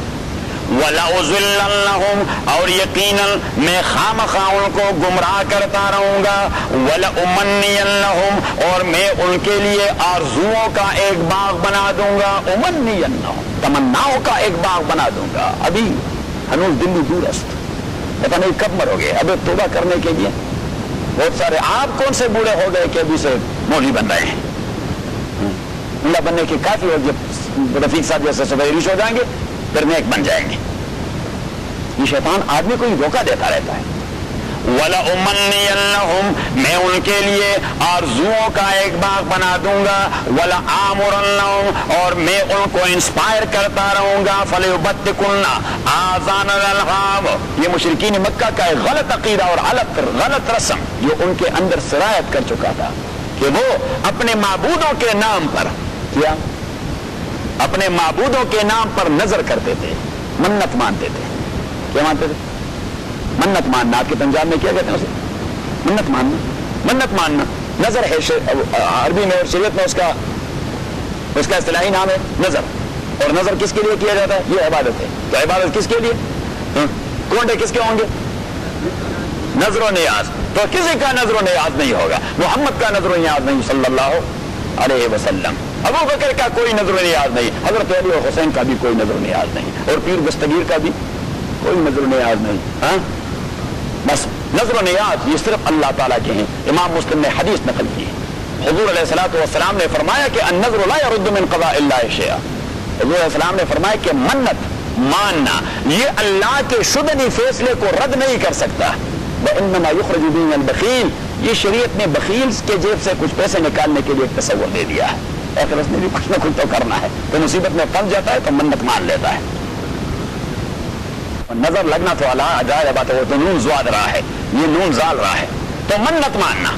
Speaker 1: وَلَأُضِلَّنَّهُمْ اور یقیناً میں خامخواہ ان کو گمراہ کرتا رہوں گا. وَلَأُمَنِّيَنَّهُمْ اور میں ان کے لیے آرزوؤں کا ایک باغ بنا دوں گا. اُمَنِّيَنَّهُمْ تمناؤں کا ایک باغ بنا دوں گا. ابھی ہنوز دلی دور است, پتہ نہیں کب مرو گے. اب توبہ کرنے کے لیے بہت سارے آپ کون سے بوڑھے ہو گئے کہ ابھی سے مولوی بن رہے ہیں. اللہ بننے کی کافی ہو, جب رفیق صاحب جیسے سویریش ہو جائیں گے پھر نیک بن جائیں گے. یہ شیطان آدمی کو ہی دھوکہ دیتا رہتا ہے. وَلَأُمَنِّيَنَّهُمْ میں ان کے لیے آرزوؤں کا ایک باغ بنا دوں گا. وَلَآمُرَنَّهُمْ اور میں ان کو انسپائر کرتا رہوں گا. فَلَيُبَتِّكُنَّ آذَانَ الْأَنْعَامِ یہ مشرکین مکہ کا ایک غلط عقیدہ اور غلط رسم جو ان کے اندر سرایت کر چکا تھا کہ وہ اپنے معبودوں کے نام پر کیا, اپنے معبودوں کے نام پر نظر کرتے تھے, منت مانتے تھے. کیا مانتے تھے؟ منت ماننا. آپ کے پنجاب میں کیا کہتے ہیں اسے؟ منت ماننا. منت ماننا نظر ہے عربی میں اور شریعت میں اس کا اصطلاحی نام ہے نظر. اور نظر کس کے لیے کیا جاتا ہے؟ یہ عبادت ہے. تو عبادت کس کے لیے؟ کونڈے کس کے ہوں گے؟ نظر و نیاز. تو کسی کا نظر و نیاز نہیں ہوگا. محمد کا نظر و نیاز نہیں صلی اللہ علیہ وسلم. ابو بکر کا کوئی نظر و نیاز نہیں. حضرت علی اور حسین کا بھی کوئی نظر و نیاز نہیں. اور پیر دستگیر کا بھی کوئی نظر و نیاز نہیں. ہاں بس نظر و نیاز یہ صرف اللہ تعالیٰ کے ہیں. امام مسلم نے حدیث نقل کی. حضور علیہ الصلوۃ والسلام نے فرمایا کہ النظر لا يرد من قضاء الله شيئا. حضور علیہ السلام نے فرمایا کہ منت ماننا یہ اللہ کے شدنی فیصلے کو رد نہیں کر سکتا. وانما يخرج به البخيل یہ شریعت نے بخیل کے جیب سے کچھ پیسے نکالنے کے لیے ایک تصور دے دیا ہے. اگر اس نے بھی کچھ نہ کچھ تو کرنا ہے تو مصیبت میں پھنس جاتا ہے تو منت مان لیتا ہے. نظر لگنا تو عجائب بات ہے. وہ تو نون زواد رہا ہے, یہ نون زال رہا ہے. تو منت ماننا,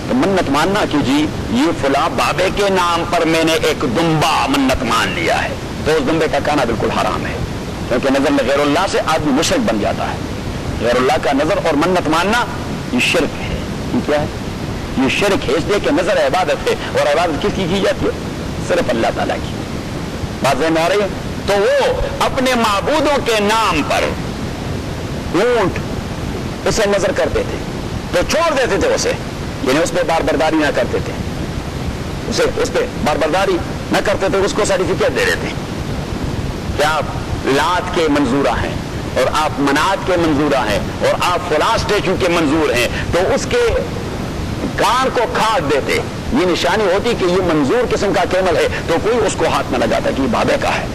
Speaker 1: تو منت ماننا کہ جی یہ فلاں بابے کے نام پر میں نے ایک دمبا منت مان لیا ہے, تو اس دمبے کا کھانا بالکل حرام ہے. کیونکہ نظر میں غیر اللہ سے آدمی مشرک بن جاتا ہے. غیر اللہ کا نظر اور منت ماننا یہ شرک ہے. یہ کیا ہے؟ یہ شرک ہے. اس لیے کہ نظر عبادت ہے, اور عبادت کس کی جاتی ہے؟ صرف اللہ تعالیٰ کی. بات سمجھ میں آ رہی ہے؟ تو وہ اپنے معبودوں کے نام پر اونٹ اسے نظر کرتے تھے تو چھوڑ دیتے تھے اسے, یعنی اس پہ باربرداری نہ کرتے تھے. اس پہ باربرداری نہ کرتے تھے, اس کو سرٹیفکیٹ دے دیتے کہ آپ لات کے منظورہ ہیں اور آپ منات کے منظورہ ہیں اور آپ فلاں اسٹیچو کے منظور ہیں. تو اس کے کان کو کھاد دیتے. یہ نشانی ہوتی کہ یہ منظور قسم کا کیمل ہے, تو کوئی اس کو ہاتھ نہ لگاتا کہ یہ بابے کا ہے.